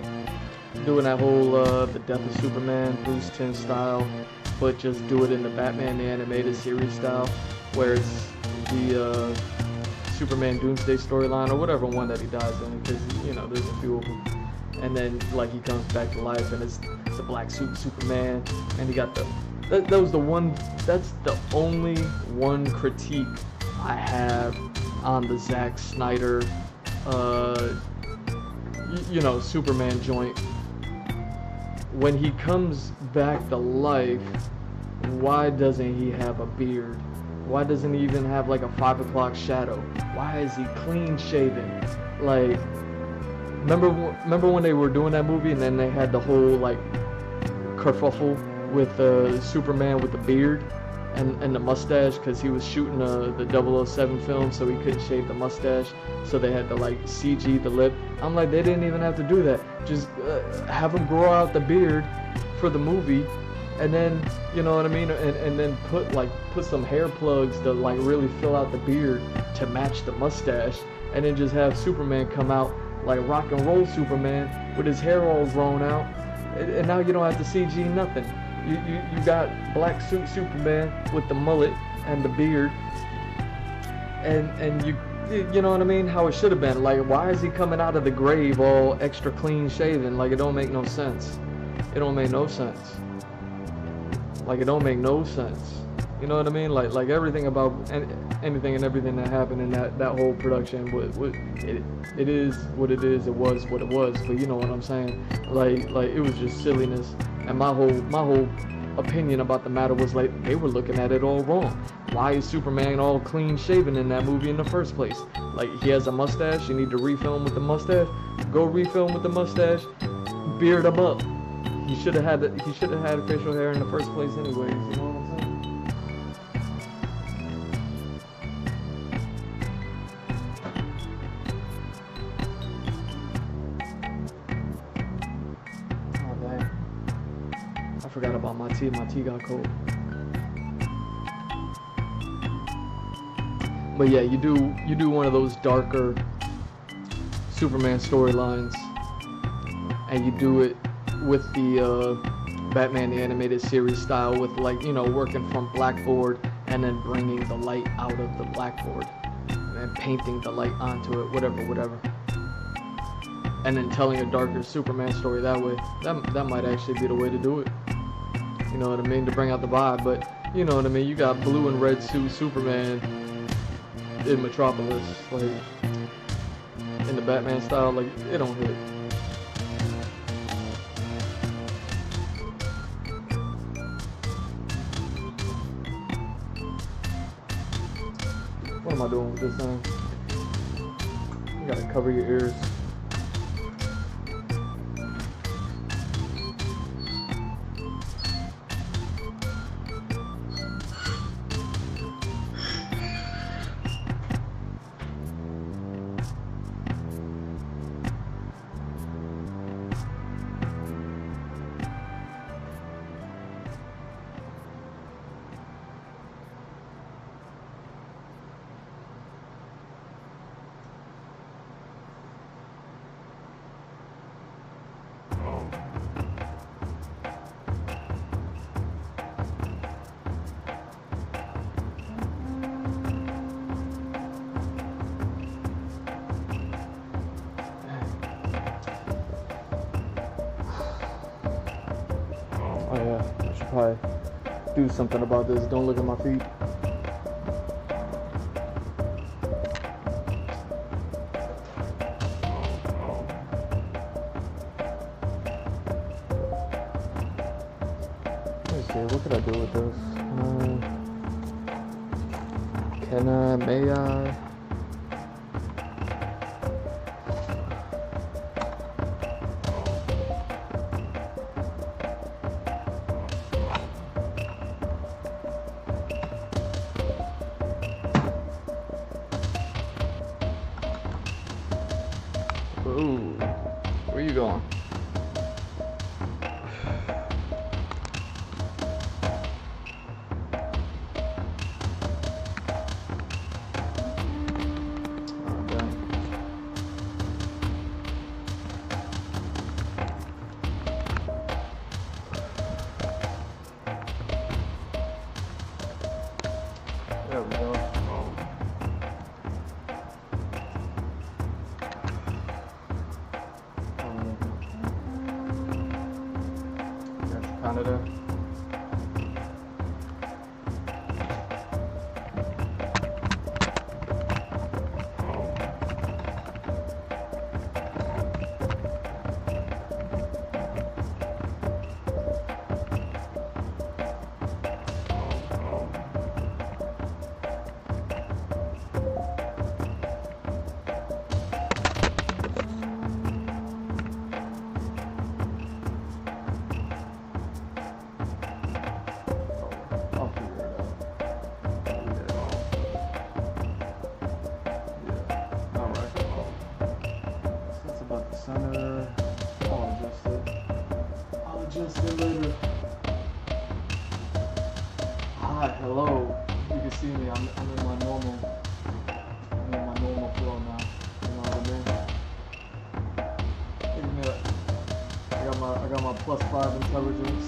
Doing that whole, the Death of Superman, Bruce Timm style, but just do it in the Batman the Animated Series style, where it's the Superman Doomsday storyline, or whatever one that he dies in, because, you know, there's a few of them. And then, like, he comes back to life, and it's the black suit Superman, and he got the, that was the one, that's the only one critique I have on the Zack Snyder, you know, Superman joint. When he comes back to life, why doesn't he have a beard? Why doesn't he even have like a 5 o'clock shadow? Why is he clean shaven? Like, remember when they were doing that movie and then they had the whole like kerfuffle with Superman with the beard and the mustache because he was shooting the 007 film, so he couldn't shave the mustache, so they had to like CG the lip. I'm like, they didn't even have to do that. Just have him grow out the beard for the movie, and then, you know what I mean, and then put some hair plugs to like really fill out the beard to match the mustache, and then just have Superman come out like rock and roll Superman with his hair all grown out, and now you don't have to CG nothing. You got black suit Superman with the mullet and the beard, and you know what I mean, how it should have been. Like, why is he coming out of the grave all extra clean shaven? Like, it don't make no sense. It don't make no sense. Like, it don't make no sense. You know what I mean? Like everything about anything and everything that happened in that whole production, it is what it is. It was what it was. But you know what I'm saying? Like it was just silliness. And my whole opinion about the matter was like, they were looking at it all wrong. Why is Superman all clean shaven in that movie in the first place? Like, he has a mustache. You need to refilm with the mustache. Go refilm with the mustache. Beard him up. He should have had facial hair in the first place anyways. You know what I'm saying? I forgot about my tea. My tea got cold. But yeah, you do one of those darker Superman storylines, and you do it with the Batman the Animated Series style, with, like, you know, working from blackboard and then bringing the light out of the blackboard and painting the light onto it, whatever. And then telling a darker Superman story that way. That might actually be the way to do it. You know what I mean? To bring out the vibe. But you know what I mean? You got blue and red suit Superman in Metropolis, like in the Batman style. Like, it don't hit. What am I doing with this thing? You gotta cover your ears. Oh yeah, I should probably do something about this. Don't look at my feet. Let me see, what could I do with this? May I? Ooh, where you going? There we go. Canada. see you later. Hi, hello. You can see me. I'm in my normal. I'm in my normal flow now. You know what I mean? Look at me. I got my +5 intelligence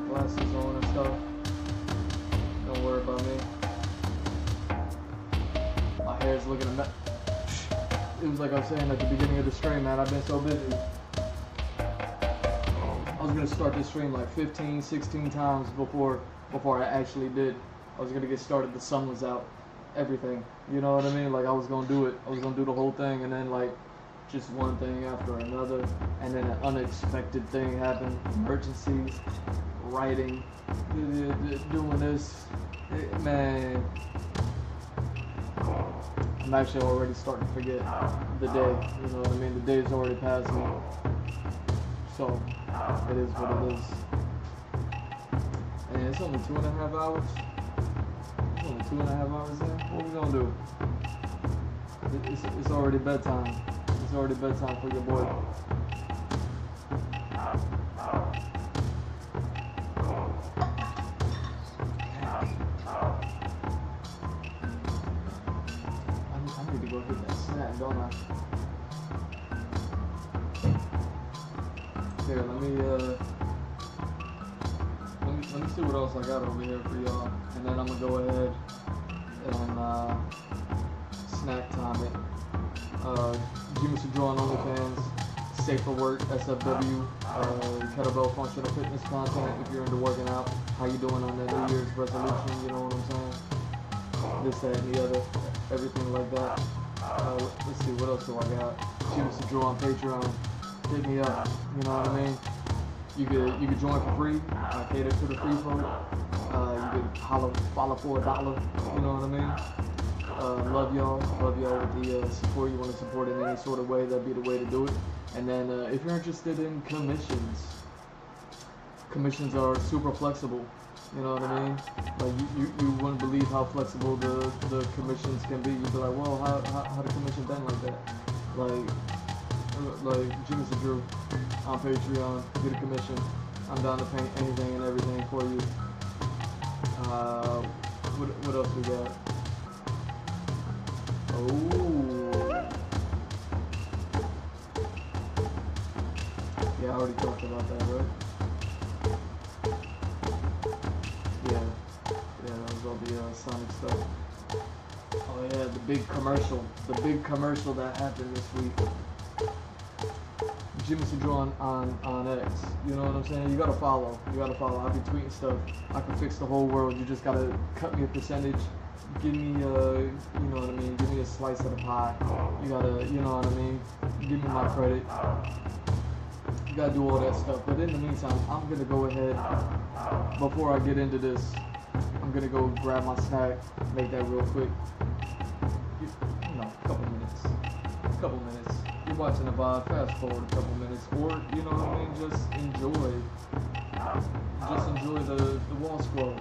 glasses on and stuff. Don't worry about me. My hair's looking a mess. It was like I was saying at the beginning of the stream, man. I've been so busy. I was gonna start this stream like 15, 16 times before I actually did. I was gonna get started. The sun was out, everything. You know what I mean? Like I was gonna do it. I was gonna do the whole thing, and then like just one thing after another, and then an unexpected thing happened. Emergencies, writing, doing this, man. I'm actually already starting to forget the day. You know what I mean? The day's already passed me. So it is what it is. And it's only 2.5 hours. It's only 2.5 hours in. What we gonna do? It's already bedtime. It's already bedtime for your boy. I need to go hit that snack, don't I? Here, let me see what else I got over here for y'all, and then I'm gonna go ahead and snack time it. GMF Draw on OnlyFans, Safe for Work, SFW, kettlebell functional fitness content. If you're into working out, how you doing on that New Year's resolution? You know what I'm saying? This, that, and the other, everything like that. Let's see, what else do I got? GMF Draw on Patreon. Hit me up. You know what I mean? You could join for free. I cater to the free folk. You could follow for $1. You know what I mean? Love y'all with the support. You want to support in any sort of way, that'd be the way to do it. And then if you're interested in commissions are super flexible. You know what I mean? Like you wouldn't believe how flexible the commissions can be. You'd be like, well, how the commission been like that? Like Jimmy Drew on Patreon, get a commission. I'm down to paint anything and everything for you. What else we got? Oh, yeah, I already talked about that, right? Yeah, that was all the Sonic stuff. Oh yeah, the big commercial that happened this week. Jimmy Draw on X. You know what I'm saying? You gotta follow. I'll be tweeting stuff. I can fix the whole world. You just gotta cut me a percentage. Give me you know what I mean? Give me a slice of the pie. You gotta, you know what I mean? Give me my credit. You gotta do all that stuff. But in the meantime, I'm gonna go ahead, before I get into this, I'm gonna go grab my snack, make that real quick. You know, a couple minutes. You're watching the vibe, fast forward a couple minutes, or you know what I mean, just enjoy the wall scroll.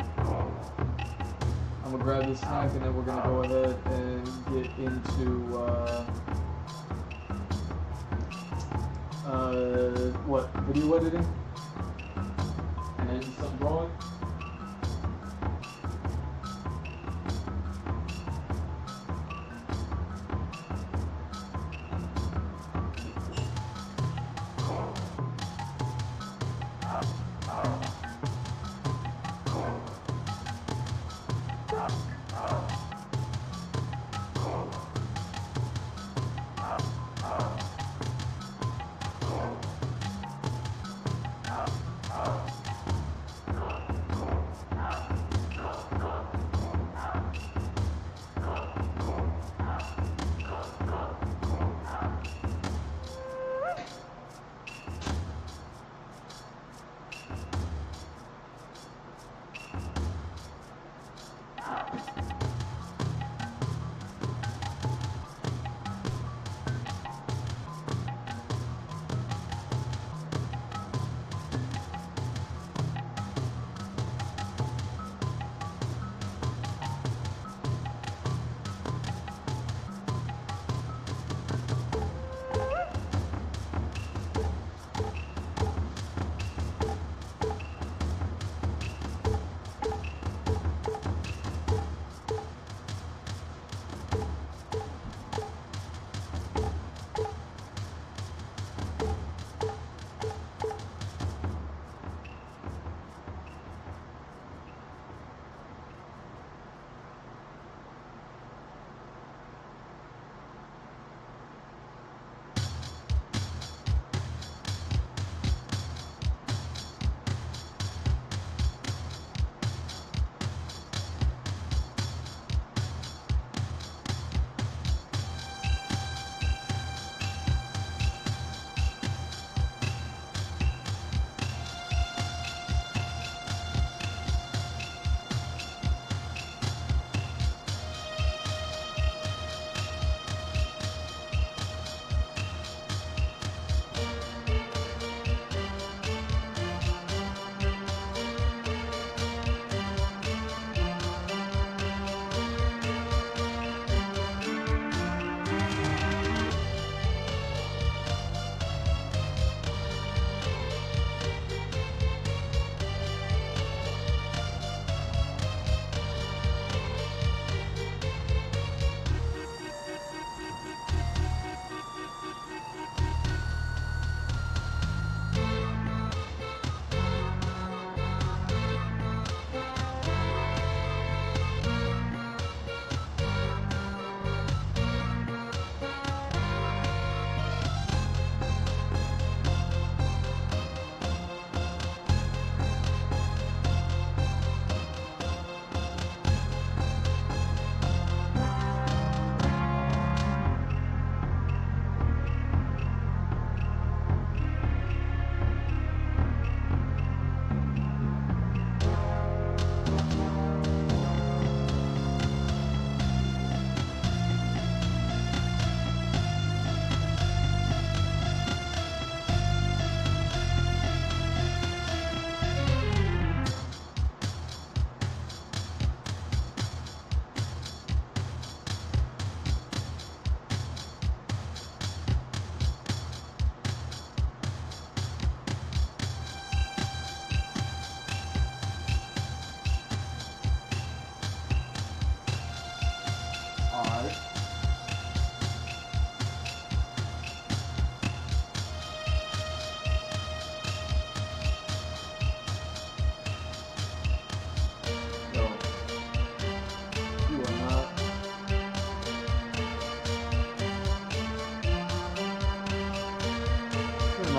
I'm gonna grab this snack and then we're gonna go ahead and get into what, video editing, and then some drawing.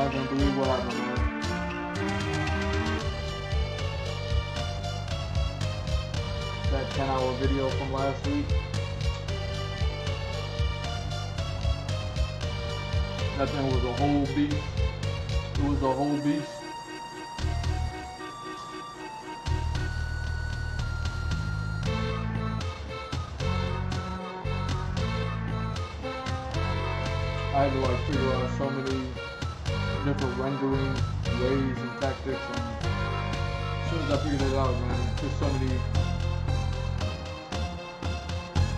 not gonna believe what happened, man. That 10-hour video from last week. That thing was a whole beast. It was a whole beast. I had to like figure out so many different rendering ways and tactics, and as soon as I figured it out, man, there's so many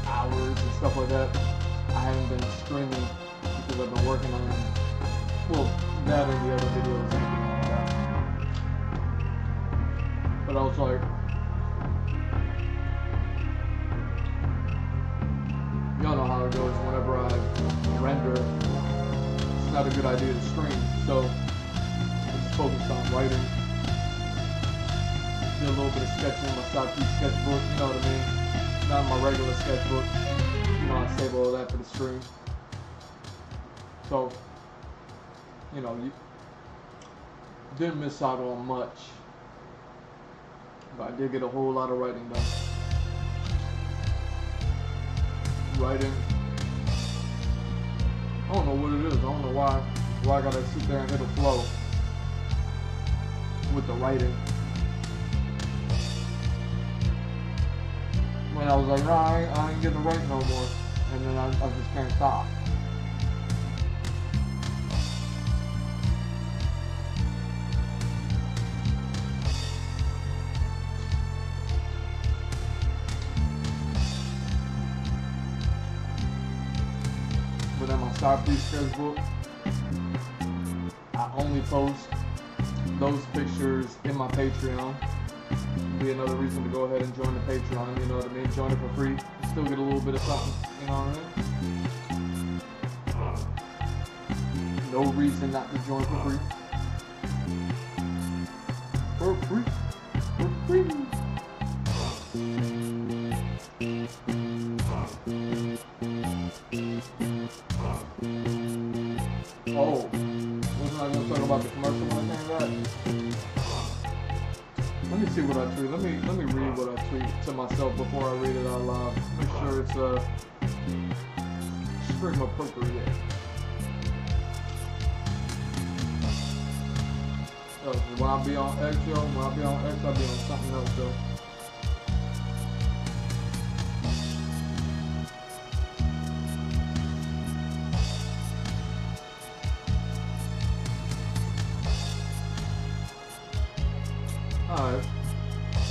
hours and stuff like that. I haven't been streaming because I've been working on, well, that and the other videos and everything like that. But I was like, y'all know how it goes whenever I render. It's not a good idea to stream, so I just focused on writing. Did a little bit of sketching in my Saki sketchbook, you know what I mean? Not my regular sketchbook. You know, I save all of that for the stream. So, you know, you didn't miss out on much, but I did get a whole lot of writing done. Writing, I don't know what it is. I don't know why I gotta sit there and hit a flow with the writing. When I was like, nah, I ain't getting to write no more, and then I just can't stop. But in my side piece sketchbook, I only post those pictures in my Patreon. Be another reason to go ahead and join the Patreon, you know what I mean? Join it for free. You still get a little bit of something, you know what I mean? No reason not to join for free. For free. For free. Oh, wasn't I going to talk about the commercial when I came back? Let me see what I tweet. Let me read what I tweet to myself before I read it out loud. Make sure it's stream appropriate. When I be on X, yo, when I be on X, I be on something else, though. Alright,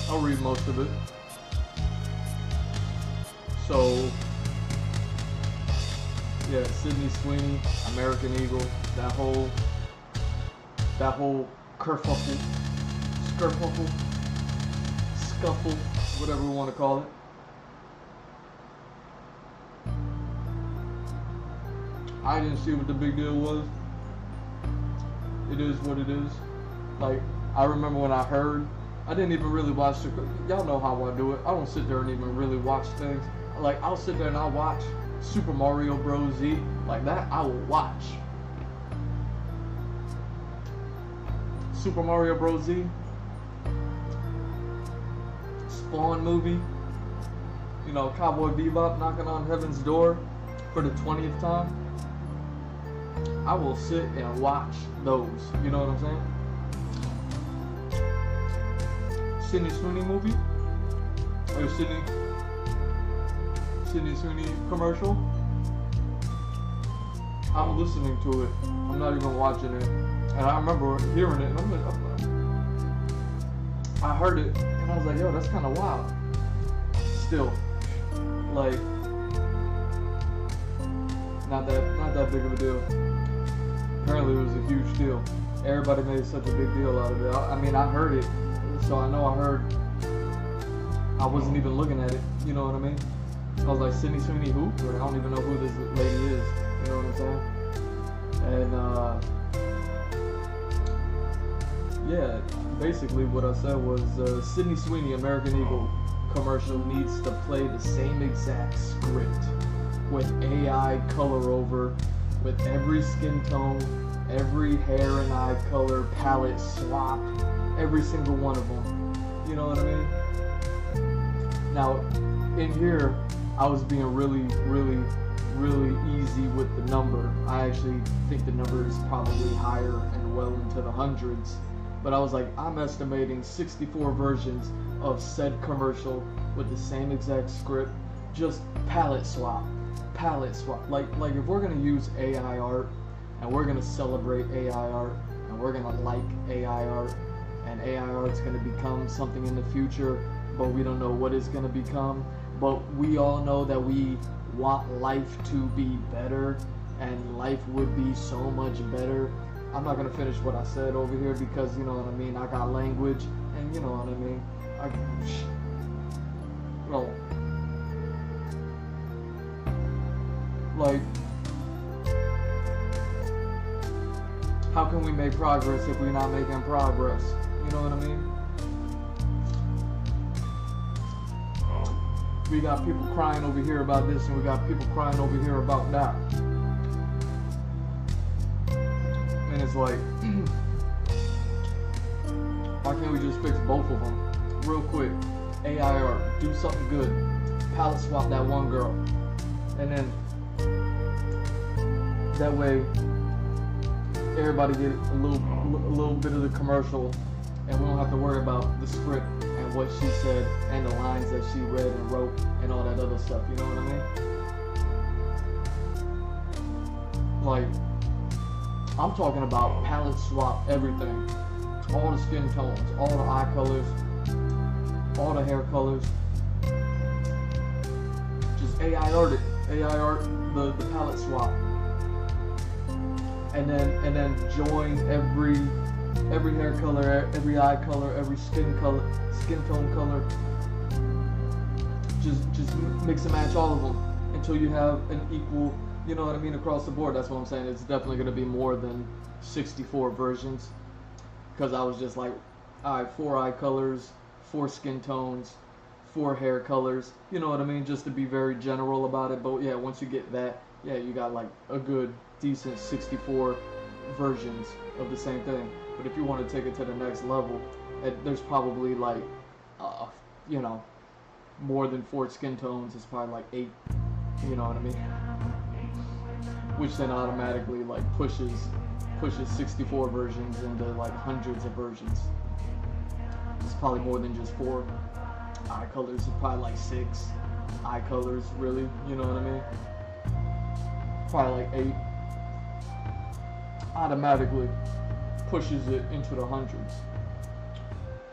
I'll read most of it. So, yeah, Sydney Sweeney, American Eagle, that whole kerfuffle, skirfuffle, scuffle, whatever we want to call it. I didn't see what the big deal was. It is what it is. Like, I remember when I heard, I didn't even really watch the, y'all know how I do it. I don't sit there and even really watch things. Like, I'll sit there and I'll watch Super Mario Bros. Z. Like that, I will watch. Super Mario Bros. Z. Spawn movie. You know, Cowboy Bebop knocking on heaven's door for the 20th time. I will sit and watch those. You know what I'm saying? Sydney Sweeney movie, or Sydney Sweeney commercial. I'm listening to it. I'm not even watching it. And I remember hearing it, and I'm like, I heard it, and I was like, yo, that's kind of wild. Still, like, not that big of a deal. Apparently, it was a huge deal. Everybody made such a big deal out of it. I mean, I heard it. So I know I heard, I wasn't even looking at it, you know what I mean? I was like, Sydney Sweeney who? I don't even know who this lady is, you know what I'm saying? And yeah, basically what I said was Sydney Sweeney, American Eagle commercial needs to play the same exact script with AI color over, with every skin tone, every hair and eye color palette swapped, every single one of them. You know what I mean? Now, in here, I was being really easy with the number. I actually think the number is probably higher and well into the hundreds. But I was like, I'm estimating 64 versions of said commercial with the same exact script, just palette swap. Like if we're gonna use AI art and we're gonna celebrate AI art and we're gonna like AI art and AI art's gonna become something in the future, but we don't know what it's gonna become. But we all know that we want life to be better, and life would be so much better. I'm not gonna finish what I said over here because you know what I mean. I got language, and you know what I mean. Like, how can we make progress if we're not making progress? You know what I mean? We got people crying over here about this, and we got people crying over here about that. And it's like, why can't we just fix both of them? Real quick, AI art, do something good. Palette swap that one girl. And then, that way, everybody get a little bit of the commercial, and we don't have to worry about the script and what she said and the lines that she read and wrote and all that other stuff. You know what I mean? Like, I'm talking about palette swap everything. All the skin tones, all the eye colors, all the hair colors. Just AI art it. AI art the palette swap. And then join every hair color, every eye color, every skin tone color. Just mix and match all of them until you have an equal, you know what I mean, across the board. That's what I'm saying. It's definitely going to be more than 64 versions, because I was just like, all right, 4 eye colors, 4 skin tones, 4 hair colors. You know what I mean? Just to be very general about it. But yeah, once you get that, yeah, you got like a good, decent 64 versions of the same thing. But if you want to take it to the next level, there's probably like, you know, more than 4 skin tones. It's probably like 8. You know what I mean? Which then automatically like pushes 64 versions into like hundreds of versions. It's probably more than just 4 eye colors. It's probably like 6 eye colors, really. You know what I mean? Probably like 8. Automatically pushes it into the hundreds.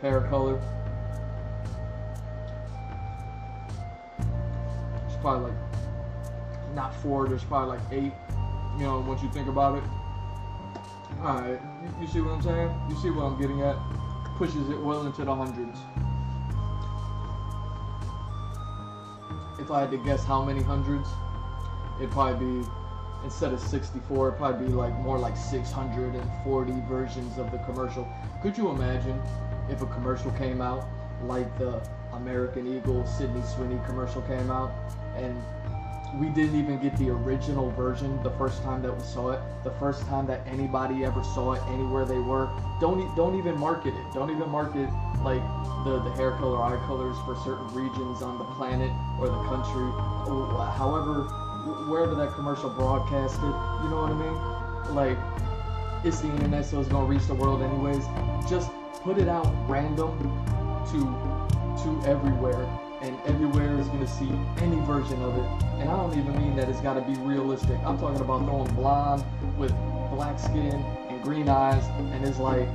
Hair color. It's probably like not 4. There's probably like 8. You know, once you think about it. Alright, you see what I'm saying? You see what I'm getting at? Pushes it well into the hundreds. If I had to guess how many hundreds, it'd probably be, instead of 64, it'd probably be like more like 640 versions of the commercial. Could you imagine if a commercial came out like the American Eagle Sydney Sweeney commercial came out, and we didn't even get the original version the first time that we saw it, the first time that anybody ever saw it anywhere they were? Don't even market it. Don't even market like the hair color, eye colors for certain regions on the planet or the country, or however, wherever that commercial broadcasted. You know what I mean? Like, it's the internet, so it's gonna reach the world anyways. Just put it out random to everywhere, and everywhere is gonna see any version of it. And I don't even mean that it's gotta be realistic. I'm talking about throwing blonde with black skin and green eyes, and it's like,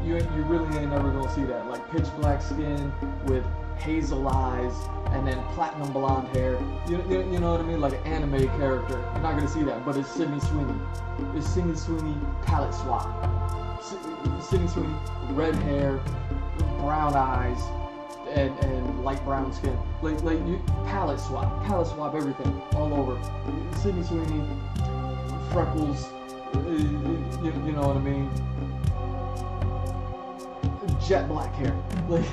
you really ain't never gonna see that. Like pitch black skin with hazel eyes and then platinum blonde hair. You know what I mean? Like an anime character. You're not gonna see that, but it's Sydney Sweeney. It's Sydney Sweeney palette swap. Sydney Sweeney, red hair, brown eyes, and light brown skin. Like you palette swap everything all over. Sydney Sweeney, freckles. You know what I mean? Jet black hair. Like,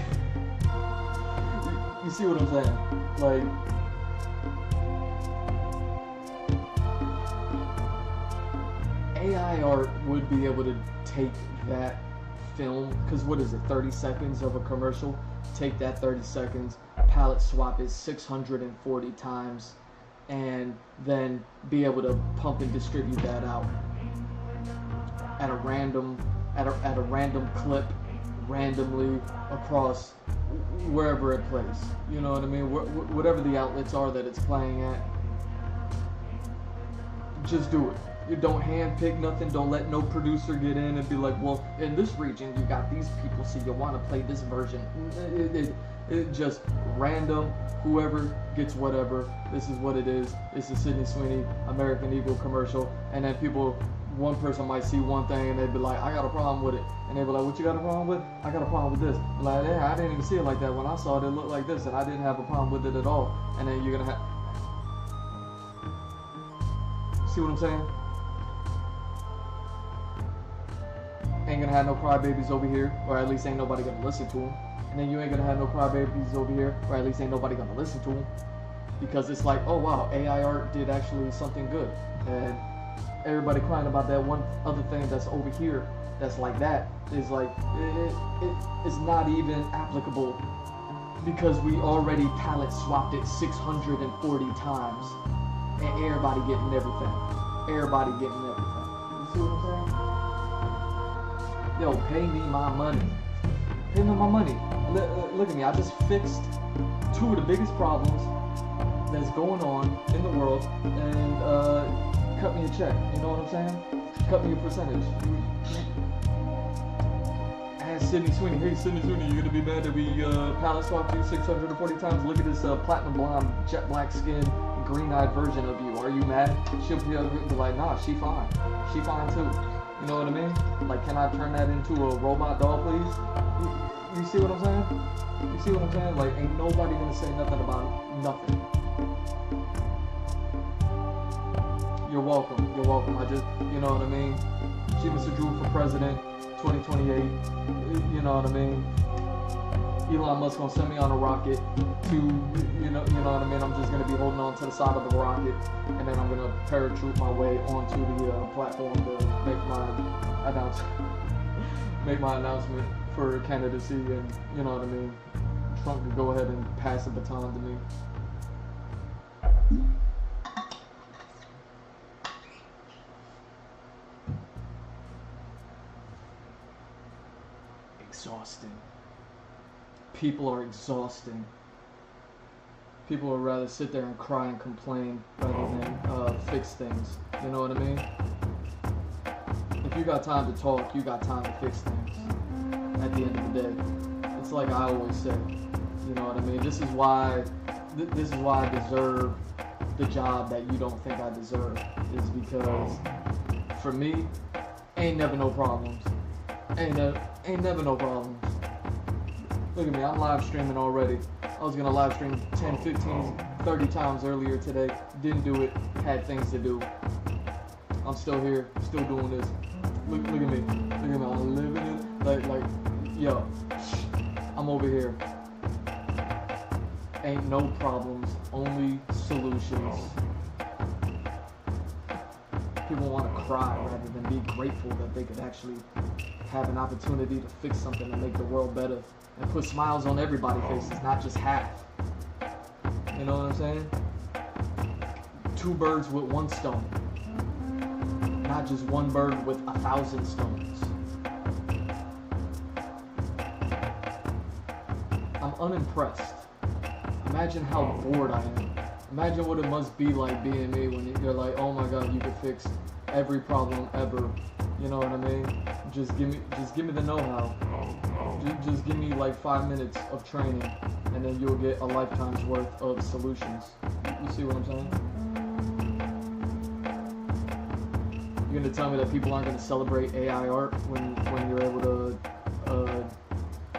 you see what I'm saying? Like, AI art would be able to take that film, because what is it, 30 seconds of a commercial? Take that 30 seconds, palette swap it 640 times, and then be able to pump and distribute that out at a random clip, randomly across wherever it plays. You know what I mean? Whatever the outlets are that it's playing at, just do it. You don't handpick nothing. Don't let no producer get in and be like, well, in this region you got these people, so you want to play this version. It just random. Whoever gets whatever. This is what it is. It's a Sydney Sweeney American Eagle commercial, and then one person might see one thing and they'd be like, I got a problem with it. And they'd be like, what you got a problem with? I got a problem with this. I'm like, yeah, I didn't even see it like that. When I saw it, it looked like this, and I didn't have a problem with it at all. And then you're gonna have, see what I'm saying? Ain't gonna have no crybabies over here, or at least ain't nobody gonna listen to them. And then you ain't gonna have no crybabies over here, or at least ain't nobody gonna listen to them. Because it's like, oh wow, AI art did actually something good. And everybody crying about that one other thing that's over here that's like that is like, it's not even applicable, because we already palette swapped it 640 times, and everybody getting everything. Everybody getting everything. You see what I'm saying? Yo, pay me my money. Pay me my money. Look at me, I just fixed two of the biggest problems that's going on in the world, and cut me a check. You know what I'm saying? Cut me a percentage. Ask Sydney Sweeney. Hey, Sydney Sweeney, you gonna be mad that we palette swapped you 640 times? Look at this platinum blonde, jet black skin, green-eyed version of you. Are you mad? She'll be like, nah, she fine. She fine too. You know what I mean? Like, can I turn that into a robot doll, please? You see what I'm saying? You see what I'm saying? Like, ain't nobody gonna say nothing about it. Nothing. You're welcome. You're welcome. I just, you know what I mean? She Mr. Drew for president, 2028. You know what I mean? Elon Musk gonna send me on a rocket to, you know what I mean? I'm just gonna be holding on to the side of the rocket, and then I'm gonna parachute my way onto the platform to make my announcement for candidacy, and you know what I mean? Trump could go ahead and pass the baton to me. Exhausting. People are exhausting. People would rather sit there and cry and complain rather than fix things. You know what I mean? If you got time to talk, you got time to fix things. At the end of the day, it's like I always say. You know what I mean? This is why I deserve the job that you don't think I deserve. Is because for me, ain't never no problems. Ain't never no problems. Look at me, I'm live streaming already. I was gonna live stream 10, 15, 30 times earlier today. Didn't do it, had things to do. I'm still here, still doing this. Look at me, I'm living it. Like, yo, I'm over here. Ain't no problems, only solutions. People want to cry rather than be grateful that they could actually have an opportunity to fix something and make the world better and put smiles on everybody's faces, not just half. You know what I'm saying? Two birds with one stone, not just one bird with 1,000 stones. I'm unimpressed. Imagine how bored I am. Imagine what it must be like being me when you're like, oh my god, you could fix every problem ever. You know what I mean? Just give me the know-how. Just give me like 5 minutes of training, and then you'll get a lifetime's worth of solutions. You see what I'm saying? You're gonna tell me that people aren't gonna celebrate AI art when you're able to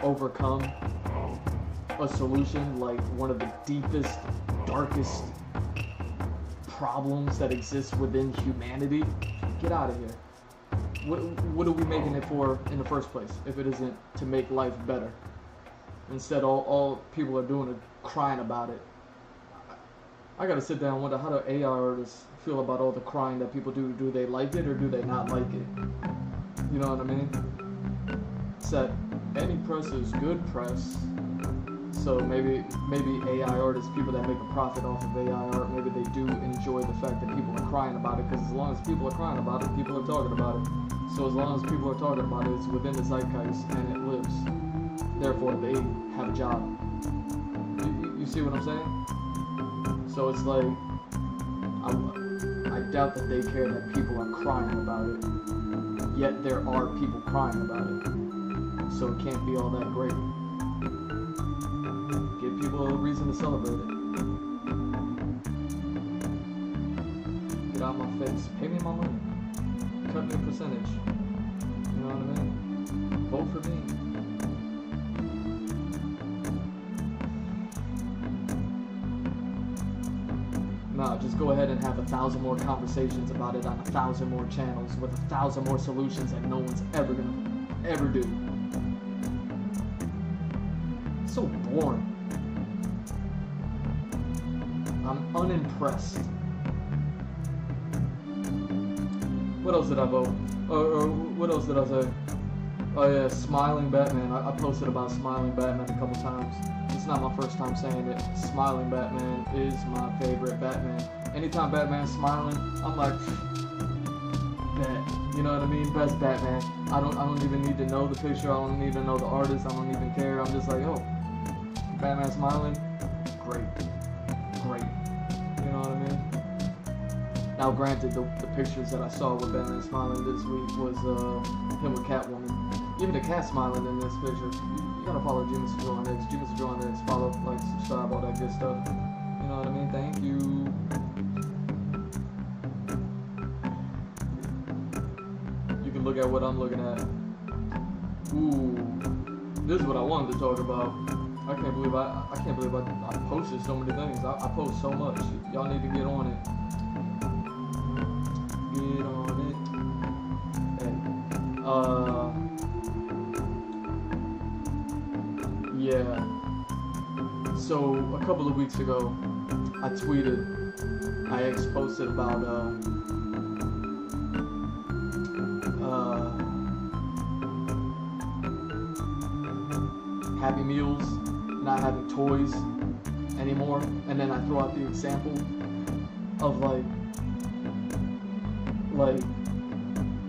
overcome a solution like one of the deepest, darkest problems that exists within humanity? Get out of here. What are we making it for in the first place if it isn't to make life better? Instead, all people are doing is crying about it. I gotta sit down and wonder, how do AI artists feel about all the crying that people do? Do they like it or do they not like it? You know what I mean? It's that any press is good press. So maybe AI artists, people that make a profit off of AI art, maybe they do enjoy the fact that people are crying about it, because as long as people are crying about it, people are talking about it. So as long as people are talking about it, it's within the zeitgeist and it lives. Therefore, they have a job. You see what I'm saying? So it's like, I doubt that they care that people are crying about it. Yet there are people crying about it. So it can't be all that great. Give people a reason to celebrate it. Get out of my face. Pay me my money. Cut me a percentage. You know what I mean? Vote for me. No, just go ahead and have 1,000 more conversations about it on 1,000 more channels with 1,000 more solutions that no one's ever gonna ever do. It's so boring. I'm unimpressed. What else did I vote? Or what else did I say? Oh yeah, Smiling Batman. I posted about Smiling Batman a couple times. It's not my first time saying it. Smiling Batman is my favorite Batman. Anytime Batman's smiling, I'm like, bet. You know what I mean? Best Batman. I don't even need to know the picture. I don't need to know the artist. I don't even care. I'm just like, oh, Batman smiling, great. You know what I mean? Now, granted, the pictures that I saw with Batman smiling this week was him with Catwoman. Even the cat smiling in this picture. You gotta follow GMF on X. GMF on X. Follow, like, subscribe, all that good stuff. You know what I mean? Thank you. You can look at what I'm looking at. Ooh, this is what I wanted to talk about. I can't believe I posted so many things. I post so much. Y'all need to get on it. Get on it. Hey. Yeah. So a couple of weeks ago, I posted about Happy Meals not having toys anymore, and then I throw out the example of like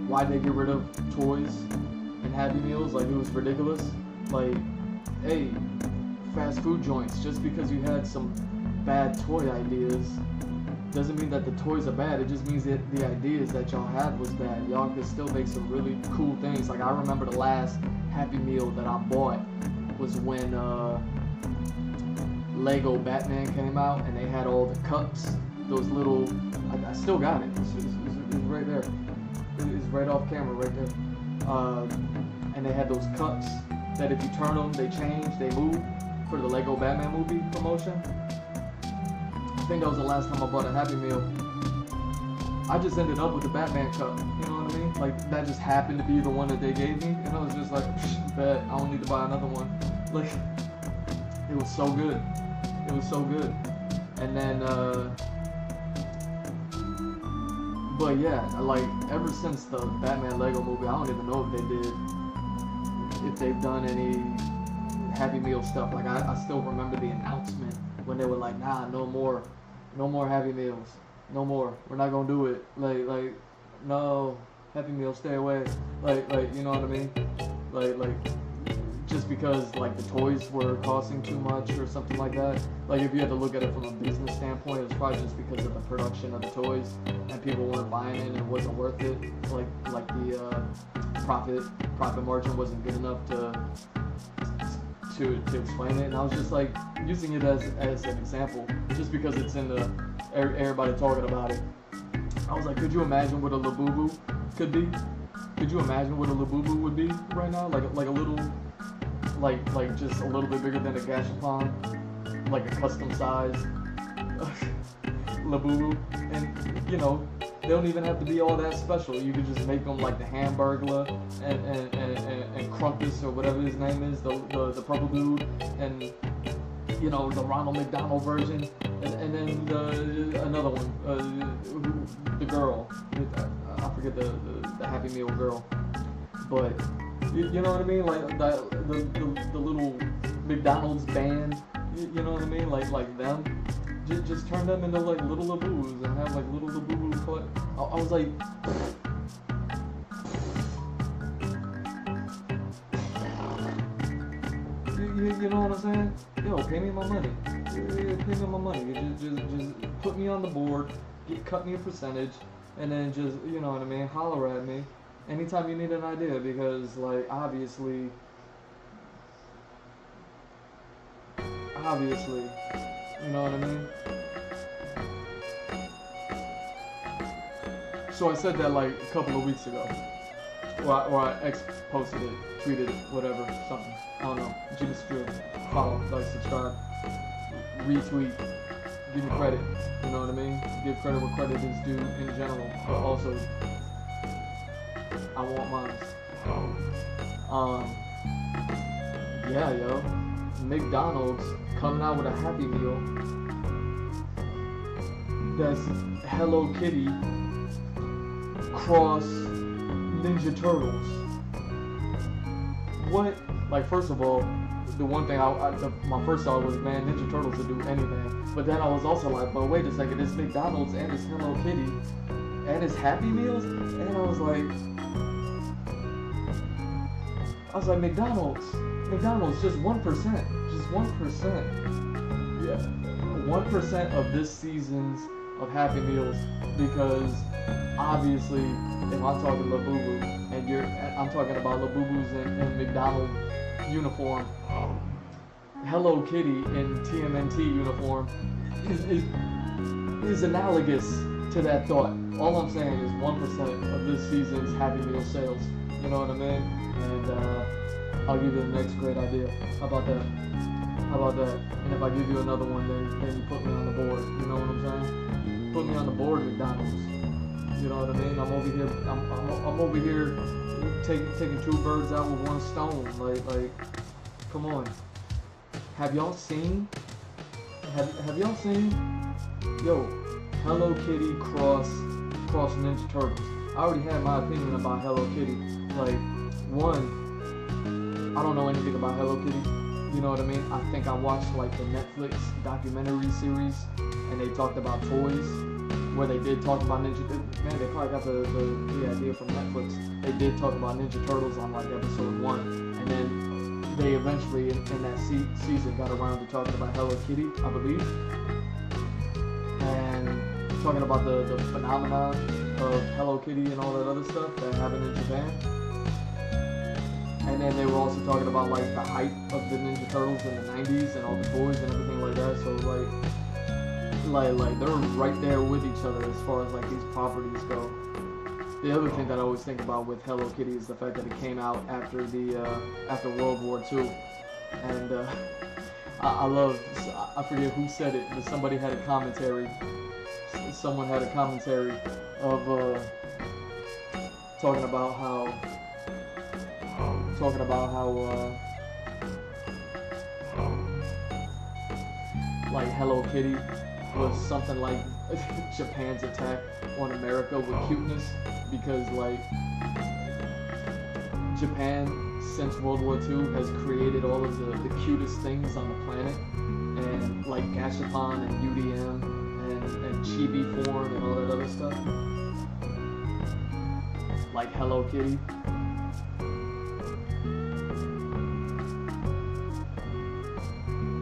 why they get rid of toys and Happy Meals. Like, it was ridiculous. Like, hey, fast food joints, just because you had some bad toy ideas doesn't mean that the toys are bad. It just means that the ideas that y'all had was bad. Y'all could still make some really cool things. Like, I remember the last Happy Meal that I bought was when Lego Batman came out, and they had all the cups, those little, I still got it, it's right there, it's right off camera right there, and they had those cups that if you turn them, they change, they move, for the Lego Batman movie promotion. I think that was the last time I bought a Happy Meal. I just ended up with the Batman cup, you know what I mean? Like, that just happened to be the one that they gave me, and I was just like, bet, I don't need to buy another one. Like, it was so good. It was so good. And then, but yeah, like, ever since the Batman Lego movie, I don't even know if they've done any Happy Meal stuff. Like, I still remember the announcement when they were like, nah, no more Happy Meals. No more. We're not gonna do it. Like, no, Happy Meal, stay away. Like, you know what I mean? Like, just because, like, the toys were costing too much or something like that. Like, if you had to look at it from a business standpoint, it was probably just because of the production of the toys and people weren't buying it and it wasn't worth it. Like the profit margin wasn't good enough to explain it. And I was just like using it as an example, just because it's in the everybody talking about it. I was like, could you imagine what a Labubu could be? Could you imagine what a Labubu would be right now? Like a little, like just a little bit bigger than a Gashapon, like a custom size Labubu. And you know, they don't even have to be all that special. You could just make them like the Hamburglar and Crumpus or whatever his name is, the purple dude, and you know, the Ronald McDonald version. And then another one, the girl, I forget the Happy Meal girl, but you know what I mean, like the little McDonald's band, you know what I mean, like them, just turn them into like little Labubu's and have like little Labubu foot. I was like, you know what I'm saying? Yo, pay me my money. Pay me my money. Just put me on the board, cut me a percentage, and then just, you know what I mean, holler at me anytime you need an idea, because like obviously, you know what I mean? So I said that like a couple of weeks ago, or I posted it, tweeted it, whatever, something. I don't know. Just follow, like, subscribe, retweet, give me credit. You know what I mean? Give credit where credit is due in general, but also I want mine. Yeah, yo, McDonald's coming out with a Happy Meal that's Hello Kitty cross Ninja Turtles. What? Like, first of all, the one thing my first thought was, man, Ninja Turtles would do anything. But then I was also like, but wait a second, it's McDonald's and it's Hello Kitty and it's Happy Meals, and I was like, McDonald's, just 1%, just 1%. Yeah, 1% of this season's of Happy Meals, because obviously, if I'm talking Labubu, and I'm talking about Labubu's in McDonald's uniform, Hello Kitty in TMNT uniform is analogous to that thought. All I'm saying is 1% of this season's Happy Meal sales. You know what I mean? And I'll give you the next great idea. How about that? And if I give you another one, then you put me on the board. You know what I'm saying? Put me on the board, McDonald's. You know what I mean? I'm over here taking two birds out with one stone. Like, come on. Have y'all seen? Have y'all seen? Yo, Hello Kitty cross Ninja Turtles. I already had my opinion about Hello Kitty. Like, one, I don't know anything about Hello Kitty. You know what I mean? I think I watched like the Netflix documentary series, and they talked about toys, where they did talk about Ninja. Man, they probably got the idea from Netflix. They did talk about Ninja Turtles on like episode 1, and then they eventually in that season got around to talking about Hello Kitty, I believe, and talking about the phenomenon of Hello Kitty and all that other stuff that happened in Japan. And then they were also talking about like the hype of the Ninja Turtles in the 90s and all the toys and everything like that. So like they're right there with each other as far as like these properties go. The other thing that I always think about with Hello Kitty is the fact that it came out after after World War II, and I forget who said it, but somebody had a commentary. Someone had a commentary of talking about how like Hello Kitty was something like Japan's attack on America with cuteness, because like Japan since World War II has created all of the cutest things on the planet, and like Gashapon and UDM and Chibi form and all that other stuff, like Hello Kitty.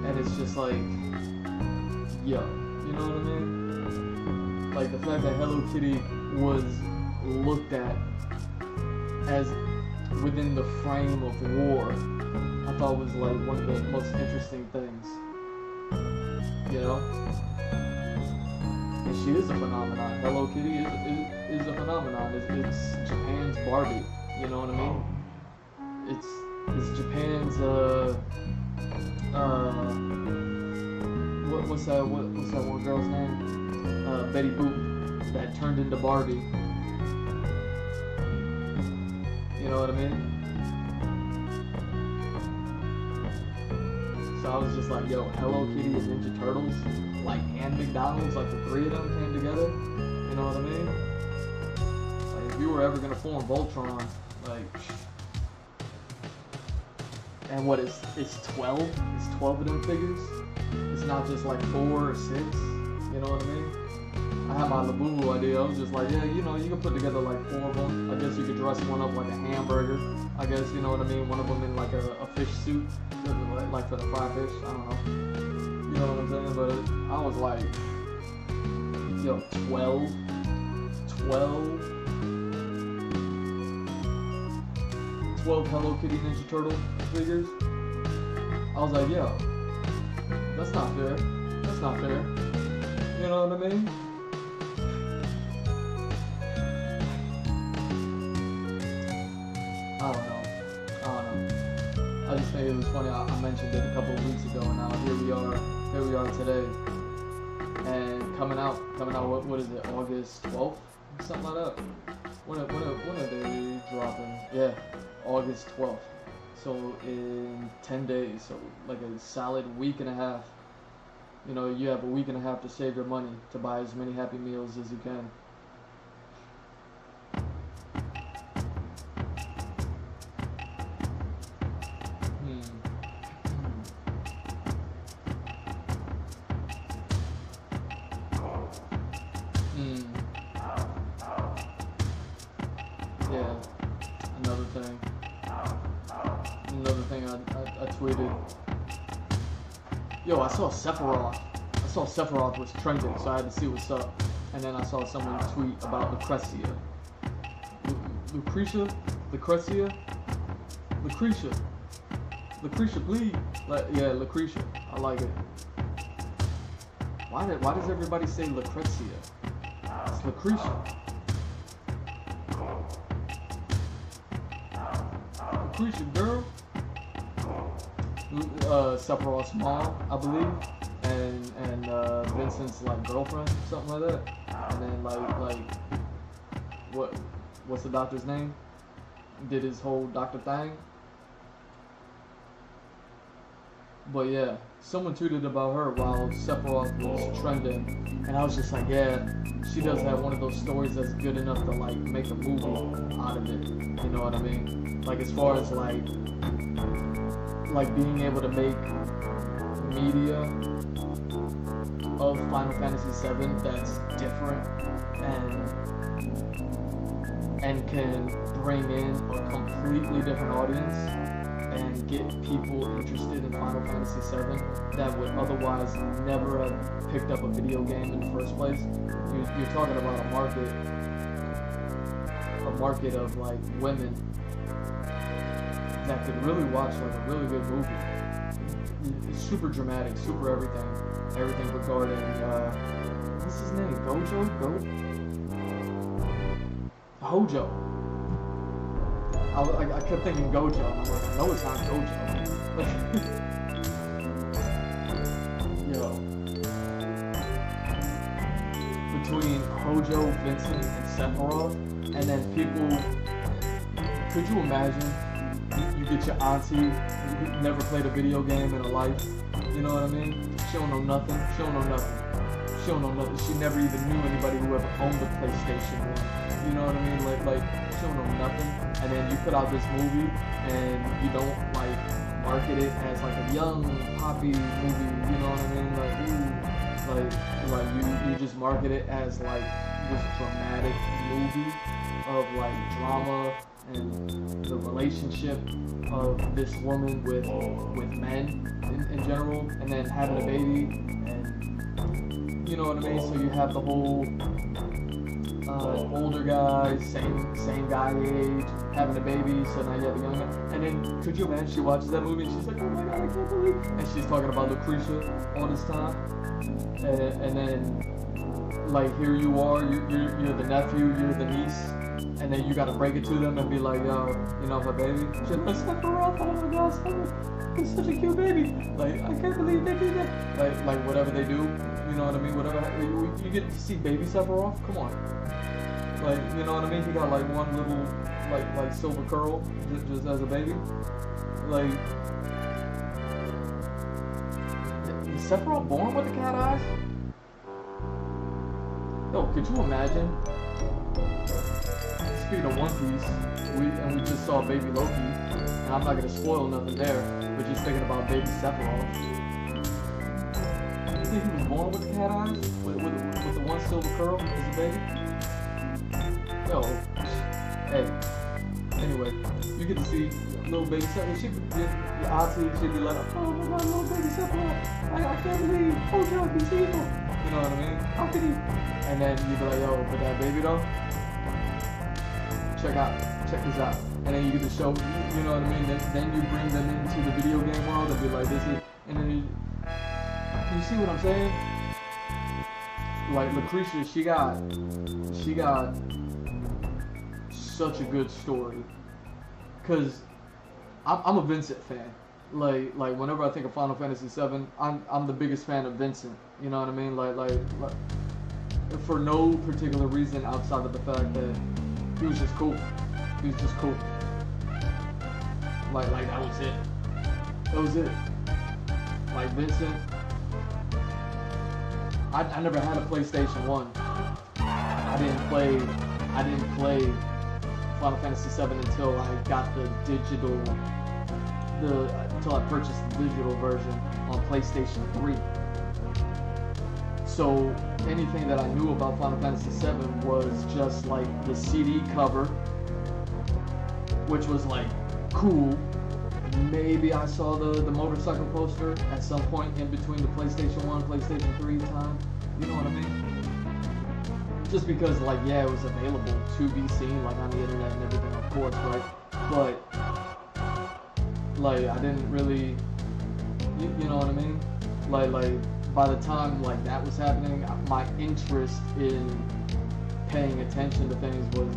And it's just like, yo, you know what I mean? Like the fact that Hello Kitty was looked at as within the frame of war, I thought was like one of the most interesting things, you know? And she is a phenomenon. Hello Kitty is a phenomenon. It's Japan's Barbie, you know what I mean? It's Japan's, what's that one girl's name? Betty Boop, that turned into Barbie. You know what I mean? So So I was just like, yo, Hello Kitty and Ninja Turtles, like, and McDonald's, like the three of them came together. You know what I mean? Like, if you were ever gonna form Voltron, like, and what is it's 12? It's 12 of them figures. It's not just like 4 or 6. You know what I mean? I had my Labubu idea. I was just like, yeah, you know, you can put together like 4 of them. I guess you could dress one up like a hamburger. I guess, you know what I mean? One of them in like a fish suit, like for the fried fish. I don't know. You know what I'm saying? But I was like, yo, 12 Hello Kitty Ninja Turtle figures. I was like, yo, that's not fair. That's not fair. You know what I mean? I don't know. I just think it was funny. I mentioned it a couple of weeks ago, and now here we are today. And coming out. What is it? August 12th, something like that. When are they dropping? Yeah, August 12th. So in 10 days, so like a solid week and a half. You know, you have a week and a half to save your money to buy as many Happy Meals as you can. Yeah, another thing I tweeted. Yo, I saw Sephiroth was trending, so I had to see what's up. And then I saw someone tweet about Lucretia, please. Yeah, Lucretia. I like it. Why does everybody say Lucretia? It's Lucretia. Lucretia, girl. Sephiroth's mom, I believe, and Vincent's like girlfriend, something like that. And then like what's the doctor's name? Did his whole doctor thing. But yeah, someone tweeted about her while Sephiroth was trending, and I was just like, yeah, she does have one of those stories that's good enough to like make a movie out of it. You know what I mean? Like as far as like being able to make media of Final Fantasy VII that's different and can bring in a completely different audience and get people interested in Final Fantasy VII that would otherwise never have picked up a video game in the first place. You're talking about a market of like women that could really watch like a really good movie. It's super dramatic, super everything regarding what's his name? Hojo. I kept thinking Gojo, and I'm like, I know it's not Gojo. Yo. Between Hojo, Vincent, and Sephiroth, and then people, could you imagine? You get your auntie who never played a video game in her life. You know what I mean? She don't know nothing. She She never even knew anybody who ever owned a PlayStation 1. You know what I mean? Like she don't know nothing. And then you put out this movie and you don't like market it as like a young poppy movie. You know what I mean? Like you just market it as like this dramatic movie of like drama and the relationship of this woman with men in general, and then having a baby, and you know what I mean. So you have the whole older guy, same guy age, having a baby. So now you have a young guy, and then could you imagine she watches that movie and she's like, oh my god, I can't believe, and she's talking about Lucretia all this time, and then like here you are, you're the nephew, you're the niece. And then you gotta break it to them and be like, yo, you know, her baby. She's like, Sephiroth, oh my gosh, it's such a cute baby. Like, I can't believe they did that. Like whatever they do, you know what I mean? Whatever, you get to see baby Sephiroth. Come on. Like, you know what I mean? He got like one little, like silver curl just as a baby. Like, Is Sephiroth born with the cat eyes? Yo, could you imagine? Speaking of One Piece, we just saw Baby Loki, and I'm not gonna spoil nothing there, but just thinking about Baby Sephiroth. You think he was born with the cat eyes? With the one silver curl as a baby? Yo, hey. Anyway, you get to see little baby Sephiroth. Your auntie should be like, oh my god, little baby Sephiroth. I can't believe. Oh god, he's evil. You know what I mean? How could he? And then you be like, yo, but that baby though, check this out. And then you get to show, you know what I mean? Then you bring them into the video game world and be like, this is, and then you see what I'm saying? Like Lucretia, she got such a good story. Cause I'm a Vincent fan. Like whenever I think of Final Fantasy VII, I'm the biggest fan of Vincent. You know what I mean? Like for no particular reason outside of the fact that he was just cool. He was just cool. Like that was it. That was it. Like Vincent. I never had a PlayStation 1. I didn't play Final Fantasy VII until I got until I purchased the digital version on PlayStation 3. So anything that I knew about Final Fantasy VII was just like the CD cover, which was like cool. Maybe I saw the motorcycle poster at some point in between the PlayStation 1 and PlayStation 3 time. You know what I mean? Just because, like, yeah, it was available to be seen, like, on the internet and everything, of course, right? But, like, I didn't really, you know what I mean? Like, by the time, like, that was happening, my interest in paying attention to things was,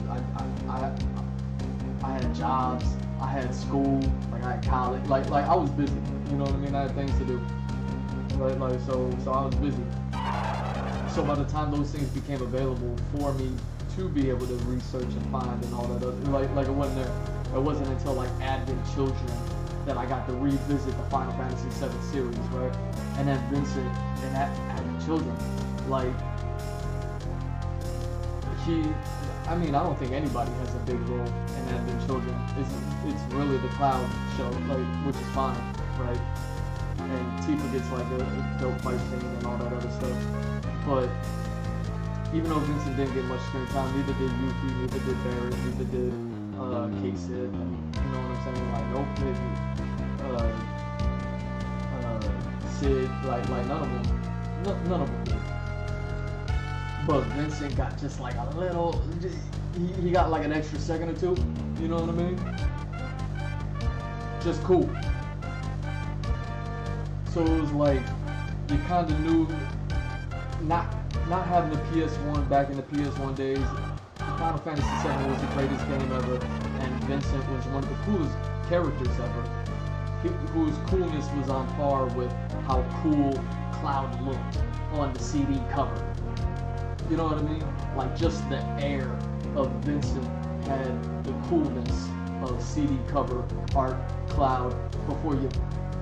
I had jobs, I had school, like, I had college, like, I was busy, you know what I mean? I had things to do, right? Like, so I was busy. So by the time those things became available for me to be able to research and find and all that other, like it wasn't there. It wasn't until like Advent Children that I got to revisit the Final Fantasy VII series, right? And then Vincent and Advent Children, like I mean, I don't think anybody has a big role in Advent Children. It's really the Cloud show, like, which is fine, right? And Tifa gets like a dope fight scene and all that other stuff. But even though Vincent didn't get much screen time, neither did Yuffie, neither did Barret, neither did K-Sid, and you know what I'm saying? Like, nope, Sid, like none of them did. But Vincent got just like a little, he got like an extra second or two, you know what I mean? Just cool. So it was like, you kind of knew, not having the PS1 back in the PS1 days, Final Fantasy VII was the greatest game ever, and Vincent was one of the coolest characters ever, whose coolness was on par with how cool Cloud looked on the CD cover. You know what I mean? Like, just the air of Vincent had the coolness of CD cover art Cloud before you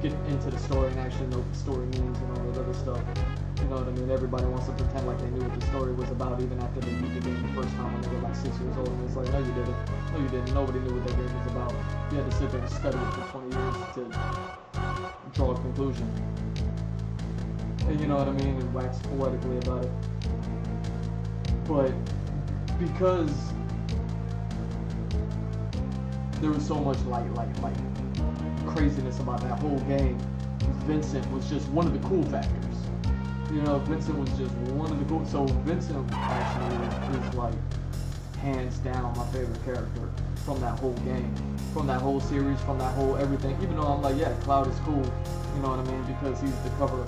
get into the story and actually know what the story means and all that other stuff. You know what I mean? Everybody wants to pretend like they knew what the story was about even after they beat the game the first time when they were like 6 years old. And it's like, no, you didn't. No, you didn't. Nobody knew what that game was about. You had to sit there and study it for 20 years to draw a conclusion. And you know what I mean? And wax poetically about it. But because there was so much like craziness about that whole game, Vincent was just one of the cool factors. You know, Vincent was just one of the cool. So Vincent actually is like hands down my favorite character from that whole game, from that whole series, from that whole everything. Even though I'm like, yeah, Cloud is cool. You know what I mean? Because he's the cover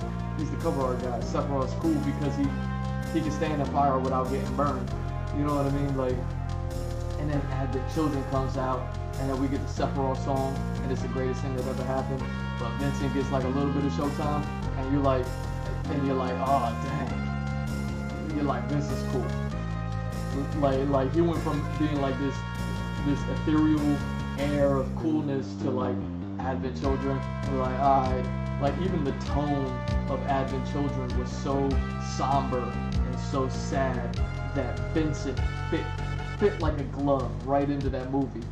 art guy. Sephiroth's cool because he can stand in fire without getting burned. You know what I mean? Like, and then Advent Children comes out, and then we get the Sephiroth song, and it's the greatest thing that ever happened. But Vincent gets like a little bit of showtime, and you're like, oh dang. You're like, this is cool. Like he went from being like this ethereal air of coolness to like Advent Children. You're like, alright, Like even the tone of Advent Children was so somber and so sad that Vincent fit like a glove right into that movie.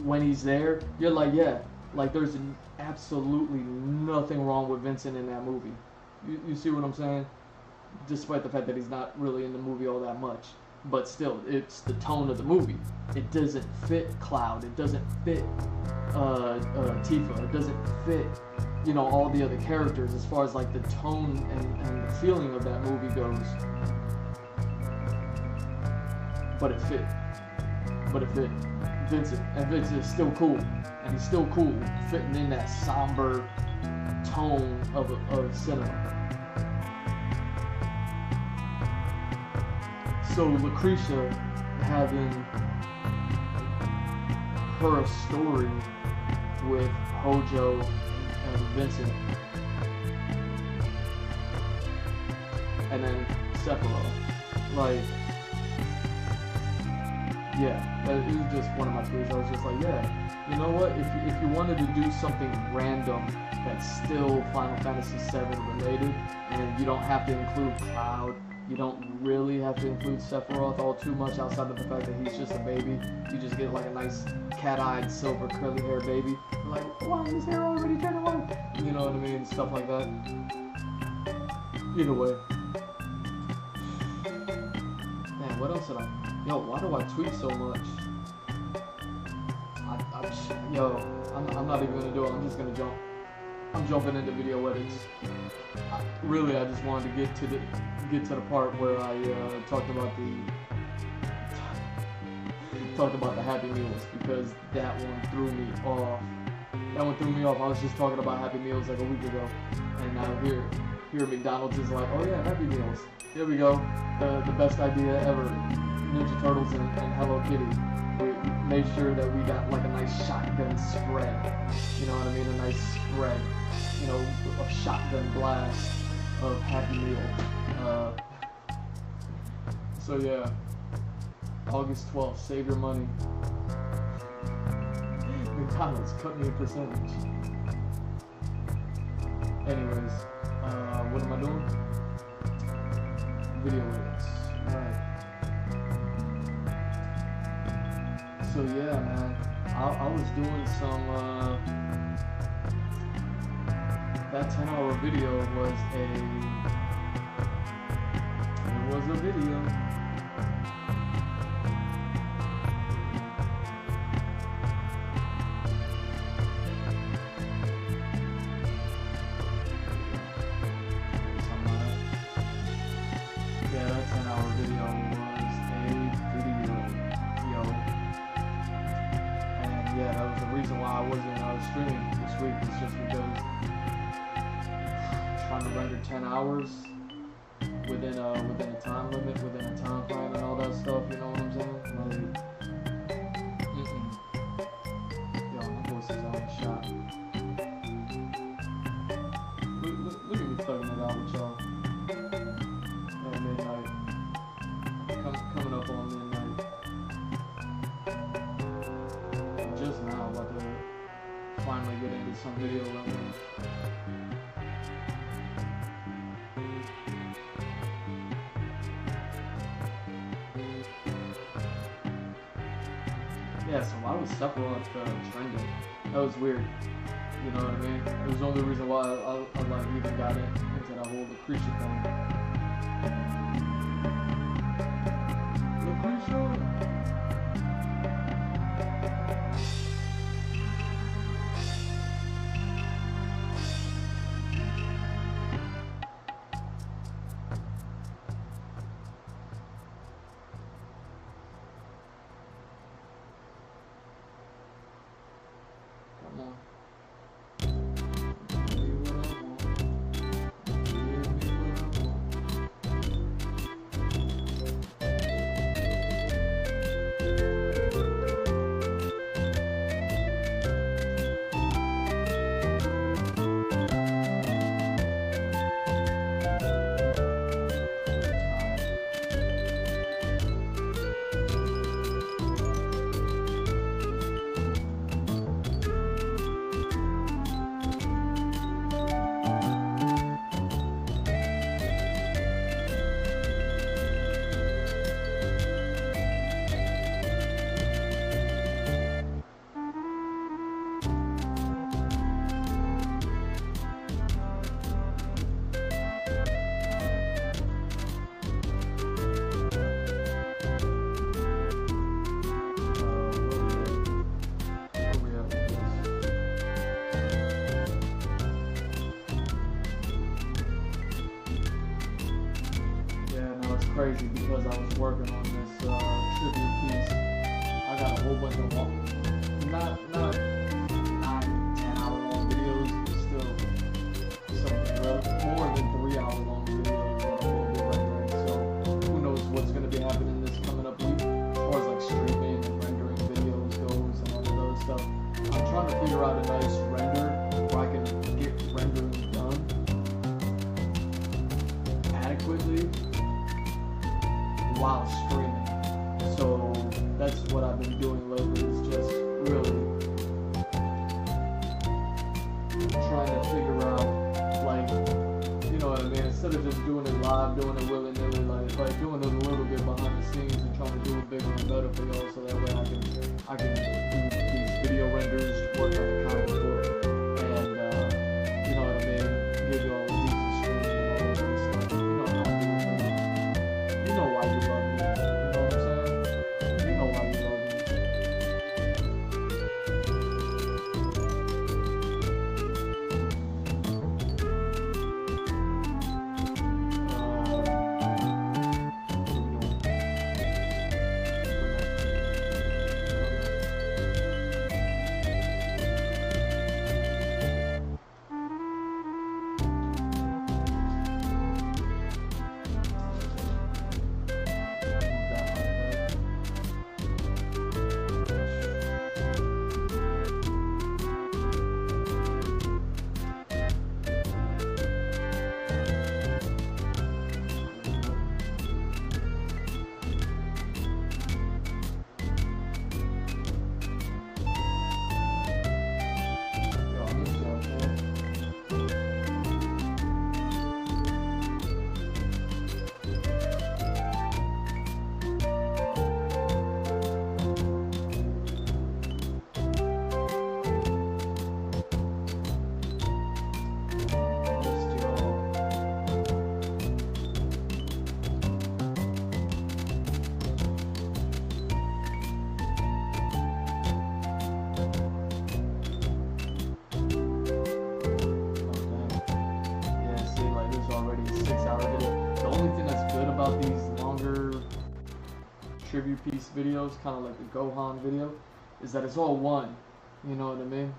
When he's there, you're like, yeah, like there's absolutely nothing wrong with Vincent in that movie. You see what I'm saying? Despite the fact that he's not really in the movie all that much. But still, it's the tone of the movie. It doesn't fit Cloud. It doesn't fit Tifa. It doesn't fit, you know, all the other characters as far as like the tone and the feeling of that movie goes. But it fit. Vincent. And Vincent is still cool. And he's still cool fitting in that somber tone of cinema. So Lucretia having her story with Hojo and Vincent, and then Sephiroth, like, yeah, it was just one of my tweets. I was just like, yeah, you know what? If you wanted to do something random that's still Final Fantasy VII related, and you don't have to include Cloud. You don't really have to include Sephiroth all too much outside of the fact that he's just a baby. You just get like a nice cat-eyed, silver, curly-haired baby. You're like, why is his hair already turning white? You know what I mean? Stuff like that. Either way. Man, what else did I... Yo, why do I tweet so much? I'm not even going to do it. I'm just going to jump. I'm jumping into video edits. Really, I just wanted to get to the part where I talked about the Happy Meals, because that one threw me off. I was just talking about Happy Meals like a week ago, and now here McDonald's is like, oh yeah, Happy Meals. Here we go, the best idea ever. Ninja Turtles and Hello Kitty. We made sure that we got like a nice shotgun spread. You know what I mean? A nice spread. You know, a shotgun blast of Happy Meal. So yeah, August 12th, save your money. McDonald's, cut me a percentage. Anyways, what am I doing? Video edits. Alright. So yeah, man, I was doing some, that 10-hour video was a video. Yeah, that 10-hour video was a video, yo. And yeah, that was the reason why I wasn't streaming this week. It's just because trying to render 10 hours within a time limit, within a time frame, and all that stuff. You know what I'm saying? Like, yo, my voice is out of shot. Look at me thugging it out with y'all. At midnight, coming up on midnight. Just now, about to finally get into some video rendering. Yeah, so why was Sephiroth trending? That was weird. You know what I mean? It was the only reason why I like even got into that whole Lucretia thing. Lucretia? crazy because I was working on this tribute piece. I got a whole bunch of not 9-10 hour long videos, but still some more than 3 hour long videos that I'm gonna be rendering. So who knows what's gonna be happening this coming up week as far as like streaming and rendering videos goes and all that other stuff. I'm trying to figure out a nice render where I can get rendering done adequately while streaming. So that's what I've been doing lately, is just really trying to figure out, like, you know what I mean, instead of just doing it live, doing it willy-nilly, like doing it a little bit behind the scenes and trying to do it bigger and better for y'all, so that way I can do these video renders, work on the comic book, and you know what I mean, give y'all a decent stream and all that good stuff. You know how I do it. You know why you love me. You know what I'm saying? You know why you love me. Tribute piece videos, kind of like the Gohan video, is that it's all one. You know what I mean?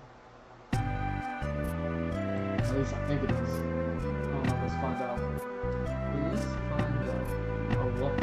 At least I think it is. I don't know. Let's find out. Let's find out. Oh, what?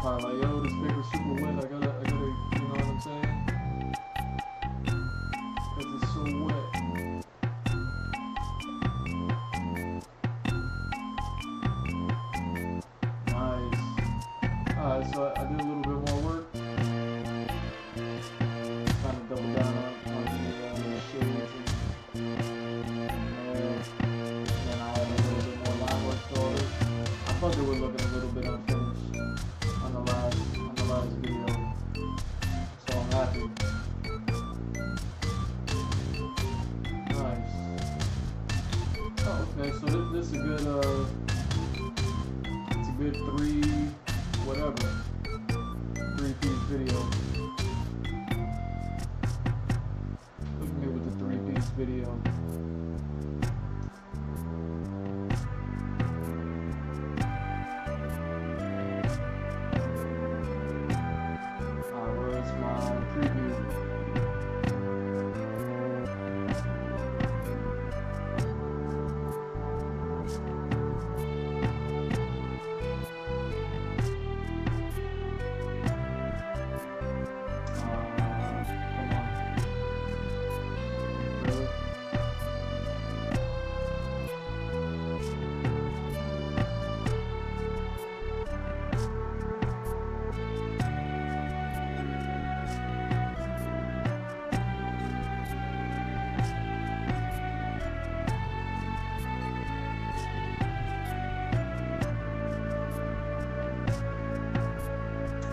Probably like, yo, this paper's super wet. I gotta, you know what I'm saying? Because it's so wet. Nice. Alright, so I did a little bit more work. Kind of double down on the shades and then I had a little bit more line work started. I thought there video. Where's my preview?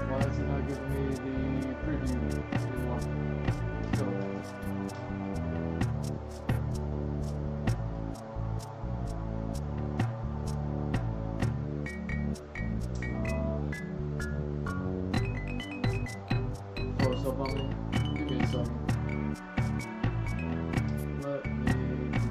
Why is it not giving me the preview anymore? Let's go. Close up on me. Give me a second. Let me do this.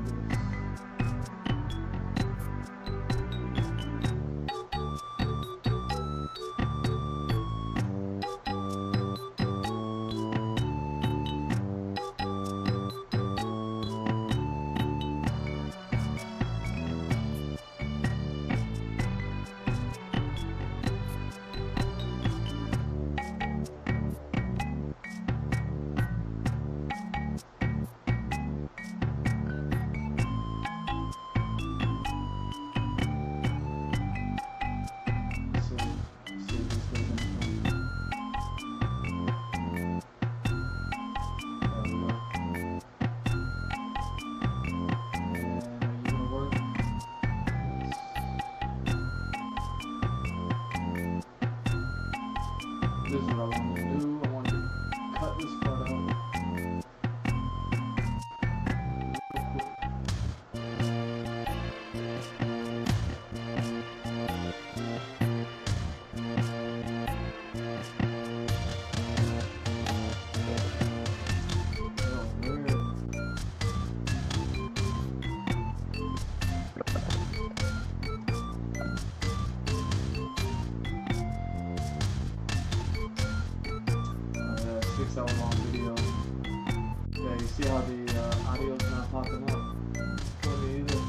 This is what I want to do. I want to cut this part out. Hour-long video. Yeah, you see how the audio's not popping up? For me either.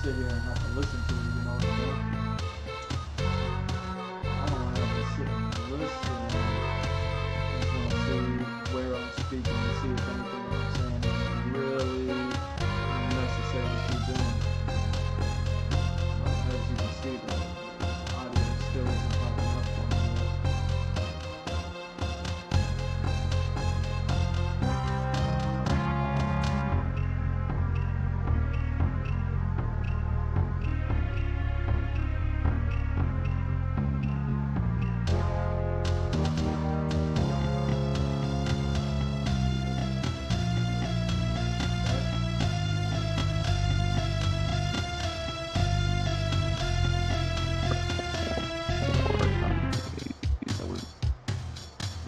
sit here and have to listen to it, you know what I mean? I don't want to have to sit and listen. I just want to see where I'm speaking and see if anything I'm saying is really necessary to keep doing. But as you can see, the audio still isn't popping up for me.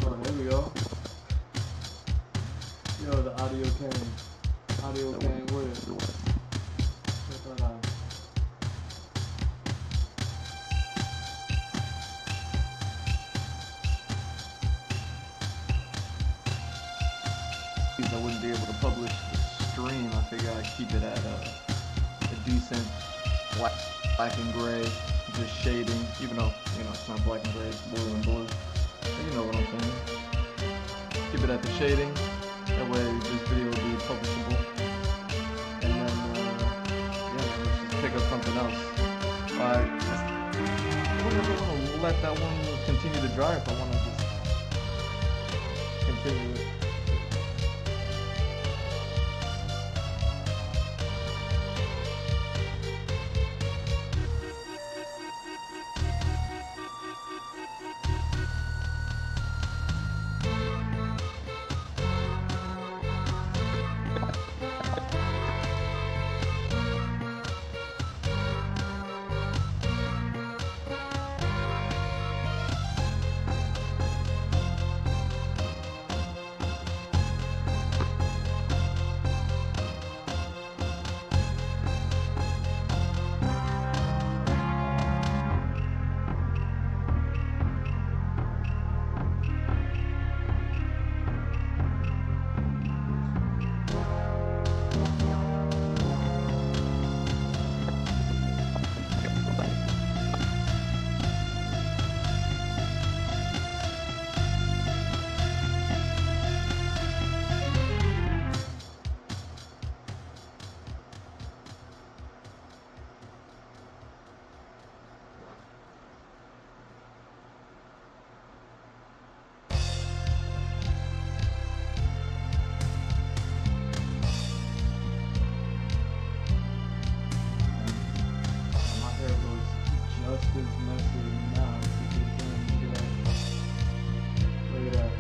Oh, here we go. Yo, the audio came. Audio came with it. Check that out. I wouldn't be able to publish the stream. I figure I'd keep it at a decent black and gray, just shading, even though, you know, it's not black and gray, it's blue and blue. But you know what I'm saying. Keep it at the shading. That way this video will be publishable. And then, yeah, let's just pick up something else. I don't ever want to let that one continue to dry if I want to just continue it. Just as messy now as it is then. Look at that.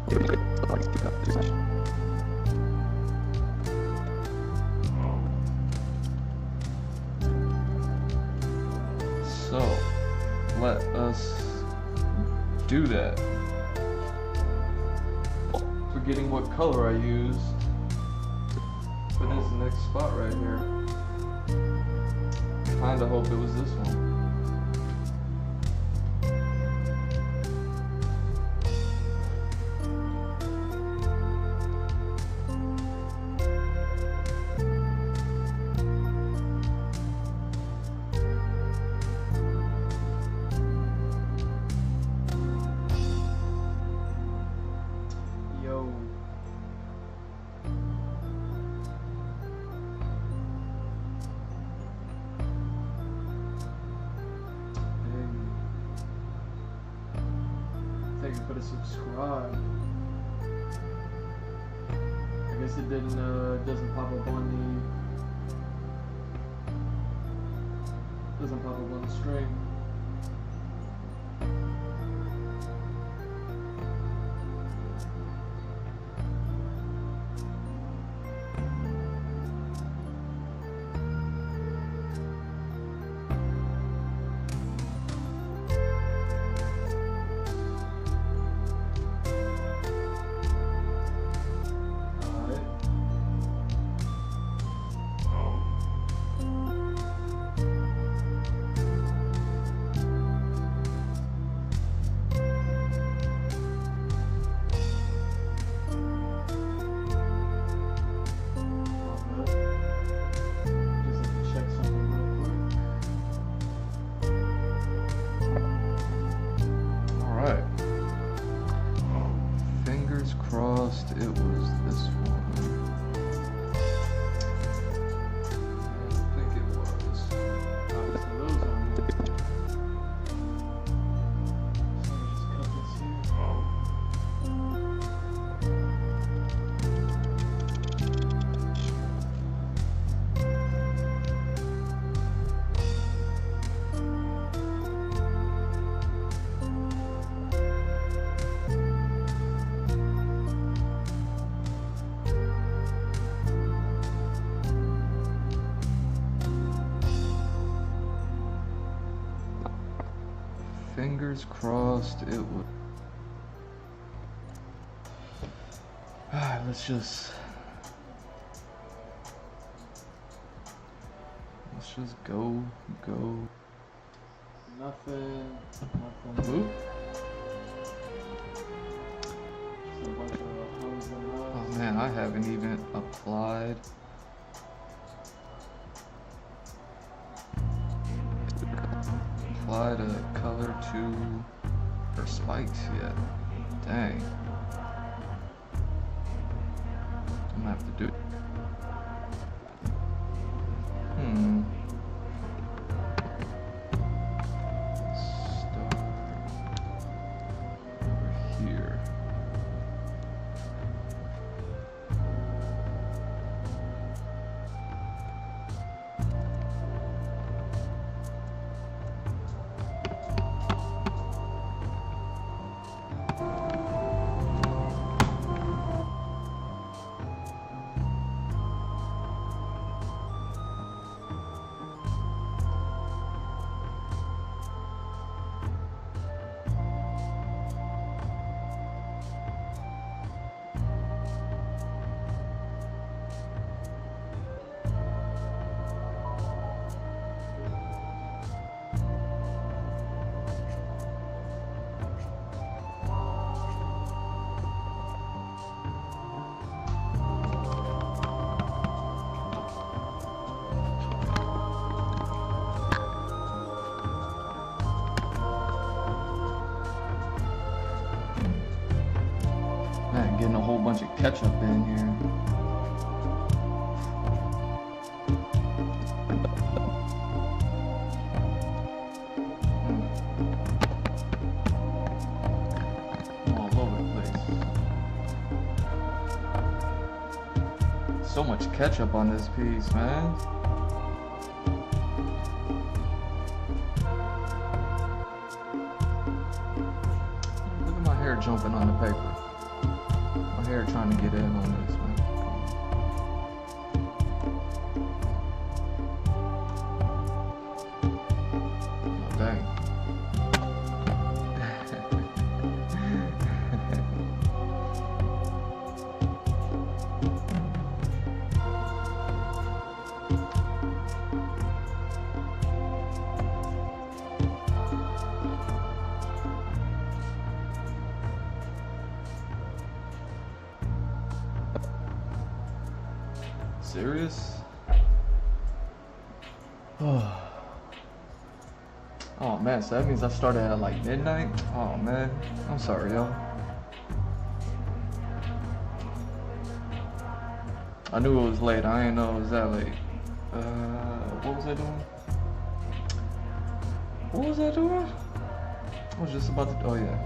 So let us do that. Forgetting what color I used for this next spot right here. Kinda hope it was this one. Thank you for the subscribe. I guess it doesn't pop up on the stream. Crossed, it was this one. I think it was. Alright, so those on there. So let me just cut this here. Fingers crossed it would. Alright, let's just go. Nothing. Oop. Oh man, I haven't even applied. Applied a color to her spikes yet. Dang. I'm gonna have to do it. Start over here. Getting a whole bunch of ketchup in here. All over the place. So much ketchup on this piece, man. Look at my hair jumping on the paper. My hair trying to get in on this, man. Oh, dang. Serious? Oh man, so that means I started at like midnight? Oh man, I'm sorry, yo. I knew it was late, I didn't know it was that late. What was I doing? What was I doing? I was just about to, oh yeah.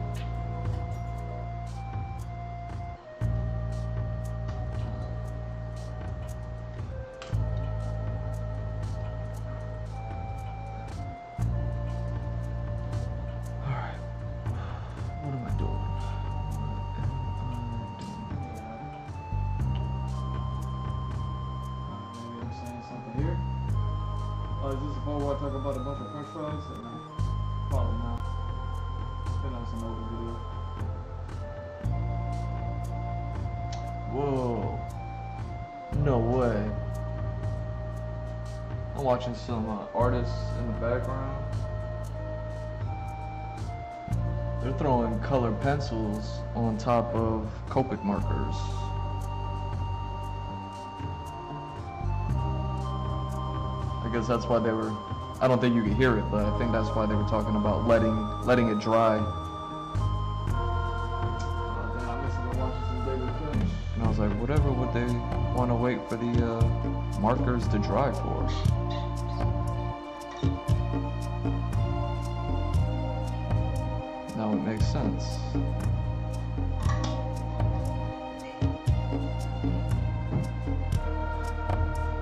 Is this the part where I talk about a bunch of french fries? Or no? Probably not. Then that's an older video. Whoa. No way. I'm watching some artists in the background. They're throwing colored pencils on top of Copic markers. I guess that's why they were, I don't think you could hear it, but I think that's why they were talking about letting it dry. And I was like, whatever would they want to wait for the markers to dry for? Now it makes sense.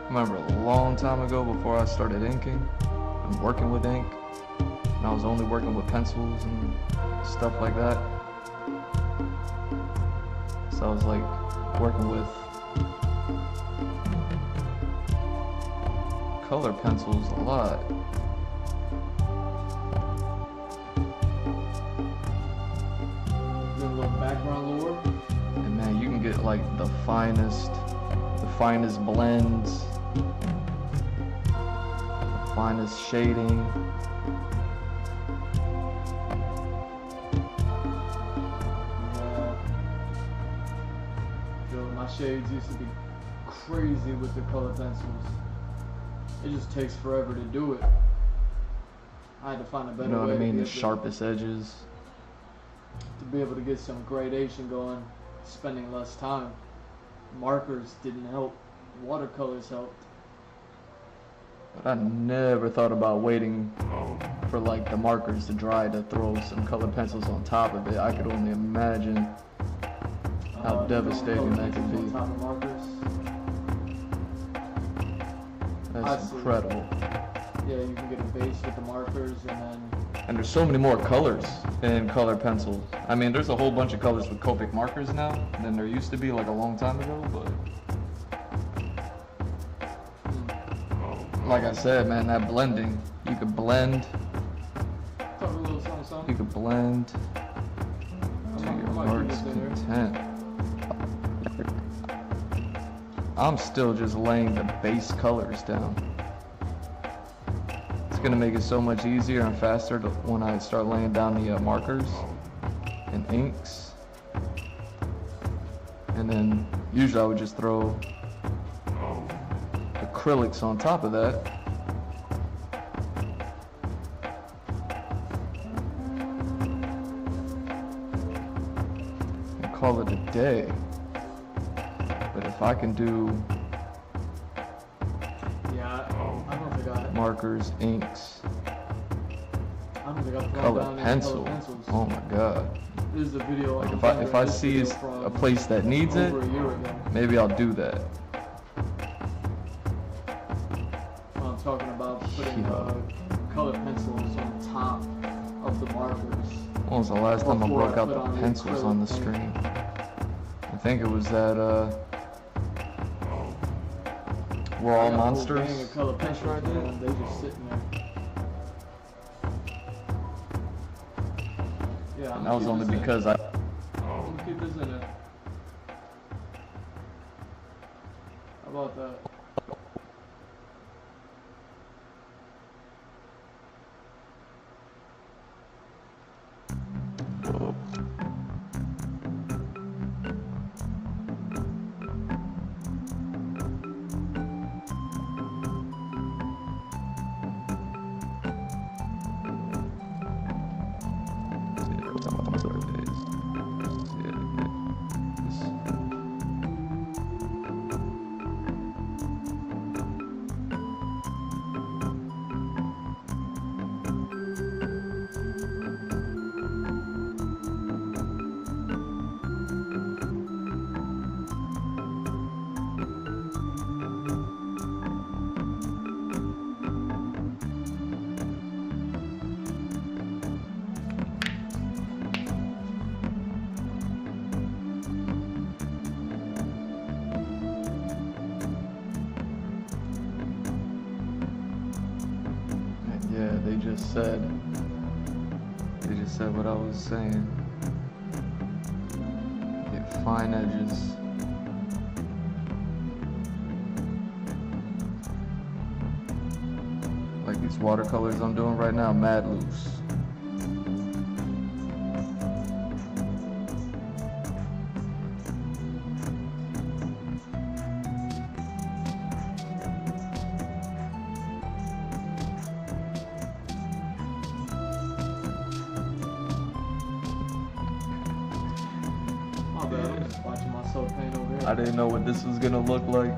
I remember a long time ago, before I started inking and working with ink, and I was only working with pencils and stuff like that. So I was like working with color pencils a lot. Doing a little background lore. And man, you can get like the finest blends, the finest shading. My shades used to be crazy with the color pencils. It just takes forever to do it. I had to find a better way. You know what I mean? The to sharpest edges. To be able to get some gradation going, spending less time. Markers didn't help. Watercolors helped. But I never thought about waiting for like the markers to dry to throw some colored pencils on top of it. I could only imagine how devastating that could be. On top of markers. That's incredible. Yeah, you can get a base with the markers And there's so many more colors in color pencils. I mean, there's a whole bunch of colors with Copic markers now than there used to be like a long time ago, but like I said, man, that blending, you could blend. Talk a little something. You could blend to your heart's content. I'm still just laying the base colors down. It's gonna make it so much easier and faster when I start laying down the markers and inks. And then usually I would just throw acrylics on top of that. And call it a day. But if I can do markers, inks, colored pencil, oh my god. This is a video. Like if I see a place that needs it, maybe I'll do that. I'm talking about putting colored pencils on top of the markers. When was the last time I broke out the pencils on the stream? think it was that We're All Monsters. Gang of color pencils right there, and they just sitting there. Yeah, And that was only because I. I'm gonna keep this in there. How about that? Yeah, they just said what I was saying. Get fine edges. Like these watercolors I'm doing right now, mad loose. I'm just watching myself paint over here. I didn't know what this was gonna look like.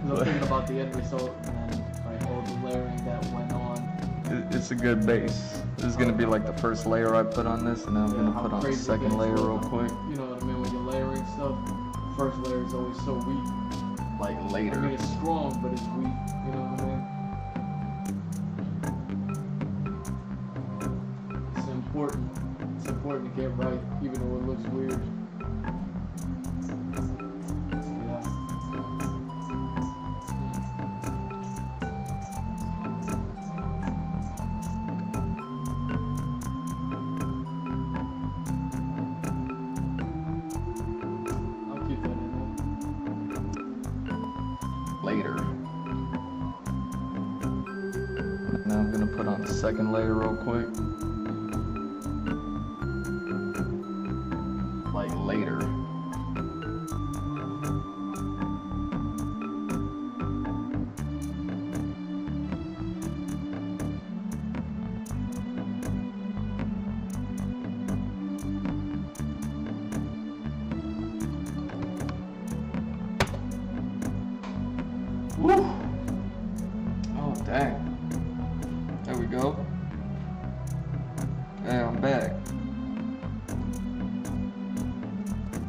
Because I'm thinking about the end result and then like all the layering that went on. It's a good base. This is gonna be like the first layer I put on this, and then I'm Yeah, gonna how put on the crazy second it layer gets. real quick. You know what I mean? When you're layering stuff, the first layer is always so weak. Like I later. mean, it's strong, but it's weak. You know what I mean? It's important. It's important to get right, even though it looks weird. Later. Now I'm gonna put on the second layer real quick. Like later. Woo! Oh, dang. There we go. Hey, I'm back.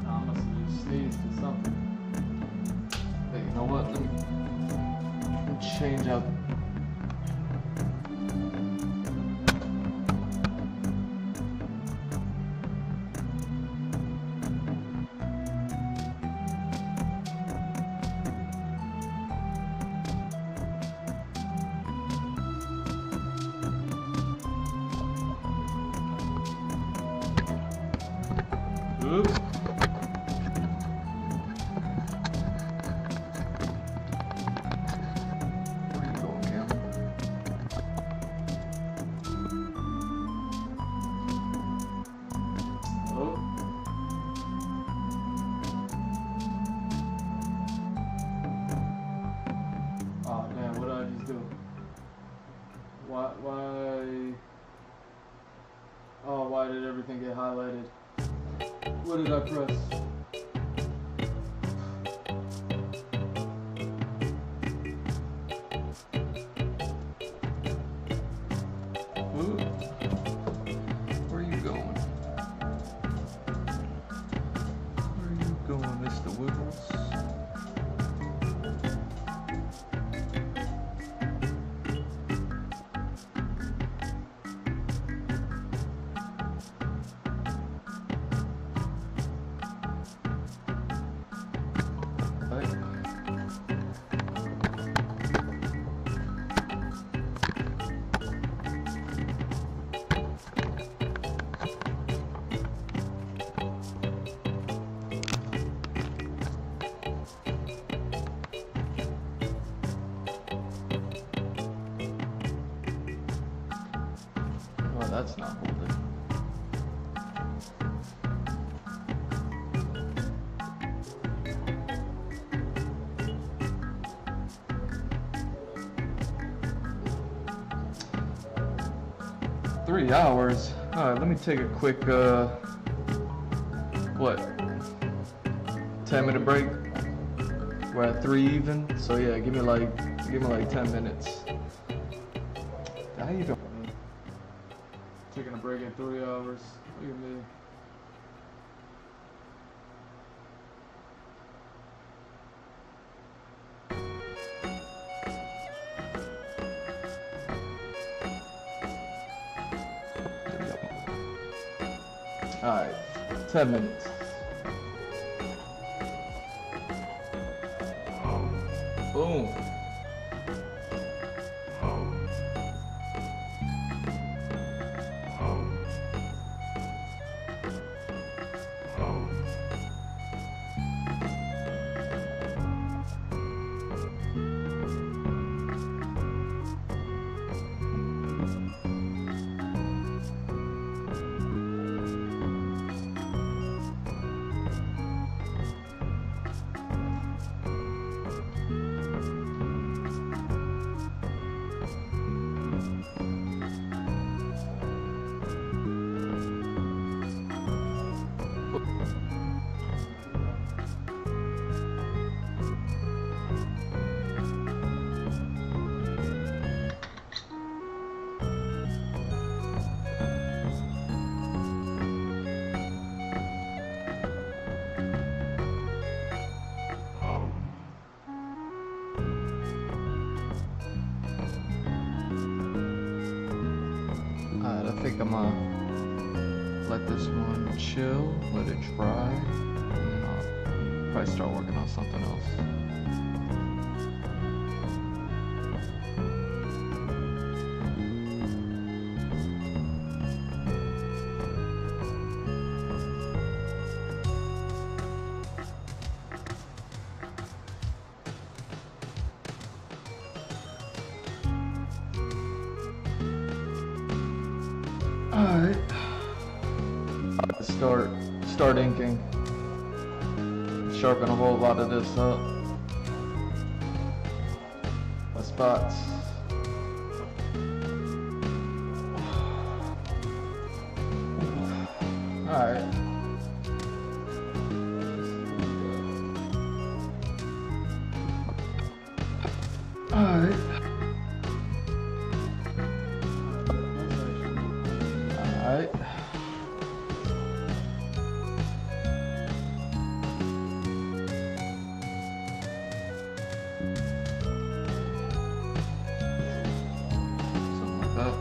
I must have just sneezed or something. Hey, you know what? Let me change up. Oops. Where you going, Cam? Oh. Oh, damn, what did I just do? Why? Oh, why did everything get highlighted? What did I press? Ooh. Where you going? Where you going, Mr. Wiggles? that's not holding. Three hours. Alright, let me take a quick, what? 10-minute break? We're at 3 even, so yeah, give me like 10 minutes. How you doing? Taking a break in 3 hours. Look at me. Alright, 10 minutes. Boom. I think I'm gonna let this one chill, let it dry, and then I'll probably start working on something else. Alright. Start inking. Sharpen a whole lot of this up. The spots. Alright. Alright. Alright. Something like that.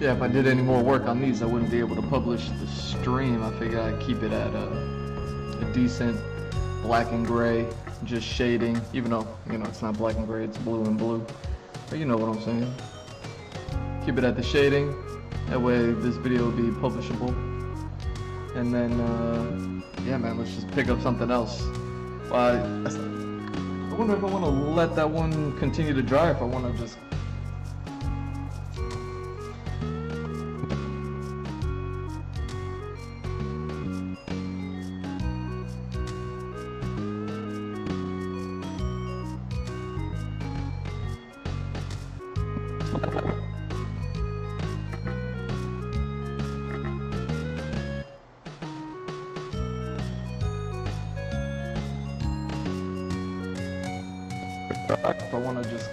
Yeah, if I did any more work on these, I wouldn't be able to publish the stream. I figured I'd keep it at decent black and gray, just shading, even though, you know, it's not black and gray, it's blue and blue. But you know what I'm saying. Keep it at the shading, that way this video will be publishable. And then, yeah man, let's just pick up something else. I wonder if I want to let that one continue to dry, if I want to just... If I want to just...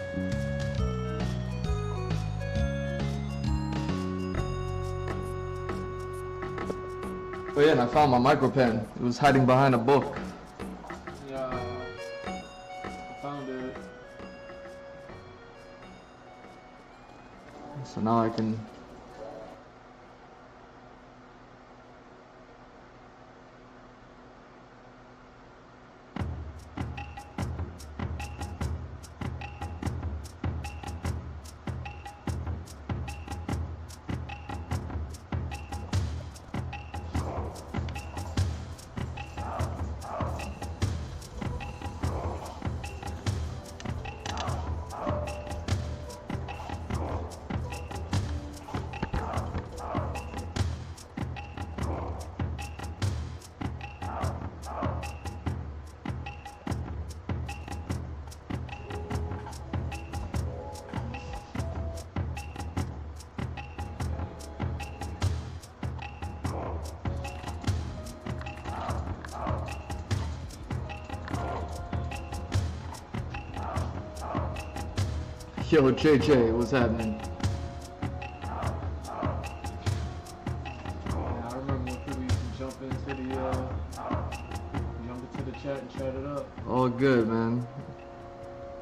Oh yeah, and I found my micro pen. It was hiding behind a book. Yeah, I found it. So now I can... Yo, JJ, what's happening? Yeah, I remember when people used to jump into the chat and chat it up. All good, man.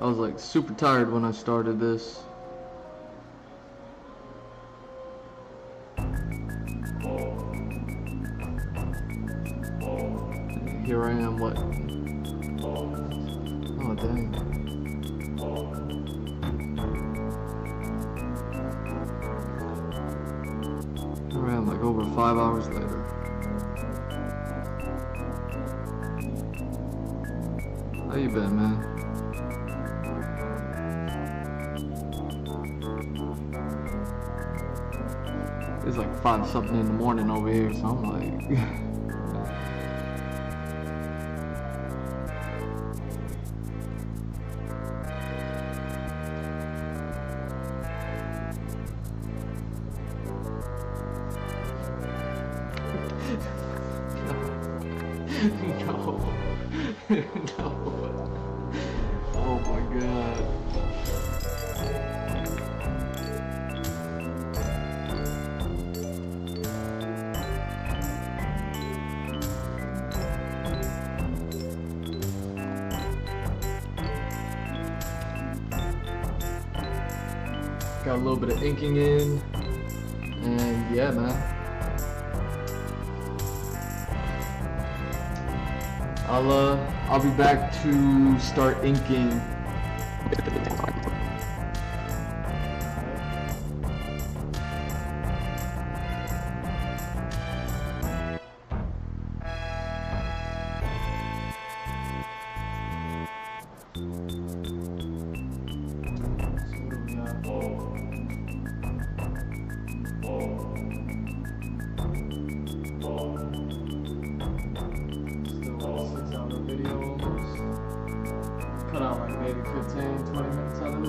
I was like super tired when I started this. Here I am, what? Oh, dang. Here I am, like over 5 hours later. How you been, man? It's like 5 something in the morning over here, so I'm like... No. No. Oh my god. Got a little bit of inking in. And yeah, man. I'll be back to start inking. Cut out like maybe 15, 20 minutes out of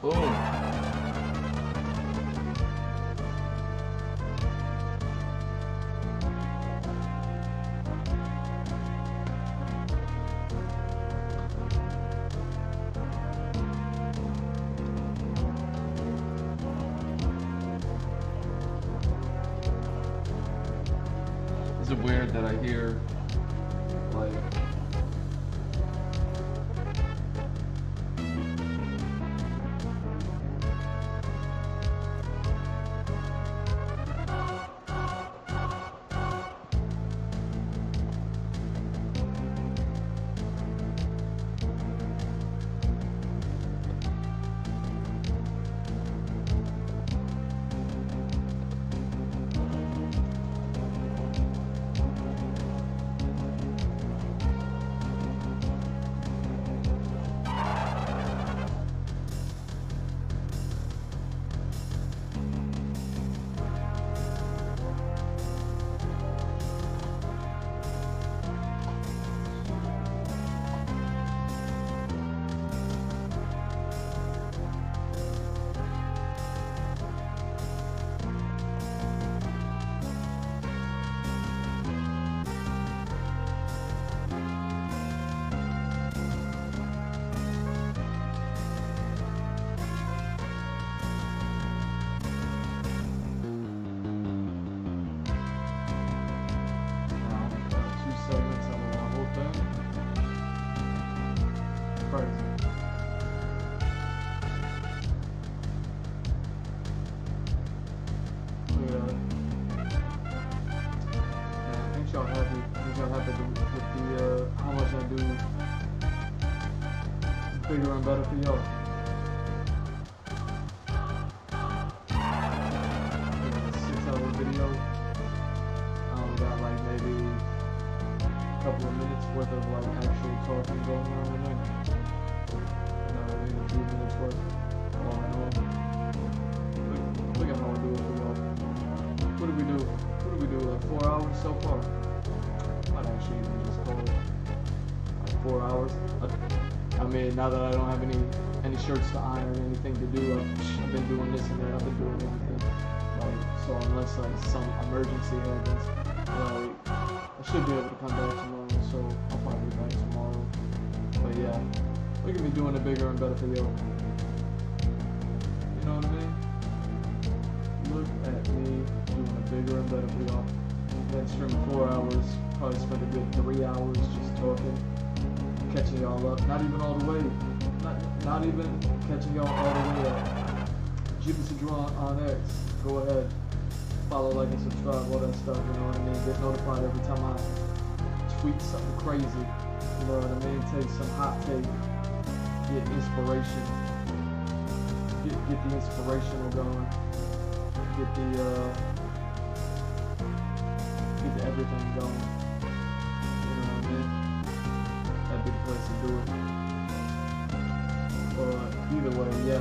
Boom. Is it weird that I hear like bigger and better for y'all. A 6-hour video. I only got like maybe a couple of minutes worth of like actual talking going on in there. You know, maybe a few minutes worth all in all. Look at how I do it for y'all. What did we do? What did we do? Like 4 hours so far? Might actually even just call it like 4 hours. I mean, now that I don't have any shirts to iron, anything to do, I've been doing this and that. I've been doing everything. Like, so unless like some emergency happens, like I should be able to come back tomorrow. So I'll probably be back tomorrow. But yeah, look at me doing it bigger and better for y'all. You know what I mean? Look at me doing it bigger and better for y'all. Then streaming 4 hours. Probably spent a good 3 hours just talking. Catching y'all up, not even all the way, not even catching y'all all the way up. GMF on X, go ahead, follow, like, and subscribe, all that stuff, you know what I mean? Get notified every time I tweet something crazy, you know what I mean? Take some hot take, get inspiration, get the inspirational going, get the everything going, you know what I mean? That'd be the place to do it. But either way, yeah.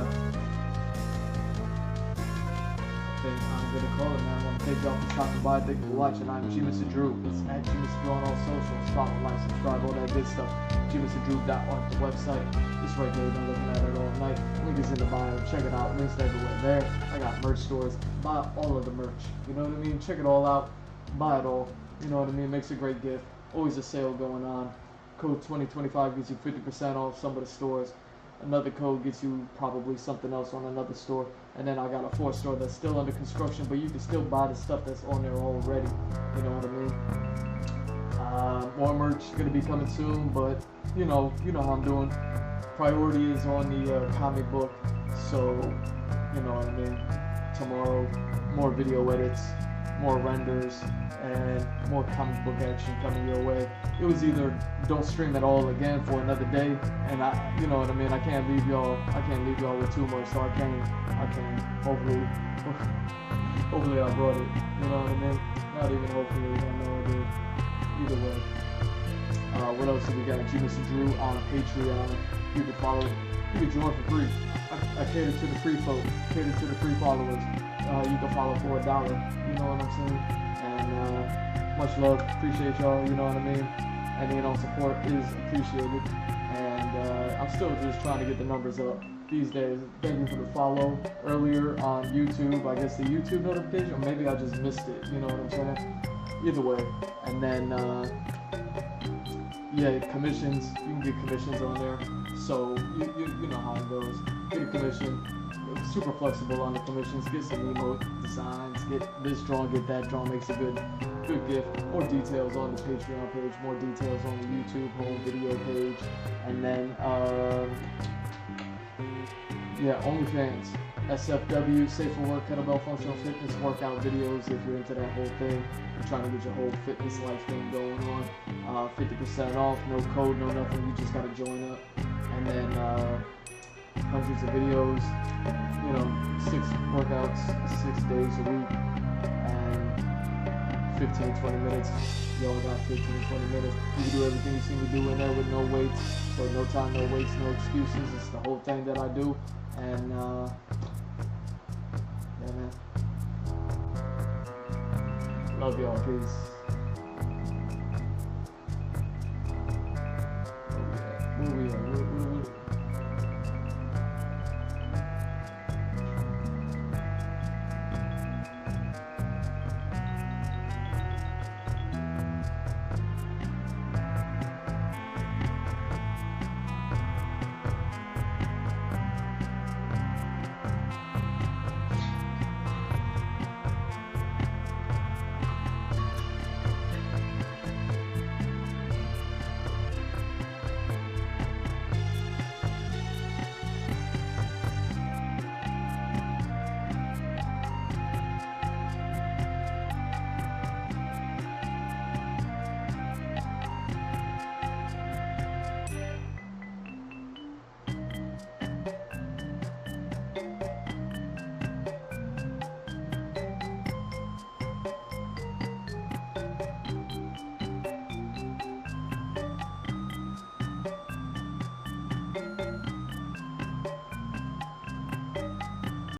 I think I'm gonna call it, man. I want to thank y'all for stopping by. Thank you for watching. I'm GMF Drew. It's at GMF Drew on all socials. Follow, like, subscribe, all that good stuff. GMFDrew.org, the website. It's right there. You've been looking at it all night. Link is in the bio. Check it out. Links everywhere there. I got merch stores. Buy all of the merch. You know what I mean? Check it all out. Buy it all. You know what I mean? Makes a great gift. Always a sale going on. Code 2025 gives you 50% off some of the stores. Another code gets you probably something else on another store. And then I got a 4th store that's still under construction, but you can still buy the stuff that's on there already. You know what I mean? More merch gonna be coming soon, but you know how I'm doing. Priority is on the comic book, so you know what I mean. Tomorrow, more video edits, more renders, and more comic book action coming your way. It was either don't stream at all again for another day, and you know what I mean. I can't leave y'all with too much, so I can hopefully I brought it. You know what I mean? Not even hopefully, I know I did. Either way. What else do we got? GMF Drew on Patreon. You can follow. You can join for free. I cater to the free folk, cater to the free followers. You can follow for $1. You know what I'm saying? And much love, appreciate y'all, you know what I mean? And support is appreciated. And I'm still just trying to get the numbers up. these days. Thank you for the follow earlier on YouTube. I guess the YouTube notification, or maybe I just missed it. You know what I'm saying? Either way. And then, yeah, commissions. You can get commissions on there. So you know how it goes. Get a commission. Super flexible on the commissions. Get some emote designs. Get this drawing. Get that drawing. Makes a good gift. More details on the Patreon page. More details on the YouTube home video page. And then, yeah, OnlyFans. SFW, Safe for Work, Kettlebell Functional Fitness workout videos if you're into that whole thing. You're trying to get your whole fitness life thing going on. 50% off, no code, no nothing. You just gotta join up. And then hundreds of videos. You know, 6 workouts, 6 days a week, and 15-20 minutes. Y'all got 15-20 minutes. You can do everything you see me do in there with no weights. So no time, no weights, no excuses. It's the whole thing that I do. And yeah, man. Love y'all. Peace. Where we at?